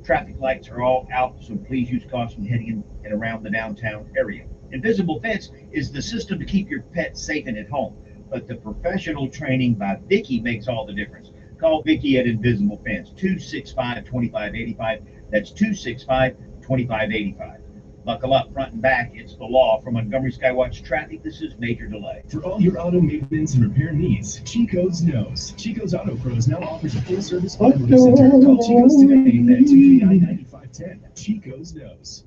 Traffic lights are all out, so please use caution heading in and around the downtown area. Invisible Fence is the system to keep your pet safe and at home, but the professional training by Vicky makes all the difference. Call Vicky at Invisible Fence, 265-2585. That's 265-2585. Buckle up, front and back. It's the law. For Montgomery Skywatch Traffic, this is Major Delay. For all your auto maintenance and repair needs, Chico's knows. Chico's Auto Pros now offers a full-service automotive center. Call Chico's today at 289-9510. Chico's knows.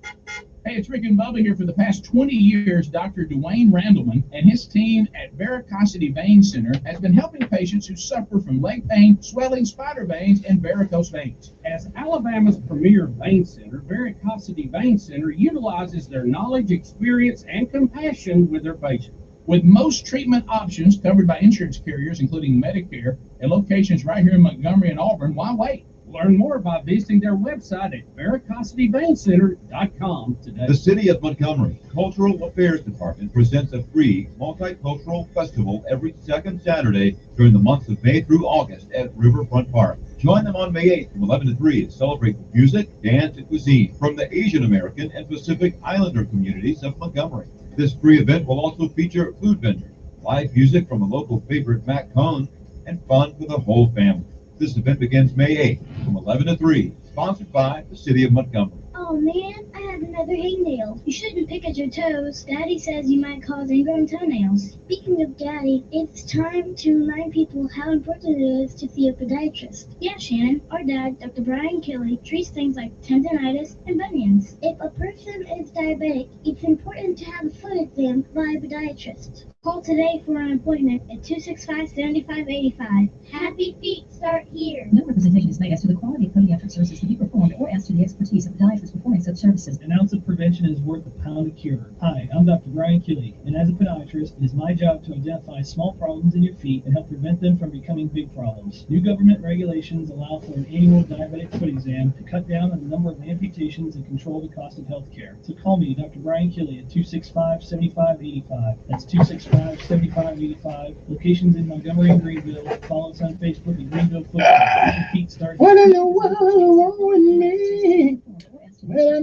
Hey, it's Rick and Bubba here. For the past 20 years, Dr. Dwayne Randleman and his team at Veracosity Vein Center has been helping patients who suffer from leg pain, swelling, spider veins, and varicose veins. As Alabama's premier vein center, Veracosity Vein Center utilizes their knowledge, experience, and compassion with their patients. With most treatment options covered by insurance carriers, including Medicare, and locations right here in Montgomery and Auburn, why wait? Learn more by visiting their website at veracositybaincenter.com today. The City of Montgomery Cultural Affairs Department presents a free multicultural festival every second Saturday during the months of May through August at Riverfront Park. Join them on May 8th from 11 to 3 to celebrate music, dance, and cuisine from the Asian American and Pacific Islander communities of Montgomery. This free event will also feature food vendors, live music from a local favorite Mac Cone, and fun for the whole family. This event begins May 8th from 11 to 3, sponsored by the City of Montgomery. Oh man, I have another hangnail. You shouldn't pick at your toes. Daddy says you might cause ingrown toenails. Speaking of Daddy, it's time to remind people how important it is to see a podiatrist. Yeah, Shannon, our dad, Dr. Brian Kelly, treats things like tendonitis and bunions. If a person is diabetic, it's important to have a foot exam by a podiatrist. Call today for an appointment at 265-7585. Happy feet start here. No representation is made as to the quality of podiatric services to be performed or as to the expertise of podiatrists performing such services. An ounce of prevention is worth a pound of cure. Hi, I'm Dr. Brian Kelly, and as a podiatrist, it is my job to identify small problems in your feet and help prevent them from becoming big problems. New government regulations allow for an annual diabetic foot exam to cut down on the number of amputations and control the cost of health care. So call me, Dr. Brian Kelly, at 265-7585. That's 265-7585. Locations in Montgomery and Greenville. Follow us on Facebook at Greenville Football. Feet start. What do you want with me? Well,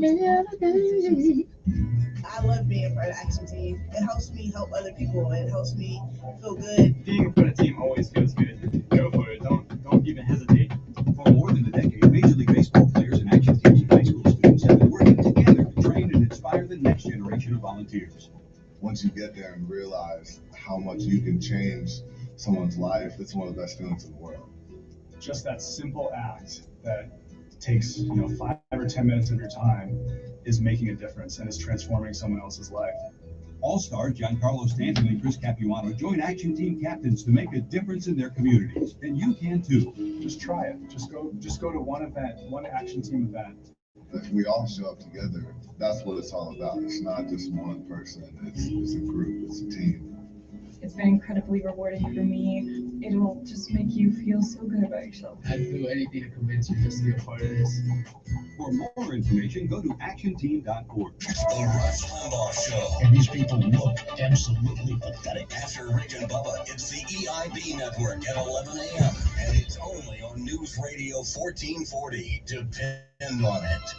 I love being part of the Action Team. It helps me help other people. It helps me feel good. Being a part of the team always feels good. Go for it. Don't even hesitate. For more than a decade, Major League Baseball players and action teams and high school students have been working together to train and inspire the next generation of volunteers. Once you get there and realize how much you can change someone's life, it's one of the best feelings in the world. Just that simple act that takes 5 or 10 minutes of your time is making a difference and is transforming someone else's life. All-star Giancarlo Stanton and Chris Capuano join Action Team captains to make a difference in their communities, and you can too. Just try it. Just go to one event, one Action Team event. If we all show up together, that's what it's all about. It's not just one person, it's a group, it's a team. It's been incredibly rewarding for me. It will just make you feel so good about yourself. I'd do anything to convince you just to be a part of this. For more information, go to actionteam.org. The Rush Limbaugh Show. And these people look absolutely pathetic. After Rick and Bubba, it's the EIB Network at 11 a.m. And it's only on News Radio 1440. Depend on it.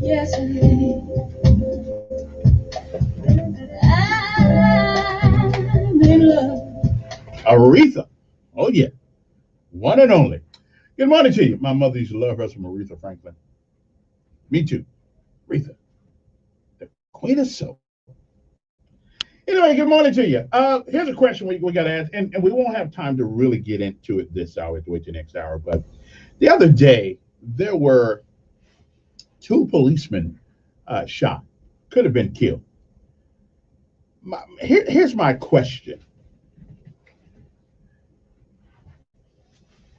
Yes, indeed. I'm in love. Aretha. Oh, yeah. One and only. Good morning to you. My mother used to love her some Aretha Franklin. Me too. Aretha, the queen of soul. Anyway, good morning to you. Here's a question we got to ask, and we won't have time to really get into it this hour. To wait the next hour. But the other day, there were 2 policemen shot. Could have been killed. Here's my question.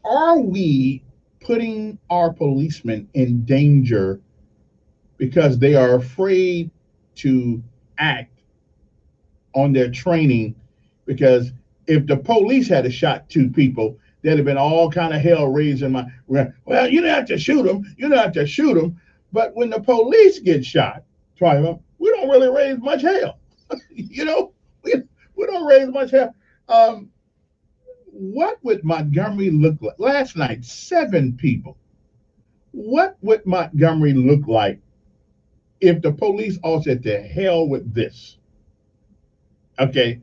Are we putting our policemen in danger because they are afraid to act on their training? Because if the police had shot 2 people, there'd have been all kind of hell raised in my, well, you don't have to shoot them. You don't have to shoot them. But when the police get shot, we don't really raise much hell. You know, we don't raise much hell. What would Montgomery look like? Last night, 7 people. What would Montgomery look like if the police all said to hell with this? Okay.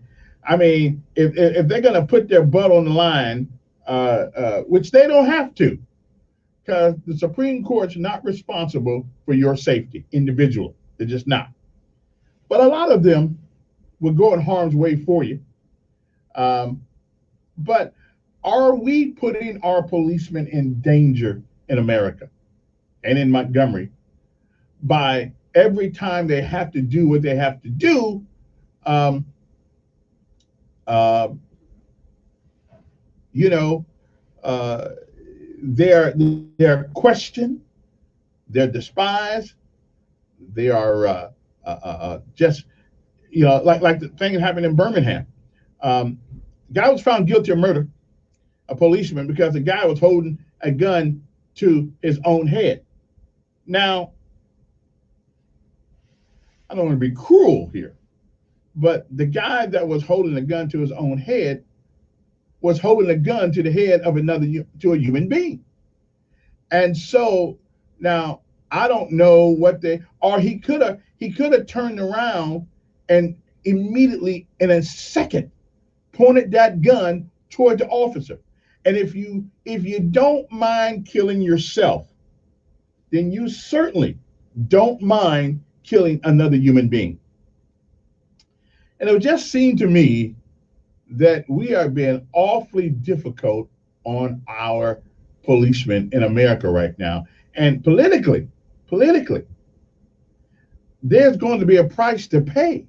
I mean, if they're going to put their butt on the line, which they don't have to, because the Supreme Court's not responsible for your safety individually. They're just not. But a lot of them will go in harm's way for you. But are we putting our policemen in danger in America and in Montgomery by every time they have to do what they have to do, they're questioned, they're despised, they are just, like the thing that happened in Birmingham. Guy was found guilty of murder, a policeman, because the guy was holding a gun to his own head. Now, I don't want to be cruel here, but the guy that was holding a gun to his own head was holding a gun to the head of to a human being. And so now I don't know what he could have turned around and immediately in a second pointed that gun toward the officer. And if you don't mind killing yourself, then you certainly don't mind killing another human being. And it would just seem to me that we are being awfully difficult on our policemen in America right now. And politically, there's going to be a price to pay.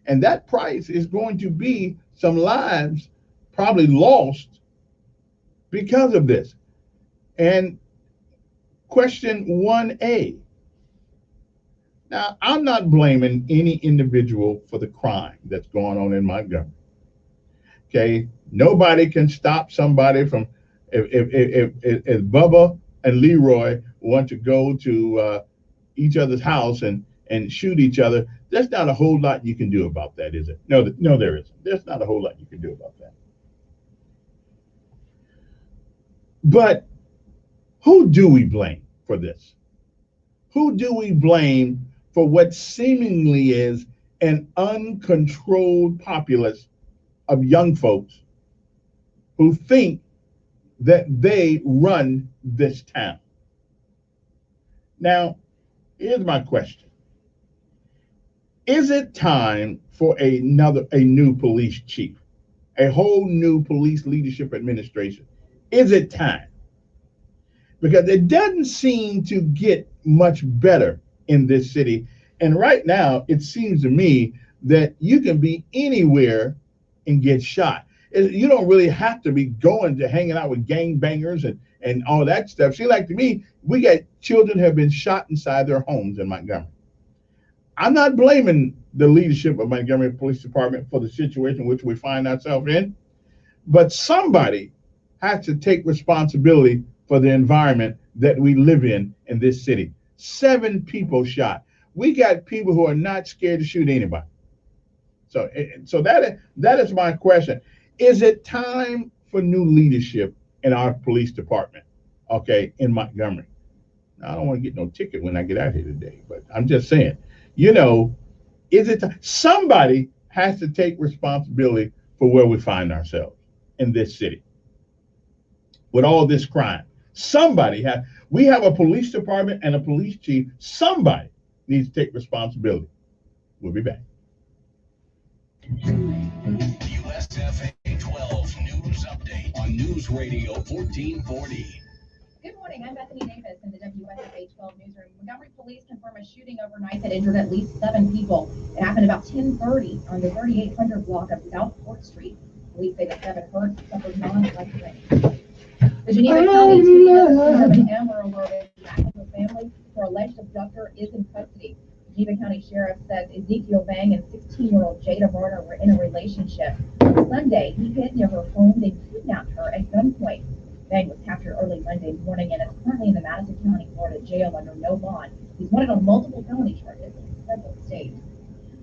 And that price is going to be some lives probably lost because of this. And question 1A. Now, I'm not blaming any individual for the crime that's going on in Montgomery. Okay, nobody can stop somebody from, if Bubba and Leroy want to go to each other's house and shoot each other, there's not a whole lot you can do about that, is it? No, there isn't. There's not a whole lot you can do about that. But who do we blame for this? Who do we blame for what seemingly is an uncontrolled populace of young folks who think that they run this town? Now, here's my question. Is it time for a new police chief, a whole new police leadership administration? Is it time? Because it doesn't seem to get much better in this city. And right now, it seems to me that you can be anywhere and get shot. You don't really have to be going to hanging out with gangbangers and all that stuff. See, like to me, we got children who have been shot inside their homes in Montgomery. I'm not blaming the leadership of Montgomery Police Department for the situation which we find ourselves in, but somebody has to take responsibility for the environment that we live in this city. 7 people shot. we got people who are not scared to shoot anybody. So that is my question. Is it time for new leadership in our police department? Okay, in Montgomery. Now, I don't want to get no ticket when I get out here today, but I'm just saying, is it somebody has to take responsibility for where we find ourselves in this city with all this crime. We have a police department and a police chief. Somebody needs to take responsibility. We'll be back. USFA 12 News Update on News Radio 1440. Good morning, I'm Bethany Davis in the WSFA 12 newsroom. Montgomery police confirm a shooting overnight that injured at least 7 people. It happened about 10:30 on the 3800 block of South 4th Street. Police say the 7 hurt suffered non-life injuries. The Geneva County Department and were alerted back to the family. Her alleged abductor is in custody. Geneva County Sheriff says Ezekiel Bang and 16-year-old Jada Varner were in a relationship. On Sunday, he hid near her home and kidnapped her at gunpoint. Bang was captured early Monday morning and is currently in the Madison County, Florida jail under no bond. He's wanted on multiple felony charges in several states.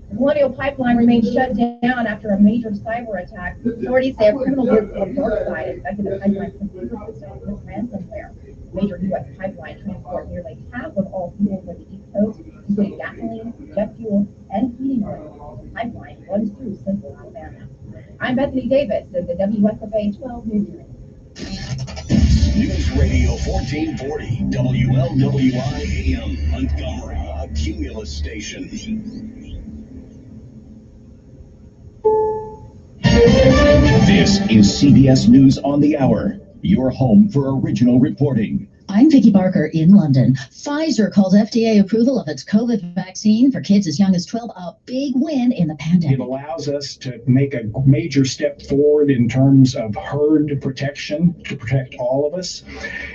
The Colonial Pipeline remains shut down after a major cyber attack. Authorities say a criminal group called Darkside infected the pipeline's computer system with ransomware. Major U.S. pipeline transport nearly half of all fuel for the East Coast, including gasoline, jet fuel, and heating oil. The pipeline runs through central Alabama. I'm Bethany Davis of the WSFA 12 Newsroom. News Radio 1440, WLWI AM, Montgomery, a Cumulus station. This is CBS News on the Hour, your home for original reporting. I'm Vicki Barker in London. Pfizer calls FDA approval of its COVID vaccine for kids as young as 12 a big win in the pandemic. It allows us to make a major step forward in terms of herd protection to protect all of us.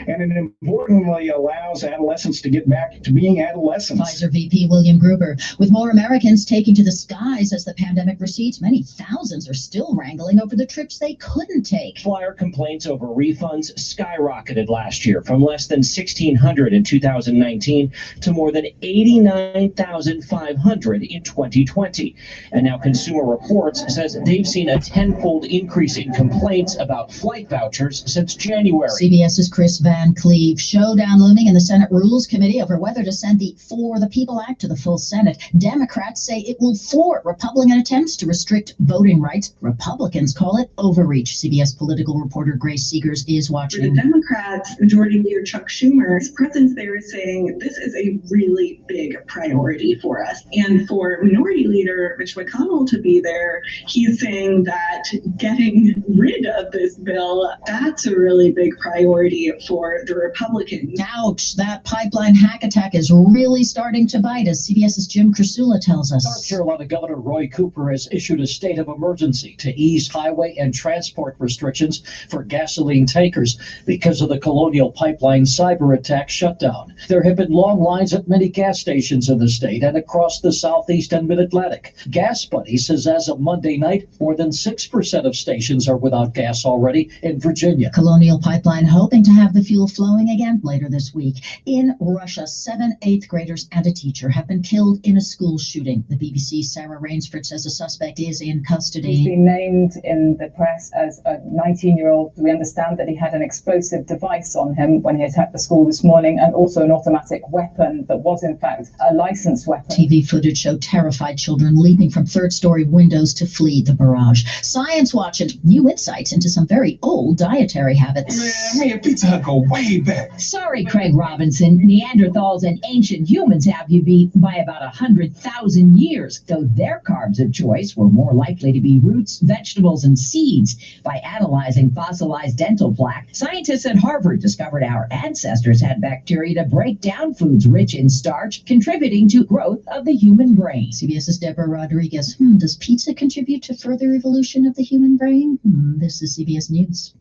And it importantly allows adolescents to get back to being adolescents. Pfizer VP William Gruber. With more Americans taking to the skies as the pandemic recedes, many thousands are still wrangling over the trips they couldn't take. Flyer complaints over refunds skyrocketed last year from less than 1,600 in 2019 to more than 89,500 in 2020. And now Consumer Reports says they've seen a tenfold increase in complaints about flight vouchers since January. CBS's Chris Van Cleve. Showdown looming in the Senate Rules Committee over whether to send the For the People Act to the full Senate. Democrats say it will thwart Republican attempts to restrict voting rights. Republicans call it overreach. CBS political reporter Grace Seegers is watching. For the Democrats, Majority Leader Chuck Schumer's presence there is saying this is a really big priority for us. And for Minority Leader Mitch McConnell to be there, he's saying that getting rid of this bill, that's a really big priority for the Republicans. Ouch, that pipeline hack attack is really starting to bite, as CBS's Jim Krasula tells us. North Carolina Governor Roy Cooper has issued a state of emergency to ease highway and transport restrictions for gasoline tankers because of the Colonial Pipeline cyber attack shutdown. There have been long lines at many gas stations in the state and across the Southeast and Mid-Atlantic. Gas Buddy says as of Monday night, more than 6% of stations are without gas already in Virginia. Colonial Pipeline hoping to have the fuel flowing again later this week. In Russia, 7 8th graders and a teacher have been killed in a school shooting. The BBC's Sarah Rainsford says a suspect is in custody. He's been named in the press as a 19-year-old. We understand that he had an explosive device on him when he attacked the school this morning, and also an automatic weapon that was in fact a licensed weapon. TV footage showed terrified children leaping from third-story windows to flee the barrage. Science Watch and new insights into some very old dietary habits. Man, me and Pizza Hut go way back. Sorry, Craig Robinson. Neanderthals and ancient humans have you beat by about 100,000 years, though their carbs of choice were more likely to be roots, vegetables, and seeds. By analyzing fossilized dental plaque, scientists at Harvard discovered our ancestors had bacteria to break down foods rich in starch, contributing to growth of the human brain. CBS's Deborah Rodriguez. Does pizza contribute to further evolution of the human brain? This is CBS News.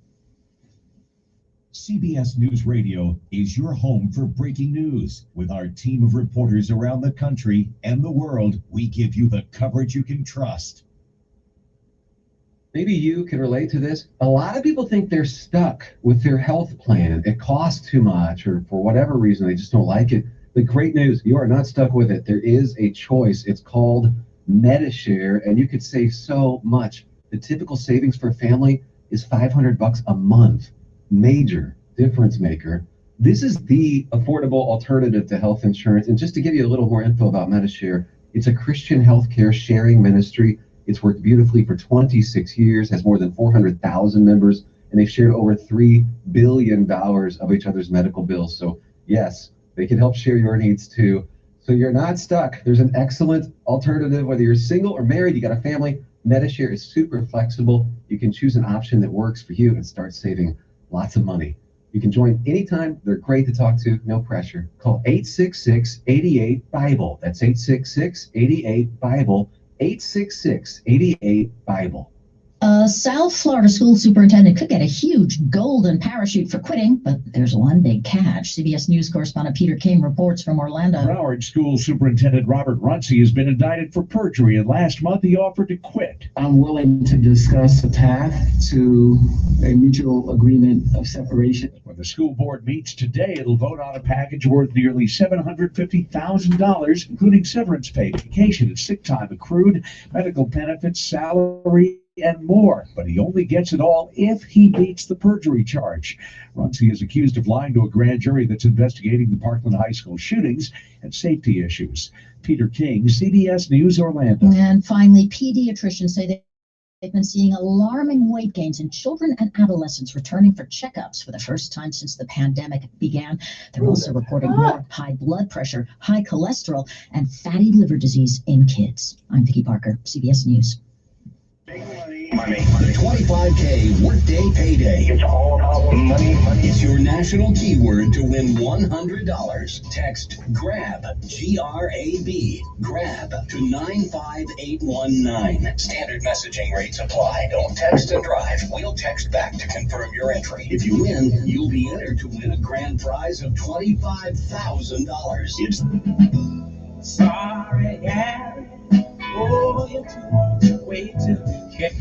CBS News Radio is your home for breaking news. With our team of reporters around the country and the world, we give you the coverage you can trust. Maybe you can relate to this. A lot of people think they're stuck with their health plan. It costs too much, or for whatever reason, they just don't like it. The great news, you are not stuck with it. There is a choice. It's called MediShare, and you could save so much. The typical savings for a family is $500 a month. Major difference maker. This is the affordable alternative to health insurance. And just to give you a little more info about MediShare, it's a Christian healthcare sharing ministry. It's worked beautifully for 26 years, has more than 400,000 members, and they've shared over $3 billion of each other's medical bills. So yes, they can help share your needs too. So you're not stuck. There's an excellent alternative, whether you're single or married, you got a family. MediShare is super flexible. You can choose an option that works for you and start saving lots of money. You can join anytime. They're great to talk to, no pressure. Call 866-88-BIBLE. That's 866-88-BIBLE. 866-88-BIBLE. A South Florida school superintendent could get a huge golden parachute for quitting, but there's one big catch. CBS News correspondent Peter King reports from Orlando. Broward School Superintendent Robert Runcie has been indicted for perjury, and last month he offered to quit. I'm willing to discuss a path to a mutual agreement of separation. When the school board meets today, it'll vote on a package worth nearly $750,000, including severance pay, vacation and sick time accrued, medical benefits, salary, and more. But he only gets it all if he beats the perjury charge. Runcie is accused of lying to a grand jury that's investigating the Parkland High School shootings and safety issues. Peter King, CBS News, Orlando. And finally, pediatricians say they've been seeing alarming weight gains in children and adolescents returning for checkups for the first time since the pandemic began. They're also reporting more high blood pressure, high cholesterol, and fatty liver disease in kids. I'm Vicki Parker, CBS News. Money. 25K workday payday. It's all about money. It's your national keyword to win $100. Text GRAB, G-R-A-B, GRAB to 95819. Standard messaging rates apply. Don't text and drive. We'll text back to confirm your entry. If you win, you'll be entered to win a grand prize of $25,000. It's sorry, Gary. Oh, you're too way to get.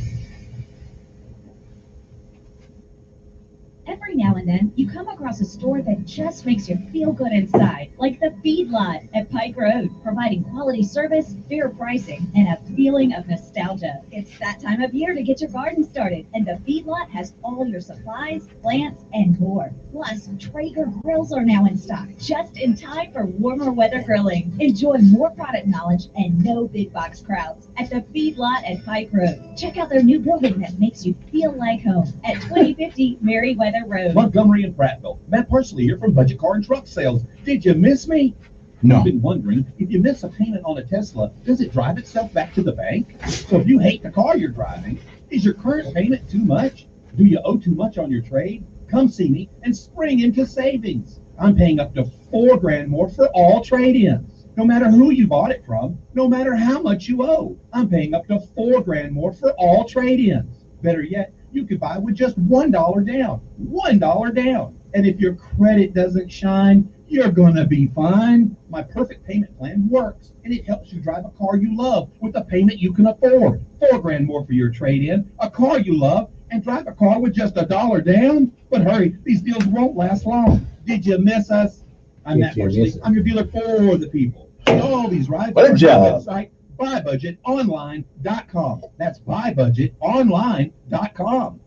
Every now and then, you come across a store that just makes you feel good inside, like the Feedlot at Pike Road, providing quality service, fair pricing, and a feeling of nostalgia. It's that time of year to get your garden started, and the Feedlot has all your supplies, plants, and more. Plus, Traeger grills are now in stock, just in time for warmer weather grilling. Enjoy more product knowledge and no big box crowds at the Feedlot at Pike Road. Check out their new building that makes you feel like home at 2050 Merriweather Road. Montgomery and Prattville. Matt Parsley here from Budget Car and Truck Sales. Did you miss me? No. I've been wondering, if you miss a payment on a Tesla, does it drive itself back to the bank? So if you hate the car you're driving, is your current payment too much? Do you owe too much on your trade? Come see me and spring into savings. I'm paying up to $4,000 more for all trade-ins. No matter who you bought it from, no matter how much you owe, I'm paying up to $4,000 more for all trade-ins. Better yet, you could buy with just $1 down. $1 down. And if your credit doesn't shine, you're gonna be fine. My perfect payment plan works, and it helps you drive a car you love with a payment you can afford. $4,000 more for your trade-in, a car you love, and drive a car with just $1 down. But hurry, these deals won't last long. Did you miss us? I'm Matt Parsley. I'm your dealer for the people. All these rides What a on job. our website, buybudgetonline.com. That's buybudgetonline.com.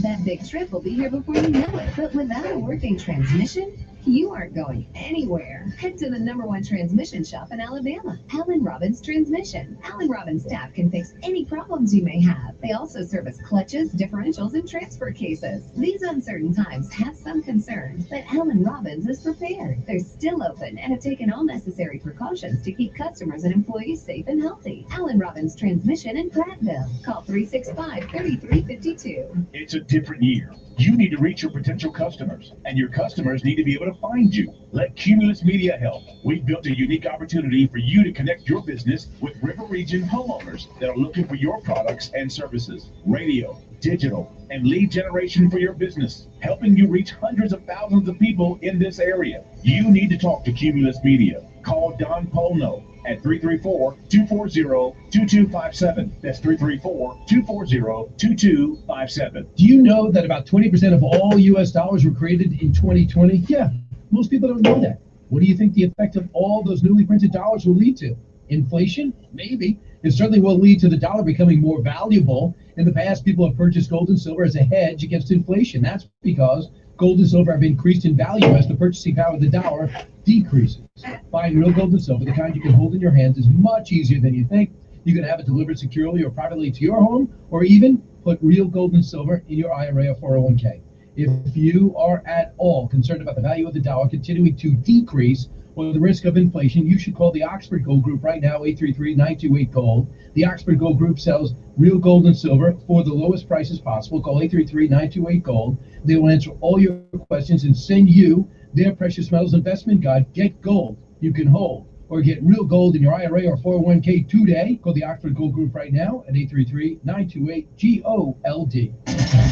That big trip will be here before you know it. But without a working transmission, you aren't going anywhere. Head to the #1 transmission shop in Alabama, Allen Robbins Transmission. Allen Robbins staff can fix any problems you may have. They also service clutches, differentials, and transfer cases. These uncertain times have some concerns, but Allen Robbins is prepared. They're still open and have taken all necessary precautions to keep customers and employees safe and healthy. Allen Robbins Transmission in Prattville. Call 365-3352. It's a different year. You need to reach your potential customers, and your customers need to be able to find you. Let Cumulus Media help. We've built a unique opportunity for you to connect your business with River Region homeowners that are looking for your products and services. Radio, digital, and lead generation for your business, helping you reach hundreds of thousands of people in this area. You need to talk to Cumulus Media. Call Don Polno at 334-240-2257. That's 334-240-2257. Do you know that about 20% of all U.S. dollars were created in 2020? Yeah, Most people don't know that. What do you think the effect of all those newly printed dollars will lead to? Inflation? Maybe. It certainly will lead to the dollar becoming more valuable. In the past, people have purchased gold and silver as a hedge against inflation. That's because gold and silver have increased in value as the purchasing power of the dollar decreases. Buying real gold and silver, the kind you can hold in your hands, is much easier than you think. You can have it delivered securely or privately to your home, or even put real gold and silver in your IRA or 401k. If you are at all concerned about the value of the dollar continuing to decrease or the risk of inflation, you should call the Oxford Gold Group right now, 833-928-GOLD. The Oxford Gold Group sells real gold and silver for the lowest prices possible. Call 833-928-GOLD. They will answer all your questions and send you their precious metals investment guide. Get gold you can hold, or get real gold in your IRA or 401k today. Call the Oxford Gold Group right now at 833-928-GOLD.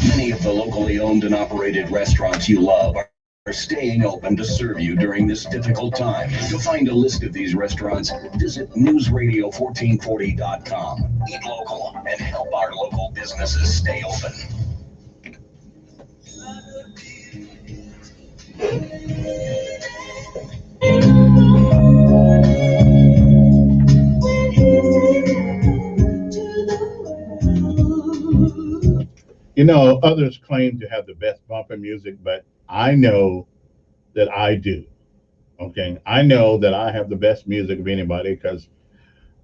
Many of the locally owned and operated restaurants you love are staying open to serve you during this difficult time. To find a list of these restaurants, visit newsradio1440.com. Eat local and help our local businesses stay open. You know, others claim to have the best bumper music, but I know that I do. Okay, I know that I have the best music of anybody because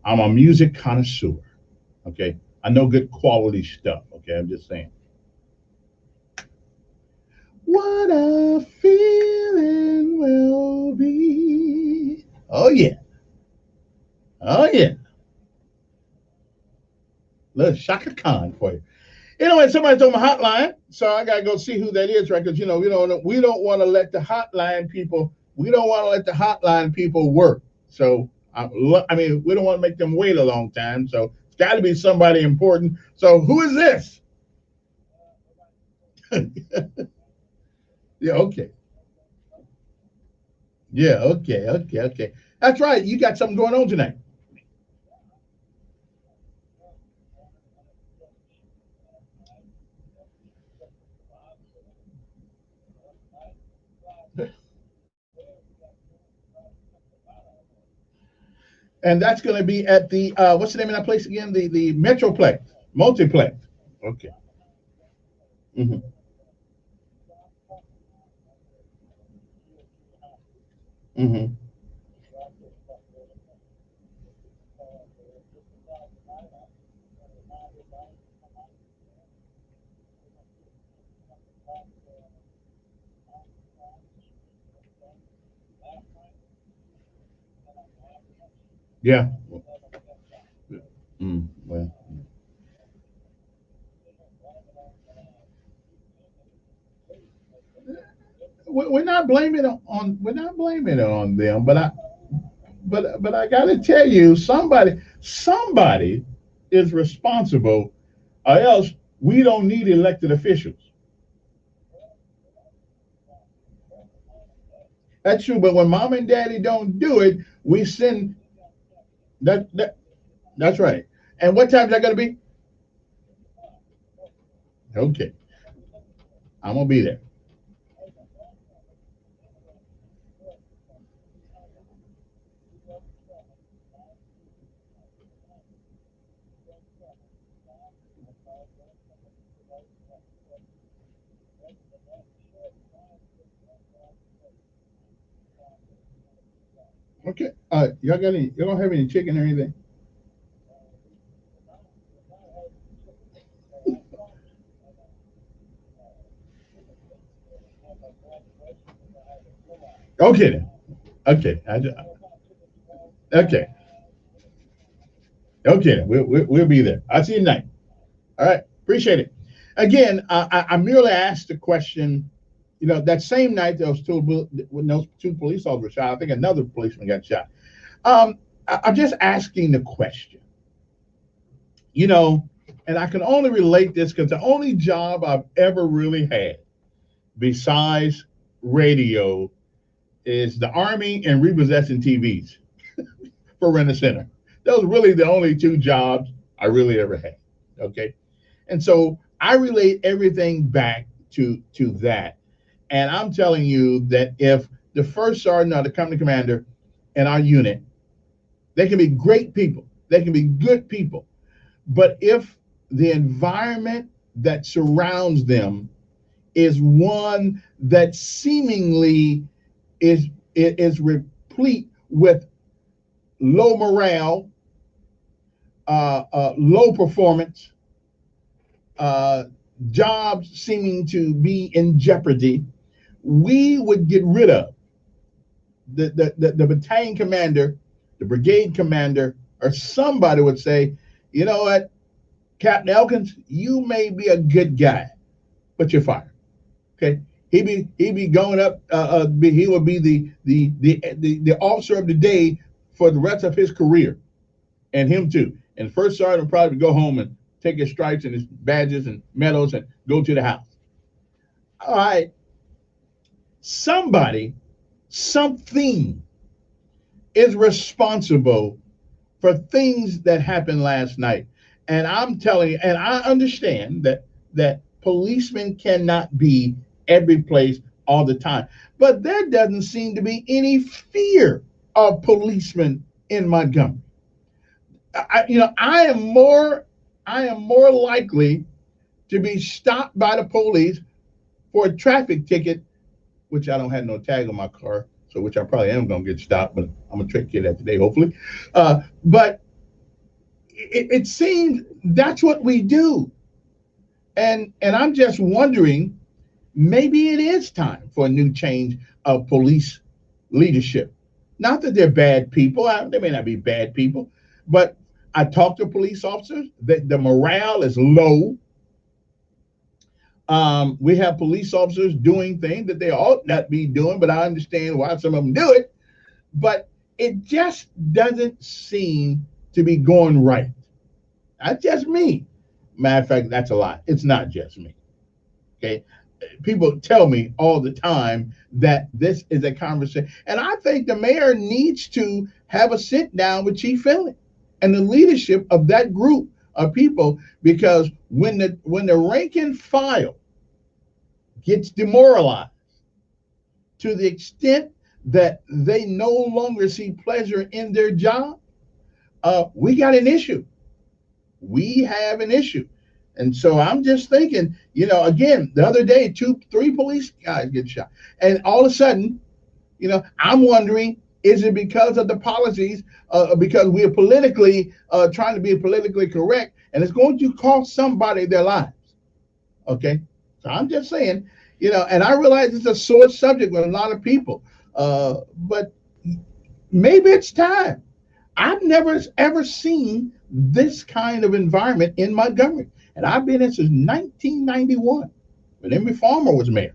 I'm a music connoisseur. Okay, I know good quality stuff. Okay, I'm just saying. What a feeling will be. Oh yeah. Oh yeah. Little Shaka Khan for you. Anyway, somebody's on my hotline, so I gotta go see who that is, right? Because we don't want to let the hotline people. We don't want to let the hotline people work. So I mean, we don't want to make them wait a long time. So it's got to be somebody important. So who is this? Yeah. Okay. Yeah. Okay. That's right. You got something going on tonight. And that's going to be at the what's the name of that place again? The Metroplex, Multiplex. Okay. Mm-hmm. Mm-hmm. Yeah. Well. We're not blaming it on them, but I got to tell you, somebody is responsible, or else we don't need elected officials. That's true, but when mom and daddy don't do it, we send that. That's right. And what time is that going to be? Okay, I'm gonna be there. Okay. Y'all got any? You don't have any chicken or anything? Okay then. Okay. Okay. Okay then. We'll be there. I'll see you tonight. All right. Appreciate it. Again, I merely asked the question. You know, that same night those two police officers were shot, I think another policeman got shot. I'm just asking the question. You know, and I can only relate this because the only job I've ever really had besides radio is the Army and repossessing TVs for Rent-A-Center. Those were really the only two jobs I really ever had. Okay. And so I relate everything back to that. And I'm telling you that if the first sergeant or the company commander in our unit, they can be great people. They can be good people. But if the environment that surrounds them is one that seemingly is replete with low morale, low performance, jobs seeming to be in jeopardy, we would get rid of the battalion commander, the brigade commander, or somebody would say, you know what, Captain Elkins, you may be a good guy, but you're fired. Okay, he'd be going up. He would be the officer of the day for the rest of his career, and him too. And first sergeant would probably go home and take his stripes and his badges and medals and go to the house. All right, somebody, something is responsible for things that happened last night. And I'm telling you, and I understand that policemen cannot be every place all the time, but there doesn't seem to be any fear of policemen in Montgomery. I am more likely to be stopped by the police for a traffic ticket, which I don't have no tag on my car, so which I probably am going to get stopped, but I'm gonna trick you that today, hopefully. But it seems that's what we do. And I'm just wondering, maybe it is time for a new change of police leadership. Not that they're bad people. They may not be bad people, but I talk to police officers, the morale is low. We have police officers doing things that they ought not be doing, but I understand why some of them do it. But it just doesn't seem to be going right. That's just me. Matter of fact, that's a lie. It's not just me. Okay. People tell me all the time that this is a conversation. And I think the mayor needs to have a sit down with Chief Finley and the leadership of that group of people, because when the rank and file gets demoralized to the extent that they no longer see pleasure in their job, we got an issue. We have an issue. And so I'm just thinking, again, the other day, 3 police guys get shot. And all of a sudden, I'm wondering, is it because of the policies, because we are politically trying to be politically correct, and it's going to cost somebody their lives? Okay. So I'm just saying, and I realize it's a sore subject with a lot of people, but maybe it's time. I've never ever seen this kind of environment in Montgomery. And I've been in since 1991, when Emory Farmer was mayor.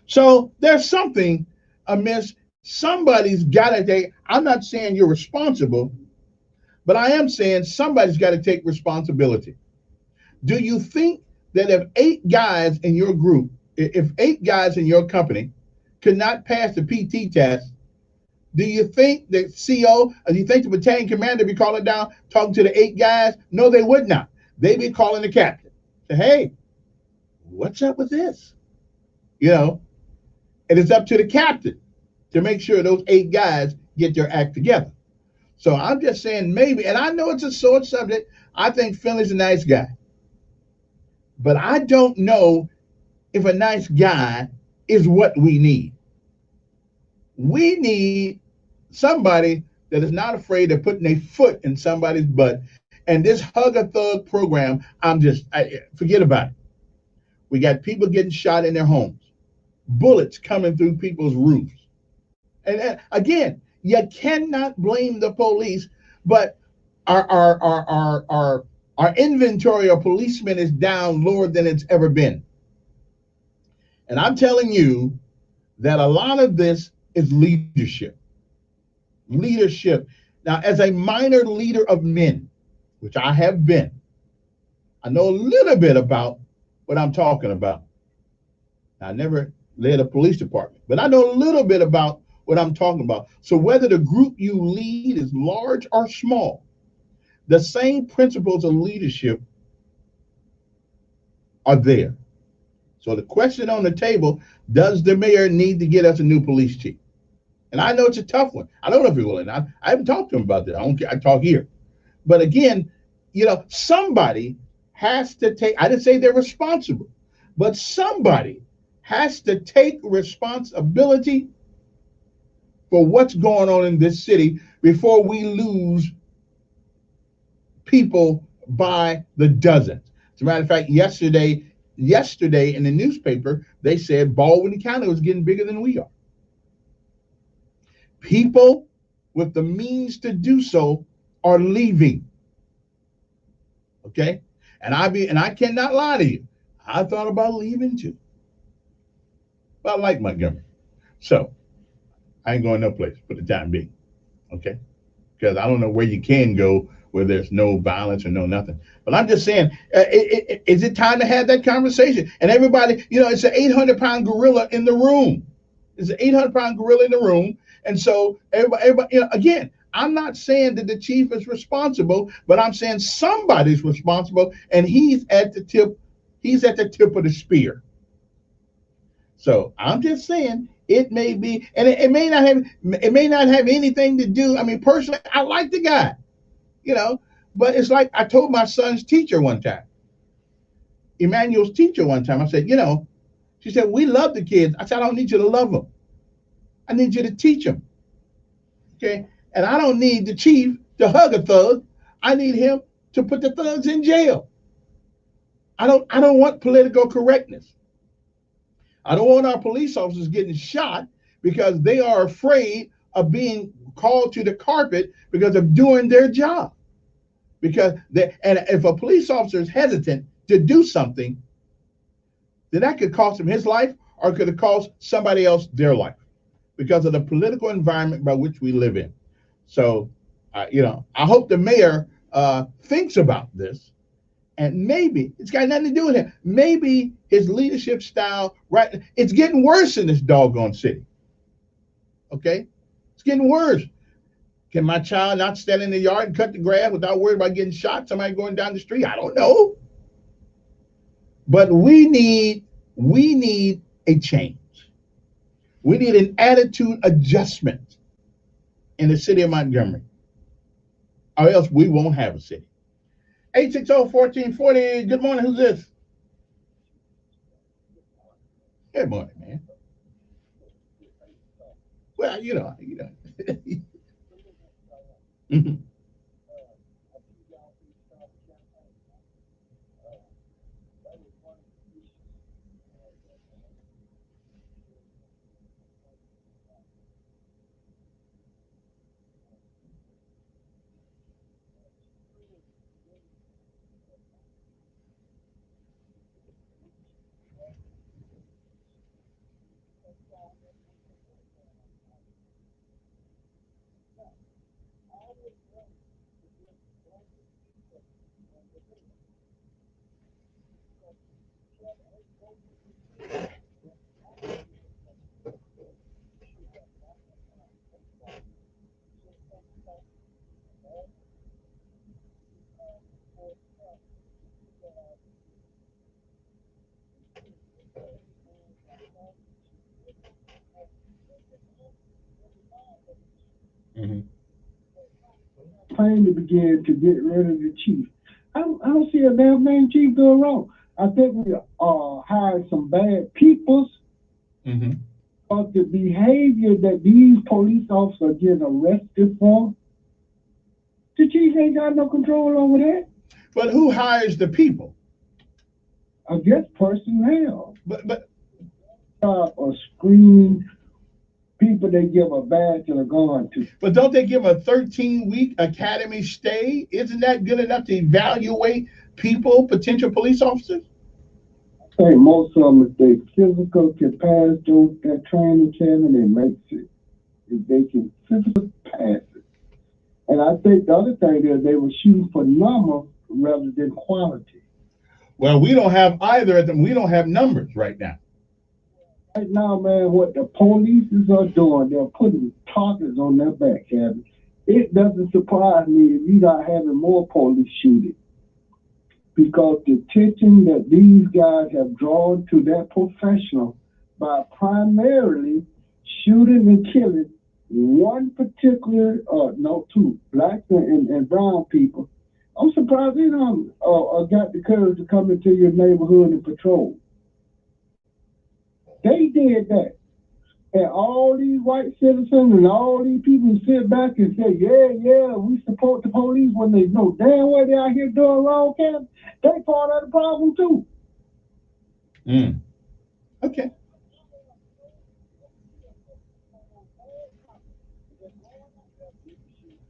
So there's something amiss. Somebody's got to take, I'm not saying you're responsible, but I am saying somebody's got to take responsibility. Do you think that if 8 guys in your group, if 8 guys in your company could not pass the PT test, do you think the CO, or do you think the battalion commander be calling down, talking to the 8 guys? No, they would not. They'd be calling the captain. Say, hey, what's up with this? And it's up to the captain to make sure those 8 guys get their act together. So I'm just saying maybe, and I know it's a sore subject. I think Finley's a nice guy. But I don't know if a nice guy is what we need. We need somebody that is not afraid of putting a foot in somebody's butt. And this Hug a Thug program, forget about it. We got people getting shot in their homes, bullets coming through people's roofs. And again, you cannot blame the police, but our inventory of policemen is down lower than it's ever been. And I'm telling you that a lot of this is leadership. Leadership. Now, as a minor leader of men, which I have been, I know a little bit about what I'm talking about. I never led a police department, but I know a little bit about what I'm talking about. So whether the group you lead is large or small, the same principles of leadership are there. So the question on the table, does the mayor need to get us a new police chief? And I know it's a tough one. I don't know if he will. And I haven't talked to him about that. I don't care. I talk here. But again, somebody has to take, I didn't say they're responsible, but somebody has to take responsibility for what's going on in this city before we lose people by the dozens. As a matter of fact, yesterday in the newspaper, they said Baldwin County was getting bigger than we are. People with the means to do so are leaving. Okay? And I cannot lie to you. I thought about leaving too. But I like Montgomery. So I ain't going no place for the time being. Okay? Because I don't know where you can go where there's no violence or no nothing. But I'm just saying, is it time to have that conversation? And everybody, it's an 800-pound gorilla in the room. It's an 800-pound gorilla in the room. And so everybody, again, I'm not saying that the chief is responsible, but I'm saying somebody's responsible, and he's at the tip of the spear. So I'm just saying it may be, and it may not have anything to do. I mean, personally, I like the guy, but it's like I told my son's teacher one time, Emmanuel's teacher one time, I said, she said, we love the kids. I said, I don't need you to love them. I need you to teach them. Okay. And I don't need the chief to hug a thug. I need him to put the thugs in jail. I don't want political correctness. I don't want our police officers getting shot because they are afraid of being called to the carpet because of doing their job. And if a police officer is hesitant to do something, then that could cost him his life, or could have cost somebody else their life because of the political environment by which we live in. So, I hope the mayor thinks about this, and maybe it's got nothing to do with him. Maybe his leadership style, right? It's getting worse in this doggone city. Okay, it's getting worse. Can my child not stand in the yard and cut the grass without worrying about getting shot? Somebody going down the street? I don't know. But we need a change. We need an attitude adjustment in the city of Montgomery, or else we won't have a city. 860-1440. Good morning. Who's this? Good morning, man. Well, Mhm. Finally began to get rid of the chief. I don't see a damn thing chief doing wrong. I think we hired some bad peoples, but the behavior that these police officers are getting arrested for, the chief ain't got no control over that. But who hires the people? I guess personnel. But or screening people they give a badge and a gun to. But don't they give a 13-week academy stay? Isn't that good enough to evaluate people, potential police officers? I think most of them, if they physical can pass that training camp, and they make it. If they can physically pass it. And I think the other thing is they were shooting for number rather than quality. Well, we don't have either of them. We don't have numbers right now. Right now, man, what the police are doing, they're putting targets on their back, Kevin. It doesn't surprise me if you're not having more police shooting. because the attention that these guys have drawn to that professional by primarily shooting and killing one particular, two, black and brown people. I'm surprised they don't got the courage to come into your neighborhood and patrol. They did that. And all these white citizens and all these people sit back and say, yeah, we support the police when they know damn well they're out here doing wrong, they part of the problem too. Okay.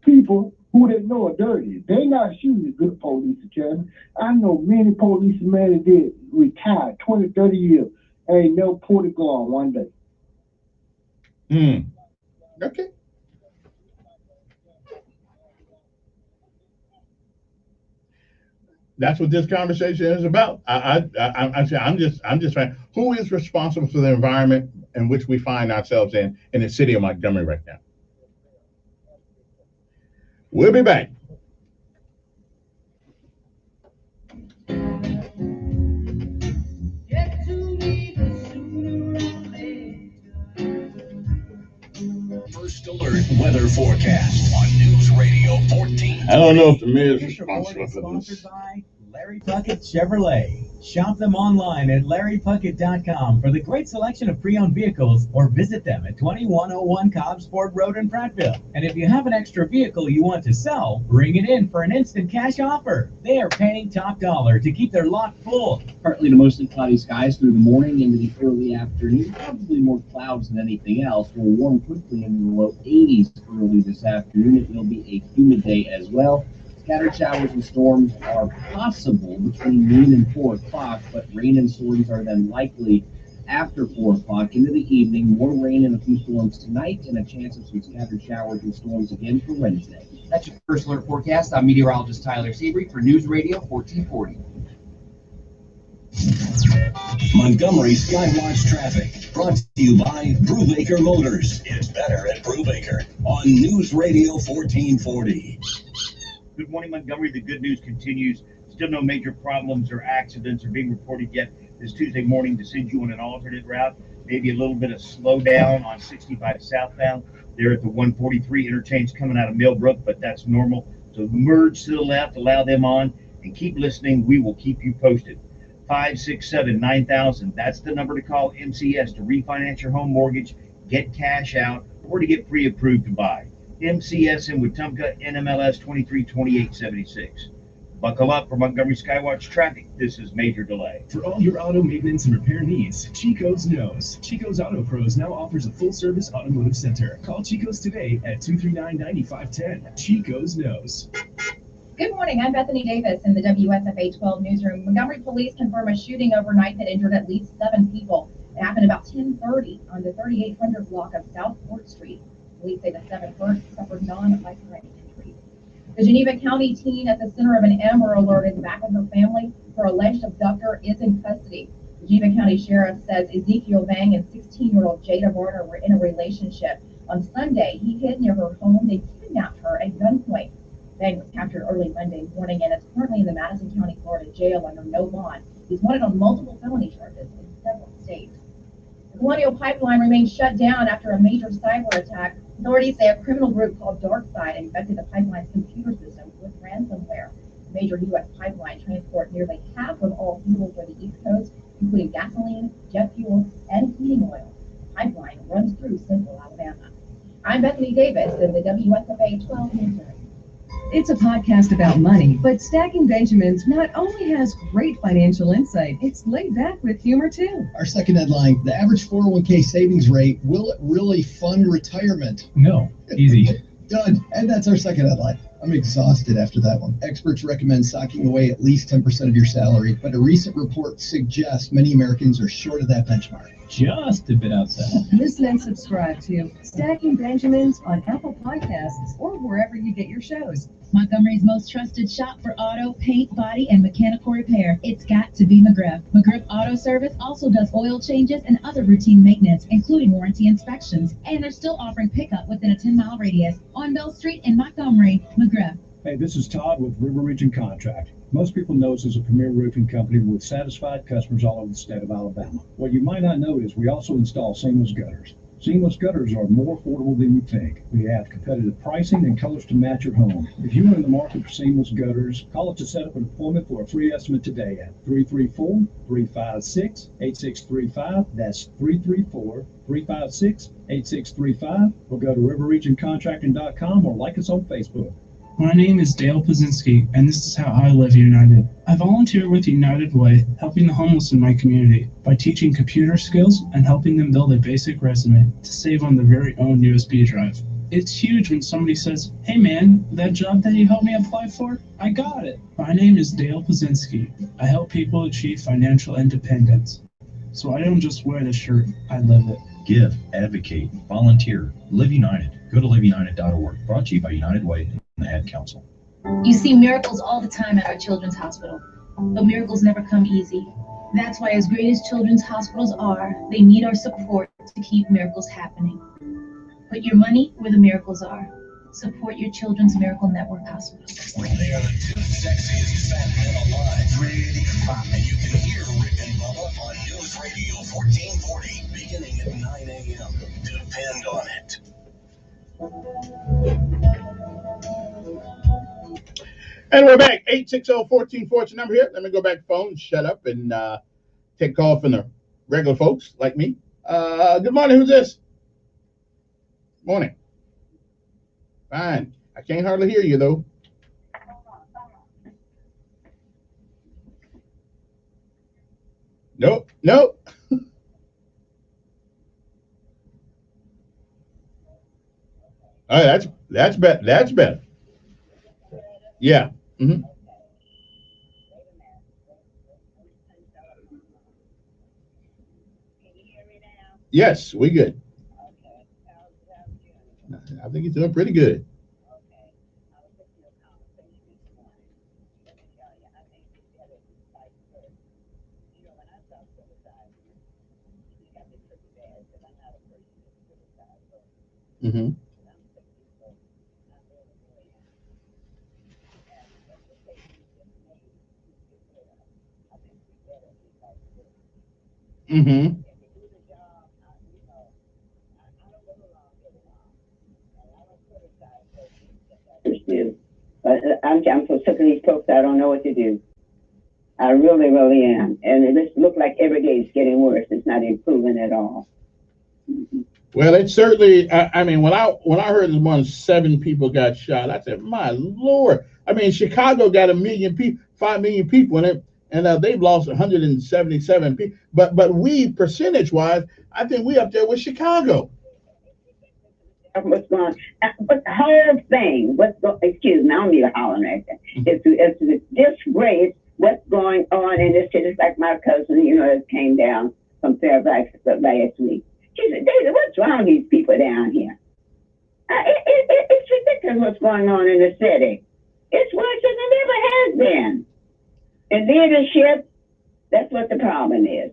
People who they know are dirty. They not shooting the good police academy. I know many policemen that did retire 20, 30 years and ain't never pulled a gun one day. Okay. That's what this conversation is about. I'm just trying. Who is responsible for the environment in which we find ourselves in the city of Montgomery right now? We'll be back. First Alert weather forecast on News Radio 14. I don't know if the mayor's This report responsible is for sponsored this. by Larry Puckett Chevrolet. Shop them online at larrypuckett.com for the great selection of pre-owned vehicles, or visit them at 2101 Cobbsport Road in Prattville. And if you have an extra vehicle you want to sell, bring it in for an instant cash offer. They are paying top dollar to keep their lot full. Partly to mostly cloudy skies through the morning into the early afternoon. Probably more clouds than anything else. Will warm quickly into the low 80s early this afternoon. It will be a humid day as well. Scattered showers and storms are possible between noon and 4 o'clock, but rain and storms are then likely after 4 o'clock into the evening. More rain and a few storms tonight, and a chance of some scattered showers and storms again for Wednesday. That's your First Alert forecast. I'm meteorologist Tyler Seabury for News Radio 1440. Montgomery Skywatch traffic brought to you by Brubaker Motors. It's better at Brubaker on News Radio 1440. Good morning, Montgomery. The good news continues. Still no major problems or accidents are being reported yet this Tuesday morning to send you on an alternate route. Maybe a little bit of slowdown on 65 southbound there at the 143 interchange coming out of Millbrook, but that's normal. So merge to the left, allow them on, and keep listening. We will keep you posted. 567-9000. That's the number to call MCS to refinance your home mortgage, get cash out, or to get pre-approved to buy. MCS in Wetumpka, NMLS 232876. Buckle up for Montgomery Skywatch traffic. This is Major Delay. For all your auto maintenance and repair needs, Chico's knows. Chico's Auto Pros now offers a full-service automotive center. Call Chico's today at 239-9510. Chico's knows. Good morning. I'm Bethany Davis in the WSFA 12 newsroom. Montgomery police confirm a shooting overnight that injured at least 7 people. It happened about 10:30 on the 3800 block of South 4th Street. Police say the 7 suffered non-life-threatening injuries. The Geneva County teen at the center of an Amber Alert is back with her family. Her alleged abductor is in custody. The Geneva County Sheriff says Ezekiel Vang and 16-year-old Jada Varner were in a relationship. On Sunday, he hid near her home. They kidnapped her at gunpoint. Vang was captured early Monday morning and is currently in the Madison County, Florida jail under no bond. He's wanted on multiple felony charges in several states. The Colonial Pipeline remains shut down after a major cyber attack. Authorities say a criminal group called DarkSide infected the pipeline's computer system with ransomware. The major U.S. pipeline transports nearly half of all fuel for the East Coast, including gasoline, jet fuel, and heating oil. The pipeline runs through central Alabama. I'm Bethany Davis in the WSFA 12 newsroom. It's a podcast about money, but Stacking Benjamins not only has great financial insight, it's laid back with humor too. Our second headline, the average 401k savings rate, will it really fund retirement? No. Easy. Done. And that's our second headline. I'm exhausted after that one. Experts recommend socking away at least 10% of your salary, but a recent report suggests many Americans are short of that benchmark. Just a bit outside. Listen and subscribe to Stacking Benjamins on Apple Podcasts or wherever you get your shows. Montgomery's most trusted shop for auto, paint, body, and mechanical repair. It's got to be McGriff. McGriff Auto Service also does oil changes and other routine maintenance, including warranty inspections. And they're still offering pickup within a 10-mile radius on Bell Street in Montgomery. McGriff. Hey, this is Todd with River Region Contract. Most people know us as a premier roofing company with satisfied customers all over the state of Alabama. What you might not know is we also install seamless gutters. Seamless gutters are more affordable than you think. We have competitive pricing and colors to match your home. If you are in the market for seamless gutters, call us to set up an appointment for a free estimate today at 334-356-8635. That's 334-356-8635. Or go to riverregioncontracting.com or like us on Facebook. My name is Dale Pazinski, and this is how I live United. I volunteer with United Way, helping the homeless in my community by teaching computer skills and helping them build a basic resume to save on their very own USB drive. It's huge when somebody says, "Hey man, that job that you helped me apply for, I got it." My name is Dale Pazinski. I help people achieve financial independence. So I don't just wear the shirt, I live it. Give, advocate, volunteer, Live United. Go to liveunited.org. Brought to you by United Way and the Ad Council. You see miracles all the time at our children's hospital, but miracles never come easy. That's why, as great as children's hospitals are, they need our support to keep miracles happening. Put your money where the miracles are. Support your Children's Miracle Network hospitals. They are the two sexiest fat men alive. Ready to fight. And you can hear Rick and Bubba on News Radio 1440, beginning at 9 a.m. Depend on it. And we're back. 860-1440 is the number here. Let me go back to the phone, shut up, and take a call from the regular folks like me. Good morning. Who's this? Morning. Fine. I can't hardly hear you, though. Nope. Nope. All right, that's better. That's better. Yeah. Mm-hmm. Yes, we good. I think he's doing pretty good. Mm-hmm. Mm-hmm. I'm so sick of these folks, I don't know what to do. I really, really am. And it looks like every day it's getting worse. It's not improving at all. Well, it certainly, I mean, when I heard this morning 7 people got shot, I said, my Lord. I mean, Chicago got 5 million people in it, and they've lost 177 people. But we, percentage-wise, I think we up there with Chicago. What's going on? But the whole thing, excuse me, I don't need a hollering right there. It's a disgrace what's going on in this city. It's like my cousin, that came down from Fairfax last week. She said, David, what's wrong with these people down here? It's ridiculous what's going on in the city. It's worse than it ever has been. And leadership, that's what the problem is.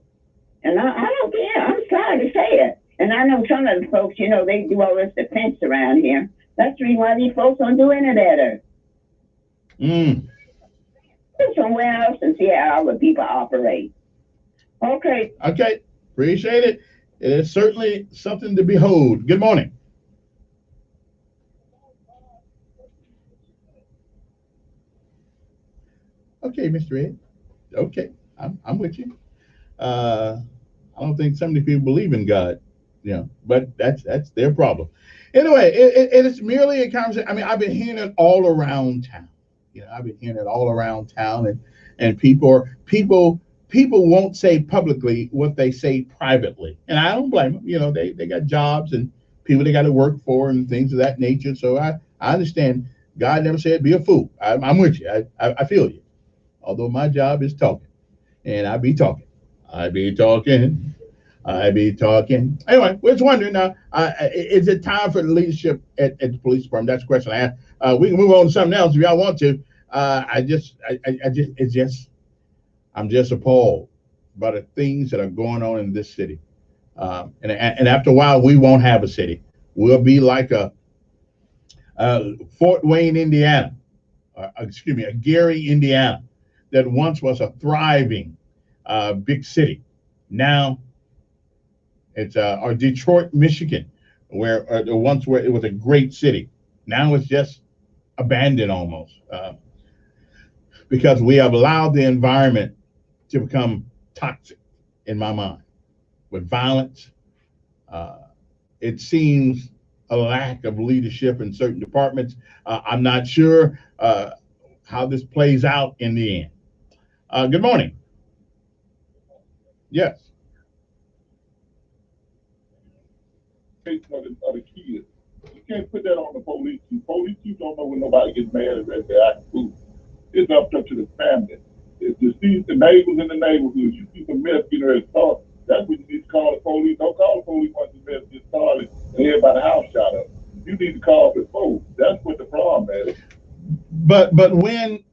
And I don't care. I'm sorry to say it. And I know some of the folks, they do all this defense around here. That's the reason why these folks don't do any better. Go somewhere else and see how other people operate. Okay. Okay. Appreciate it. It is certainly something to behold. Good morning. Okay, Mr. Ed. Okay, I'm with you. I don't think so many people believe in God, but that's their problem. Anyway, it is merely a conversation. I mean, I've been hearing it all around town. I've been hearing it all around town, and people won't say publicly what they say privately, and I don't blame them. They got jobs and people they got to work for and things of that nature. So I understand. God never said be a fool. I'm with you. I feel you. Although my job is talking, and I be talking. Anyway, we're just wondering now, is it time for the leadership at the police department? That's the question I asked. We can move on to something else if y'all want to. I'm just appalled by the things that are going on in this city. And after a while, we won't have a city. We'll be like a Fort Wayne, Indiana. A Gary, Indiana. that once was a thriving big city. Now it's or Detroit, Michigan, where once where it was a great city. Now it's just abandoned almost because we have allowed the environment to become toxic, in my mind, with violence. It seems a lack of leadership in certain departments. I'm not sure how this plays out in the end. Good morning. Yes. Of the kids. You can't put that on the police chief. Police chief don't know when nobody gets mad at their act food. It's up to the family. If you see the neighbors in the neighborhood, you see some mess getting ready to start, that's when you need to call the police. Don't call the police once the mess gets started and everybody's house shot up. You need to call before. That's what the problem is. But when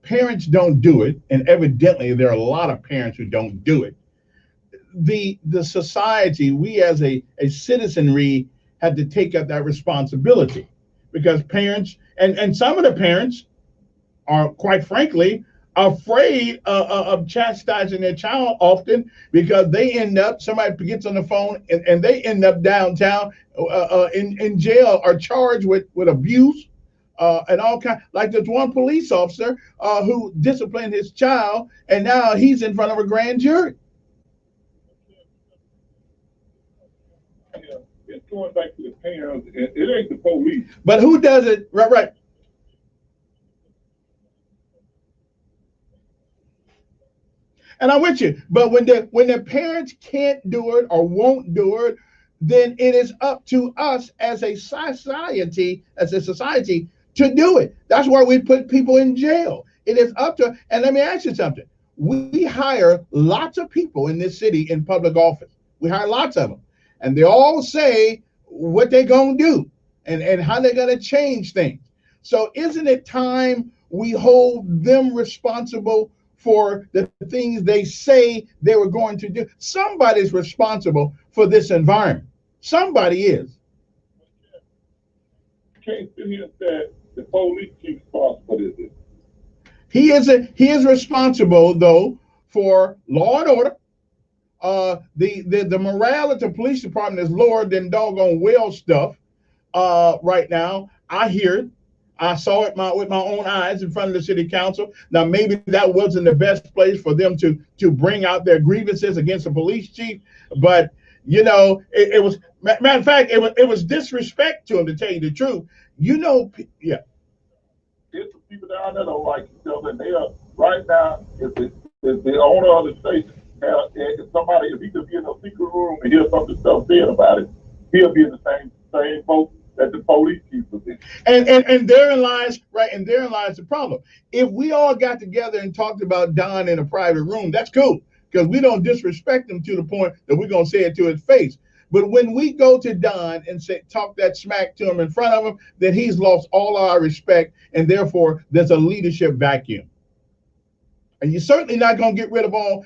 parents don't do it, and evidently there are a lot of parents who don't do it, the society, we as a citizenry had to take up that responsibility, because parents and some of the parents are, quite frankly, afraid of chastising their child often, because they end up, somebody gets on the phone and they end up downtown in jail or charged with abuse and all kinds. Like there's one police officer who disciplined his child, and now he's in front of a grand jury. It's going back to the parents. It ain't the police. But who does it? Right. And I'm with you. But when the parents can't do it or won't do it, then it is up to us as a society, to do it. That's why we put people in jail. It is up to, and let me ask you something. We hire lots of people in this city in public office. We hire lots of them. And they all say what they're going to do and how they're going to change things. So isn't it time we hold them responsible for the things they say they were going to do? Somebody's responsible for this environment. Somebody is. You can't sit here and say the police chief responsible for this. He is responsible, though, for law and order. The morale at the police department is lower than doggone well stuff right now. I hear it. I saw it with my own eyes in front of the city council. Now, maybe that wasn't the best place for them to bring out their grievances against the police chief, but you know, it was, matter of fact, it was disrespect to him, to tell you the truth. You know, yeah. There's some people down there don't like each other, and they are right now. If the owner of the station, if he could be in a secret room and hear some of the stuff said about it, he'll be in the same boat that the police chief was in. And therein lies, right, and therein lies the problem. If we all got together and talked about Don in a private room, that's cool, because we don't disrespect him to the point that we're going to say it to his face. But when we go to Don and talk that smack to him in front of him, then he's lost all our respect, and therefore there's a leadership vacuum. And you're certainly not going to get rid of all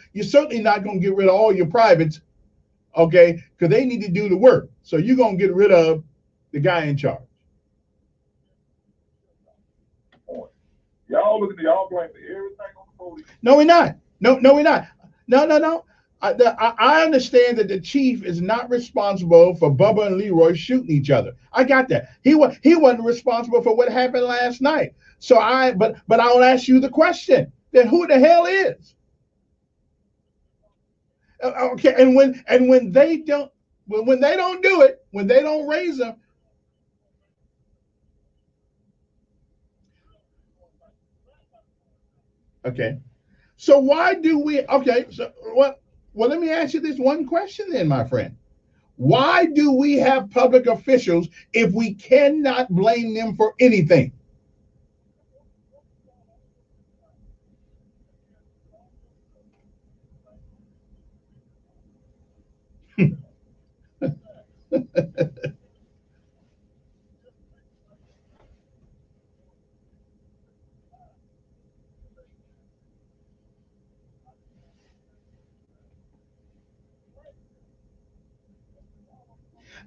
your privates, okay, because they need to do the work. So you're going to get rid of the guy in charge. Y'all blame everything on the police. No, we're not. No, we're not. No. I understand that the chief is not responsible for Bubba and Leroy shooting each other. I got that. He wasn't responsible for what happened last night. So but I'll ask you the question: then who the hell is? Okay, and when they don't do it, when they don't raise them. Okay, so why do we? Okay, so what? Well, let me ask you this one question then, my friend. Why do we have public officials if we cannot blame them for anything?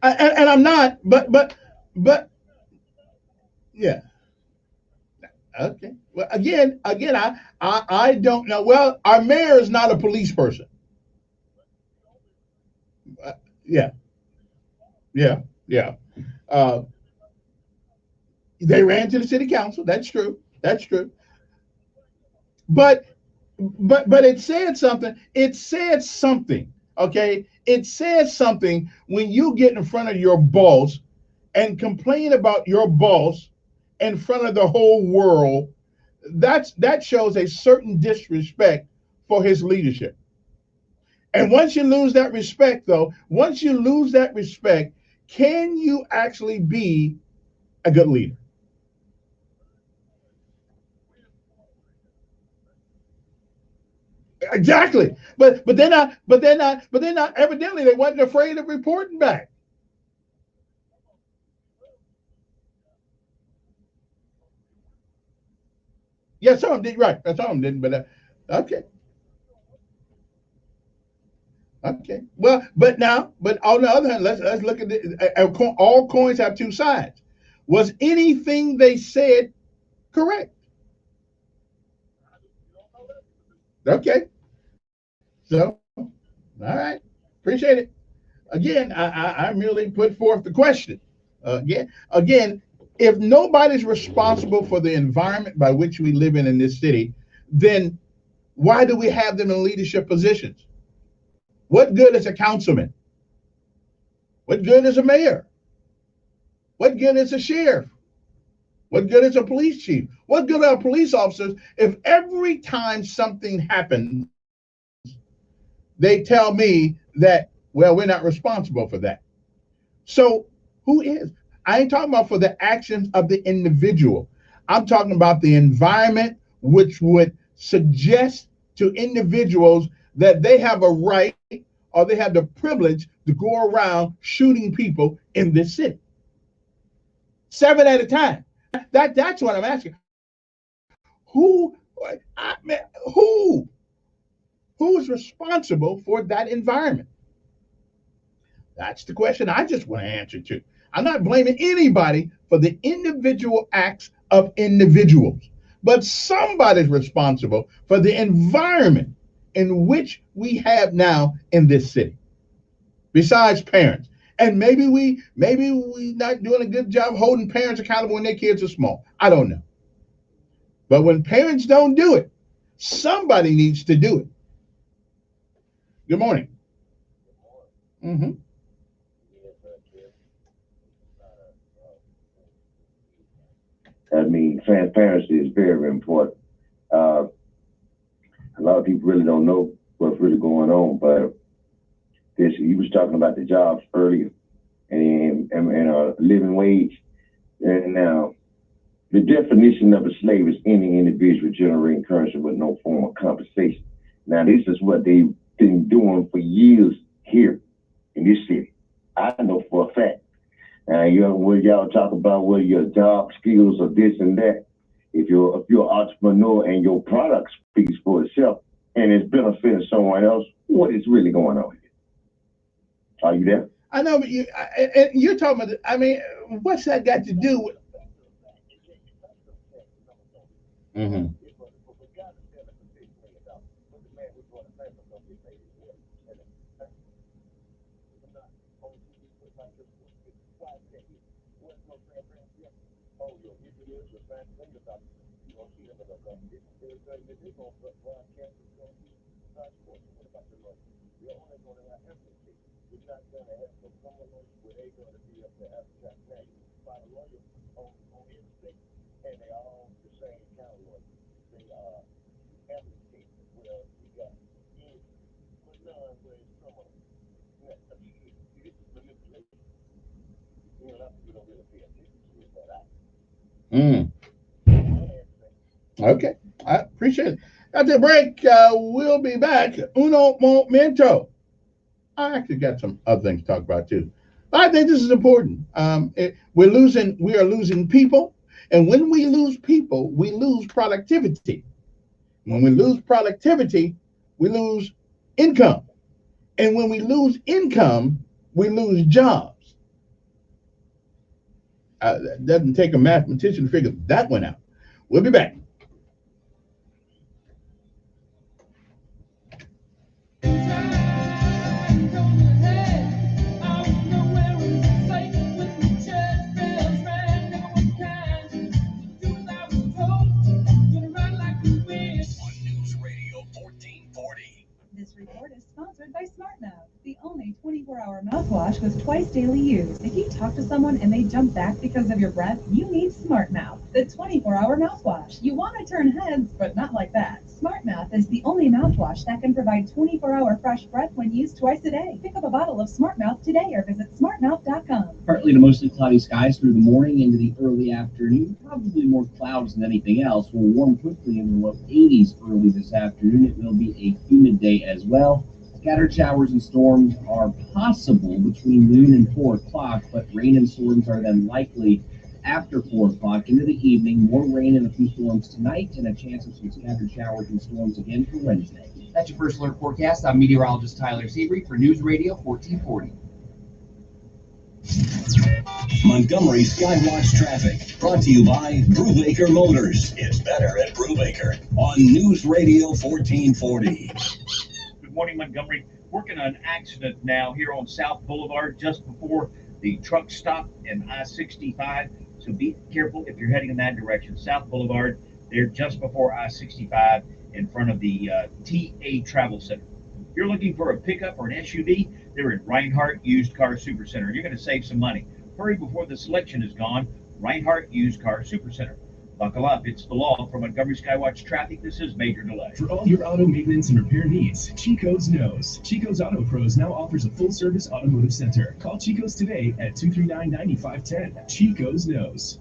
And I'm not, but yeah. Okay. Well, again, I don't know. Well, our mayor is not a police person. Yeah, yeah, yeah. Uh, they ran to the city council. That's true. That's true. But it said something. It said something. Okay. It says something when you get in front of your boss and complain about your boss in front of the whole world. That shows a certain disrespect for his leadership. And once you lose that respect, though, once you lose that respect, can you actually be a good leader? Exactly. But they're not evidently they wasn't afraid of reporting back. Yeah, some of them did, right. Some of them didn't, but okay. Okay. Well, but on the other hand, let's look at it. All coins have two sides. Was anything they said correct? Okay. So, all right. Appreciate it. Again, I merely put forth the question. Again, if nobody's responsible for the environment by which we live in this city, then why do we have them in leadership positions? What good is a councilman? What good is a mayor? What good is a sheriff? What good is a police chief? What good are police officers if every time something happens, they tell me that, well, we're not responsible for that? So who is? I ain't talking about for the actions of the individual. I'm talking about the environment which would suggest to individuals that they have a right or they have the privilege to go around shooting people in this city. 7 at a time. That's what I'm asking. Who is responsible for that environment? That's the question I just want to answer to. I'm not blaming anybody for the individual acts of individuals, but somebody's responsible for the environment in which we have now in this city, besides parents. And maybe we not doing a good job holding parents accountable when their kids are small. I don't know. But when parents don't do it, somebody needs to do it. Good morning. Mm-hmm. I mean, transparency is very, very important. A lot of people really don't know what's really going on, but you was talking about the jobs earlier and living wage. And now, the definition of a slave is any individual generating currency with no form of compensation. Now, this is what they've been doing for years here in this city. I know for a fact. When y'all talk about what your job skills or this and that, if you're an entrepreneur and your product speaks for itself and it's benefiting someone else, what is really going on here? Are you there? I know, but you're talking about. I mean, what's that got to do with? Mm-hmm. Mm. Okay, I appreciate it. After the break, we'll be back. Uno momento. I actually got some other things to talk about too. I think this is important. We are losing people, and when we lose people, we lose productivity. When we lose productivity, we lose income, and when we lose income, we lose jobs. It doesn't take a mathematician to figure that one out. We'll be back. This report is sponsored by SmartMouth, the only 24-hour mouthwash with twice daily use. If you talk to someone and they jump back because of your breath, you need SmartMouth, the 24-hour mouthwash. You want to turn heads, but not like that. SmartMouth is the only mouthwash that can provide 24-hour fresh breath when used twice a day. Pick up a bottle of SmartMouth today or visit smartmouth.com. Partly to mostly cloudy skies through the morning into the early afternoon. Probably more clouds than anything else. Will warm quickly in the low 80s early this afternoon. It will be a humid day as well. Scattered showers and storms are possible between noon and 4 o'clock, but rain and storms are then likely after 4 o'clock into the evening. More rain and a few storms tonight, and a chance of some scattered showers and storms again for Wednesday. That's your first alert forecast. I'm meteorologist Tyler Seabury for News Radio 1440. Montgomery Skywatch traffic brought to you by Brubaker Motors. It's better at Brubaker on News Radio 1440. Good morning, Montgomery. Working on an accident now here on South Boulevard just before the truck stop in I-65. So be careful if you're heading in that direction. South Boulevard, there just before I-65 in front of the TA Travel Center. If you're looking for a pickup or an SUV, they're at Reinhardt Used Car Supercenter. You're going to save some money. Hurry before the selection is gone. Reinhardt Used Car Supercenter. Buckle up. It's the law. For Montgomery Skywatch traffic, this is Major Delay. For all your auto maintenance and repair needs, Chico's knows. Chico's Auto Pros now offers a full-service automotive center. Call Chico's today at 239-9510. Chico's knows.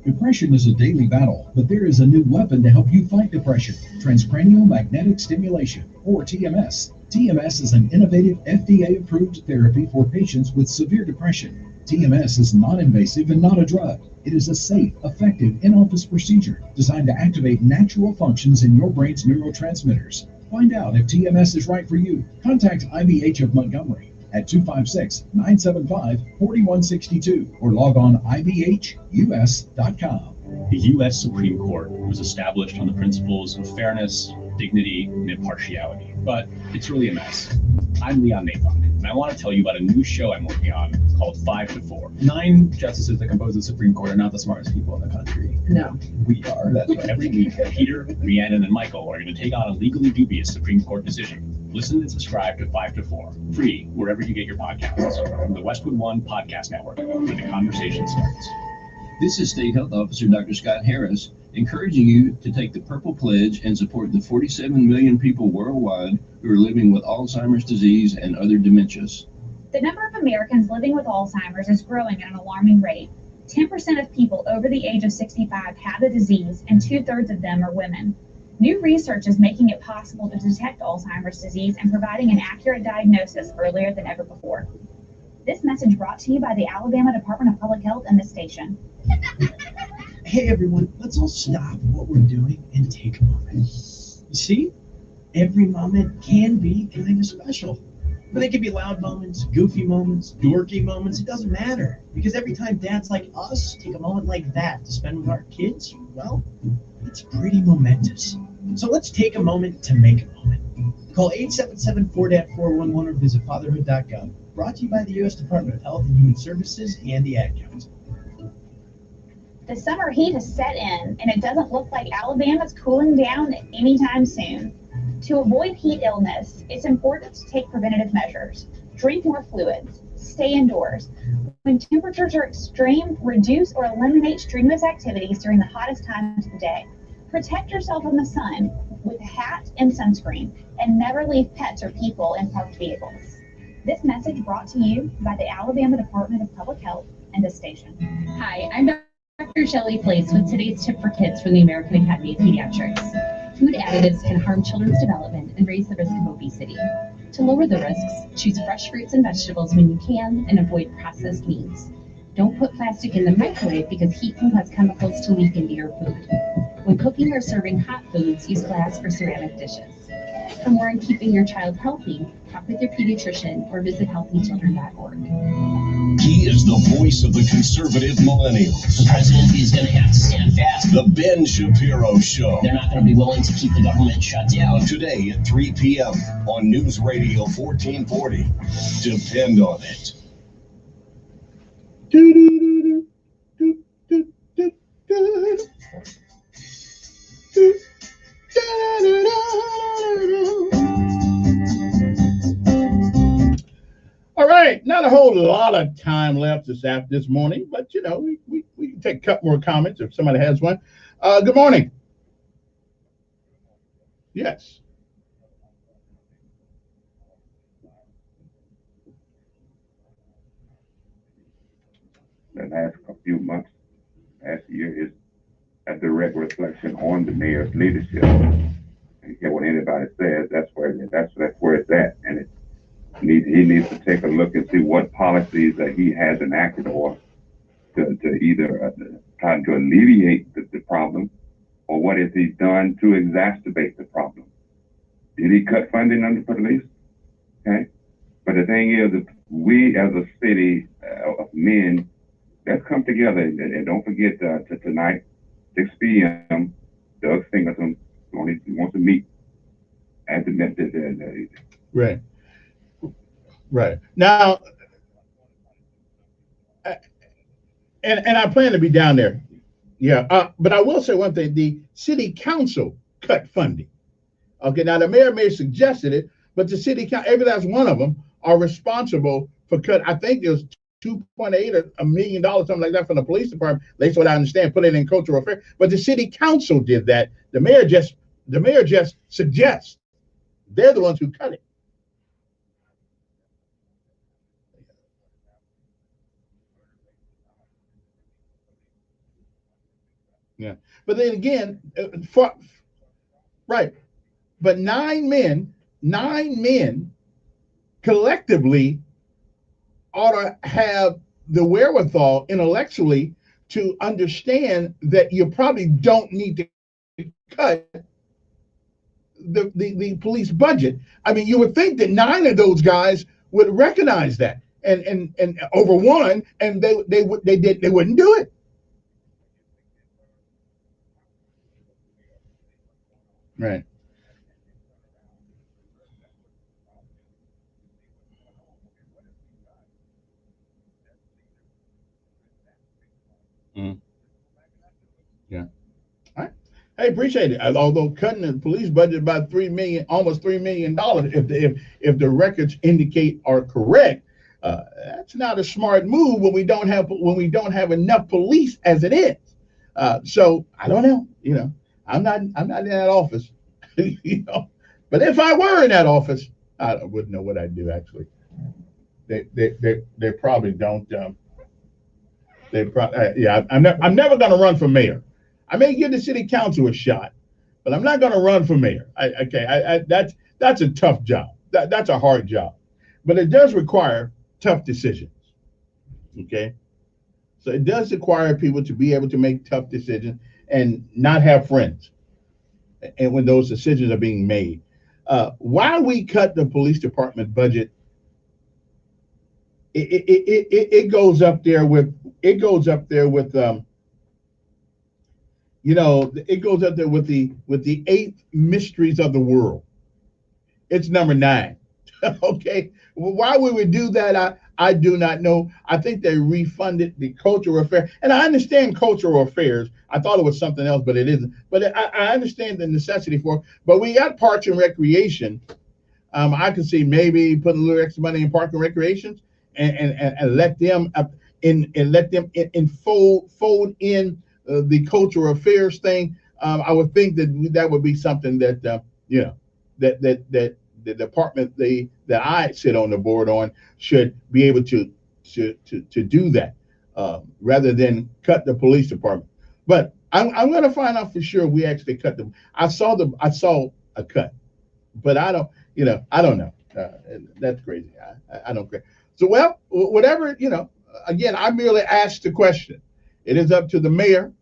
Depression is a daily battle, but there is a new weapon to help you fight depression: transcranial magnetic stimulation, or TMS. TMS is an innovative FDA-approved therapy for patients with severe depression. TMS is non-invasive and not a drug. It is a safe, effective in-office procedure designed to activate natural functions in your brain's neurotransmitters. Find out if TMS is right for you. Contact IBH of Montgomery at 256-975-4162 or log on ibhus.com. The U.S. Supreme Court was established on the principles of fairness, dignity, and impartiality, but it's really a mess. I'm Leon Napok, and I want to tell you about a new show I'm working on called 5 to 4. 9 justices that compose the Supreme Court are not the smartest people in the country. No. We are. That's right. Every week, Peter, Rhiannon, and Michael are going to take on a legally dubious Supreme Court decision. Listen and subscribe to 5 to 4, free wherever you get your podcasts, from the Westwood One Podcast Network, where the conversation starts. This is State Health Officer Dr. Scott Harris, encouraging you to take the Purple Pledge and support the 47 million people worldwide who are living with Alzheimer's disease and other dementias. The number of Americans living with Alzheimer's is growing at an alarming rate. 10% of people over the age of 65 have the disease, and 2/3 of them are women. New research is making it possible to detect Alzheimer's disease and providing an accurate diagnosis earlier than ever before. This message brought to you by the Alabama Department of Public Health and this station. Hey everyone, let's all stop what we're doing and take a moment. You see, every moment can be kind of special. But they can be loud moments, goofy moments, dorky moments, it doesn't matter. Because every time dads like us take a moment like that to spend with our kids, well, it's pretty momentous. So let's take a moment to make a moment. Call 877-4DAD-411 or visit fatherhood.gov. Brought to you by the U.S. Department of Health and Human Services and the Ad Council. The summer heat has set in, and it doesn't look like Alabama's cooling down anytime soon. To avoid heat illness, it's important to take preventative measures. Drink more fluids. Stay indoors. When temperatures are extreme, reduce or eliminate strenuous activities during the hottest times of the day. Protect yourself from the sun with a hat and sunscreen, and never leave pets or people in parked vehicles. This message brought to you by the Alabama Department of Public Health and this station. Hi, I'm Dr. Shelley Place with today's tip for kids from the American Academy of Pediatrics. Food additives can harm children's development and raise the risk of obesity. To lower the risks, choose fresh fruits and vegetables when you can and avoid processed meats. Don't put plastic in the microwave because heat can cause chemicals to leak into your food. When cooking or serving hot foods, use glass or ceramic dishes. For more on keeping your child healthy, talk with your pediatrician or visit healthychildren.org. He is the voice of the conservative millennials. The president is going to have to stand fast. The Ben Shapiro Show. They're not going to be willing to keep the government shut down. Today at 3 p.m. on News Radio 1440. Depend on it. All right, not a whole lot of time left this morning, but you know, we can take a couple more comments if somebody has one. Good morning. Yes. The last few months, last year is a direct reflection on the mayor's leadership. And when anybody says that's where it's at, and he needs to take a look and see what policies that he has enacted or to either try to alleviate the problem, or what has he done to exacerbate the problem. Did he cut funding on the police? Okay. But the thing is, we as a city of men, let's come together and don't forget tonight, 6 p.m., Doug Singleton wants to meet at the Right. Right. Now, and I plan to be down there. Yeah. But I will say one thing, the city council cut funding. Okay. Now the mayor may have suggested it, but the city council, every last one of them are responsible for cut. I think there's 2.8 or $1 million, something like that, from the police department. At least what I understand, put it in cultural affairs. But the city council did that. The mayor just suggests. They're the ones who cut it. Yeah, but then again, right. But nine men collectively ought to have the wherewithal intellectually to understand that you probably don't need to cut the police budget. I mean, you would think that 9 of those guys would recognize that and over one, and they wouldn't do it. Right. Yeah. All right. I appreciate it. Although cutting the police budget by almost $3 million, if the records indicate are correct, that's not a smart move when we don't have enough police as it is. So I don't know. You know, I'm not in that office. You know, but if I were in that office, I wouldn't know what I'd do. Actually, they probably don't. Yeah. I'm never going to run for mayor. I may give the city council a shot, but I'm not going to run for mayor. That's a tough job. That's a hard job, but it does require tough decisions. Okay, so it does require people to be able to make tough decisions and not have friends. And when those decisions are being made, why we cut the police department budget, it goes up there with it goes up there with the 8 mysteries of the world. It's number 9. Okay, why we would do that, I do not know. I think they refunded the cultural affairs, and I understand cultural affairs. I thought it was something else, but it isn't. But I understand the necessity for it. But we got parks and recreation. I could see maybe putting a little extra money in park and recreations and let them fold in the cultural affairs thing. I would think that would be something that that the department that I sit on the board on should be able to do that rather than cut the police department. But I'm going to find out for sure we actually cut them. I saw a cut, but I don't know. That's crazy. I don't care. So whatever, again, I merely asked the question. It is up to the mayor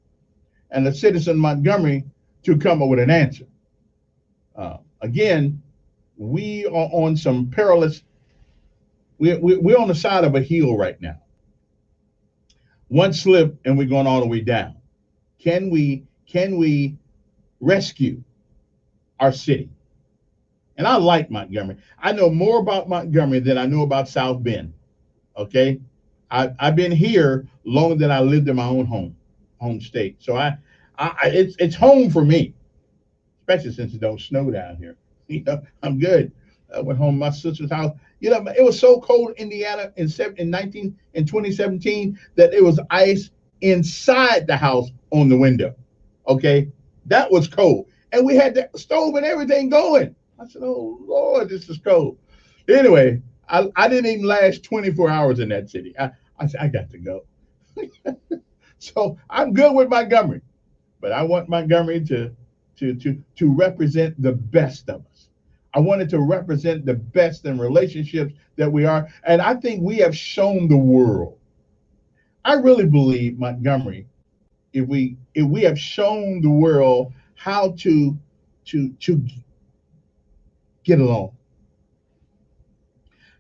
and the citizen of Montgomery to come up with an answer. Again, we are on some perilous. We're on the side of a hill right now. One slip and we're going all the way down. Can we rescue our city? And I like Montgomery. I know more about Montgomery than I know about South Bend. Okay, I've been here longer than I lived in my own home state. So it's home for me, especially since it don't snow down here. You know, I'm good. I went home to my sister's house. You know, it was so cold in Indiana in 2017 that it was ice inside the house on the window. Okay, that was cold, and we had the stove and everything going. I said, "Oh Lord, this is cold." Anyway, I didn't even last 24 hours in that city. I said, I got to go. So I'm good with Montgomery, but I want Montgomery to represent the best of us. I want it to represent the best in relationships that we are, and I think we have shown the world. I really believe Montgomery, if we have shown the world how to get along,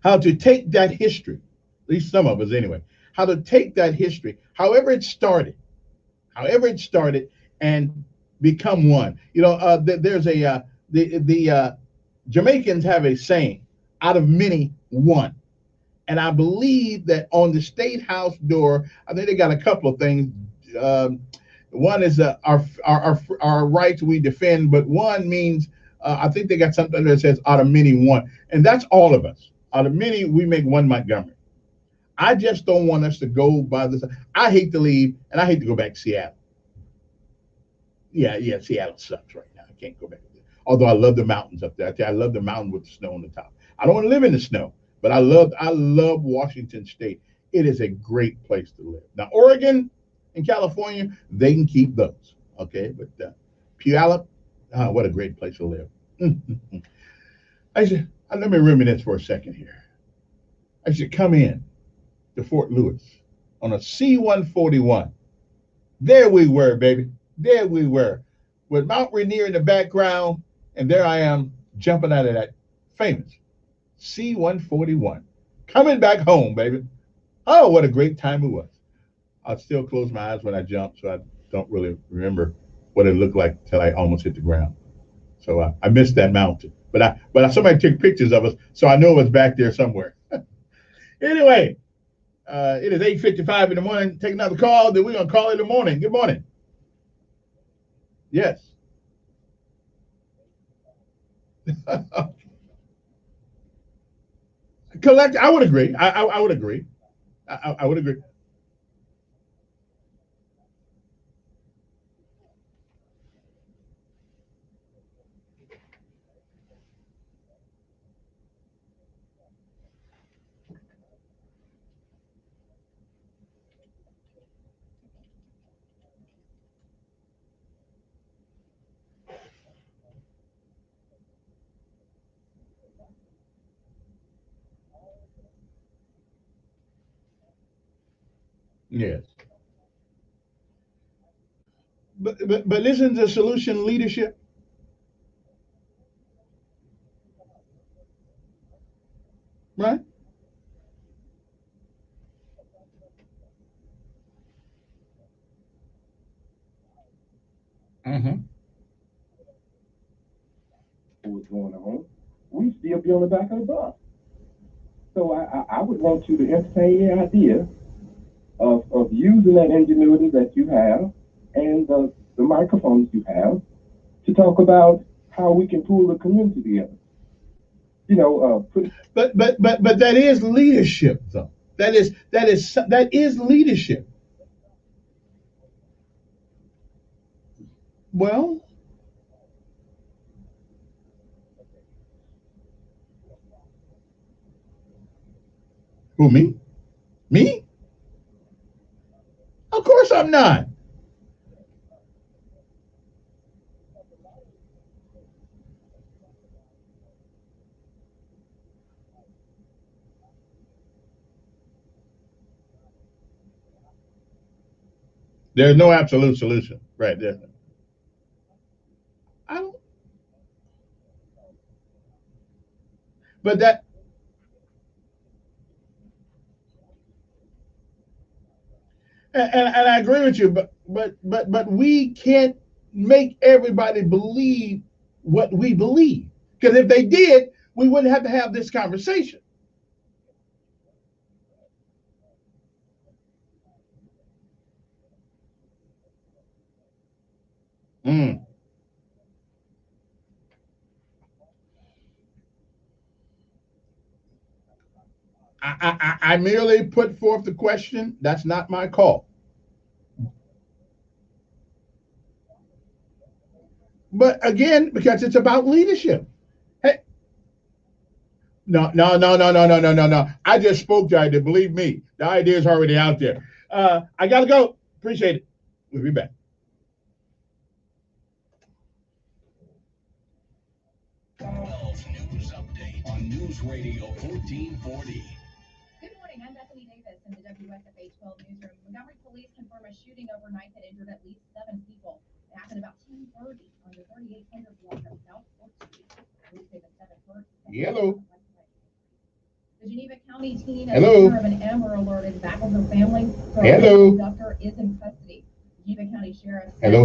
how to take that history, at least some of us anyway, how to take that history, however it started, and become one. You know, there's a the Jamaicans have a saying, out of many, one. And I believe that on the State House door, I think they got a couple of things. One is our rights we defend, but one means, I think they got something that says out of many, one. And that's all of us. Out of many, we make one Montgomery. I just don't want us to go by this. I hate to leave, and I hate to go back to Seattle. Yeah, Seattle sucks right now. I can't go back there. Although I love the mountains up there. I love the mountain with the snow on the top. I don't want to live in the snow, but I love Washington State. It is a great place to live. Now, Oregon and California, they can keep those. Okay, but Puyallup, what a great place to live. Let me reminisce for a second here. I should come in to Fort Lewis on a C-141. There we were, baby. There we were, with Mount Rainier in the background, and there I am jumping out of that famous C-141, coming back home, baby. Oh, what a great time it was. I'll still close my eyes when I jump, so I don't really remember what it looked like till I almost hit the ground. So I missed that mountain, but somebody took pictures of us, so I know it was back there somewhere. Anyway, it is 8:55 in the morning. Take another call, then we're gonna call it in the morning. Good morning. Yes. Collect. I would agree. I would agree. I would agree. Yes. But isn't the solution leadership? Right? Mm-hmm. What's going on? We still be on the back of the bus. So I would want you to entertain the idea of using that ingenuity that you have and the microphones you have to talk about how we can pull the community together. You know, but that is leadership, though. That is leadership. Well, who, me? Me? Of course I'm not. There's no absolute solution right there. I don't. But that, and I agree with you, but we can't make everybody believe what we believe. Because if they did, we wouldn't have to have this conversation. I merely put forth the question. That's not my call. But again, because it's about leadership. Hey, no. I just spoke to idea. Believe me, the idea is already out there. I gotta go. Appreciate it. We'll be back. News update on News Radio 1440. Good morning, I'm Bethany Davis in the WSFA 12 newsroom. Montgomery police confirm a shooting overnight that injured at least 7 people. It happened about 10:30 on the 3800 block of South 4th Street. Police say the 7:30. Hello. The Geneva County teen Hello. of an Amber Alert is back with her family. So Hello. The abductor is in custody. Geneva County Sheriff Hello.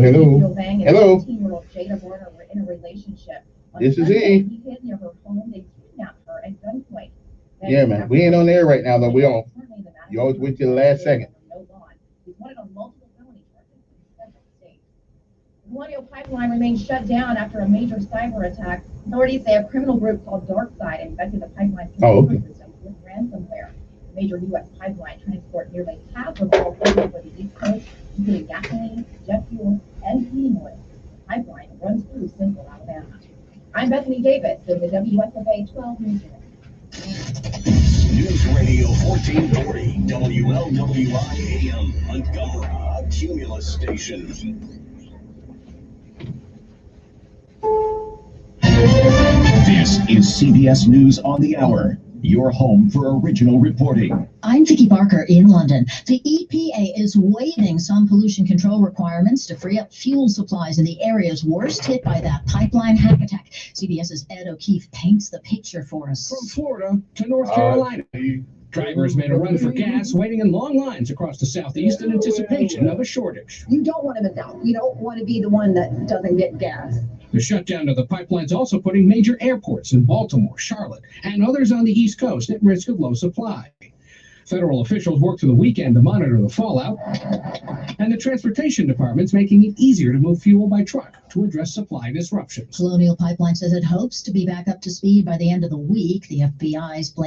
Bang and Hello. 15-year-old Jada Warner were in a relationship. On This is Sunday, it. He hid near her home. They kidnapped her at gunpoint. Yeah, man. We ain't on there right now, though. We on. You always wait till the last second. He's wanted on multiple felony charges in several states. The Colonial Pipeline remains shut down after a major cyber attack. Authorities say a criminal group called DarkSide infected the pipeline's computer system with ransomware. The major U.S. pipeline transport nearly half of all fuel for the East Coast, including gasoline, jet fuel, and heating oil. The pipeline runs through central Alabama. I'm Bethany Davis in the WSFA 12 newsroom. News Radio 1440, WLWI AM, Montgomery, a Cumulus station. This is CBS News on the Hour, your home for original reporting. I'm Vicki Barker in London. The EPA is waiving some pollution control requirements to free up fuel supplies in the areas worst hit by that pipeline hack attack. CBS's Ed O'Keefe paints the picture for us. From Florida to North Carolina. Drivers made a run for gas, waiting in long lines across the southeast in anticipation of a shortage. You don't want to miss out. You don't want to be the one that doesn't get gas. The shutdown of the pipeline's also putting major airports in Baltimore, Charlotte, and others on the East Coast at risk of low supply. Federal officials work through the weekend to monitor the fallout, and the Transportation Department's making it easier to move fuel by truck to address supply disruptions. Colonial Pipeline says it hopes to be back up to speed by the end of the week. The FBI's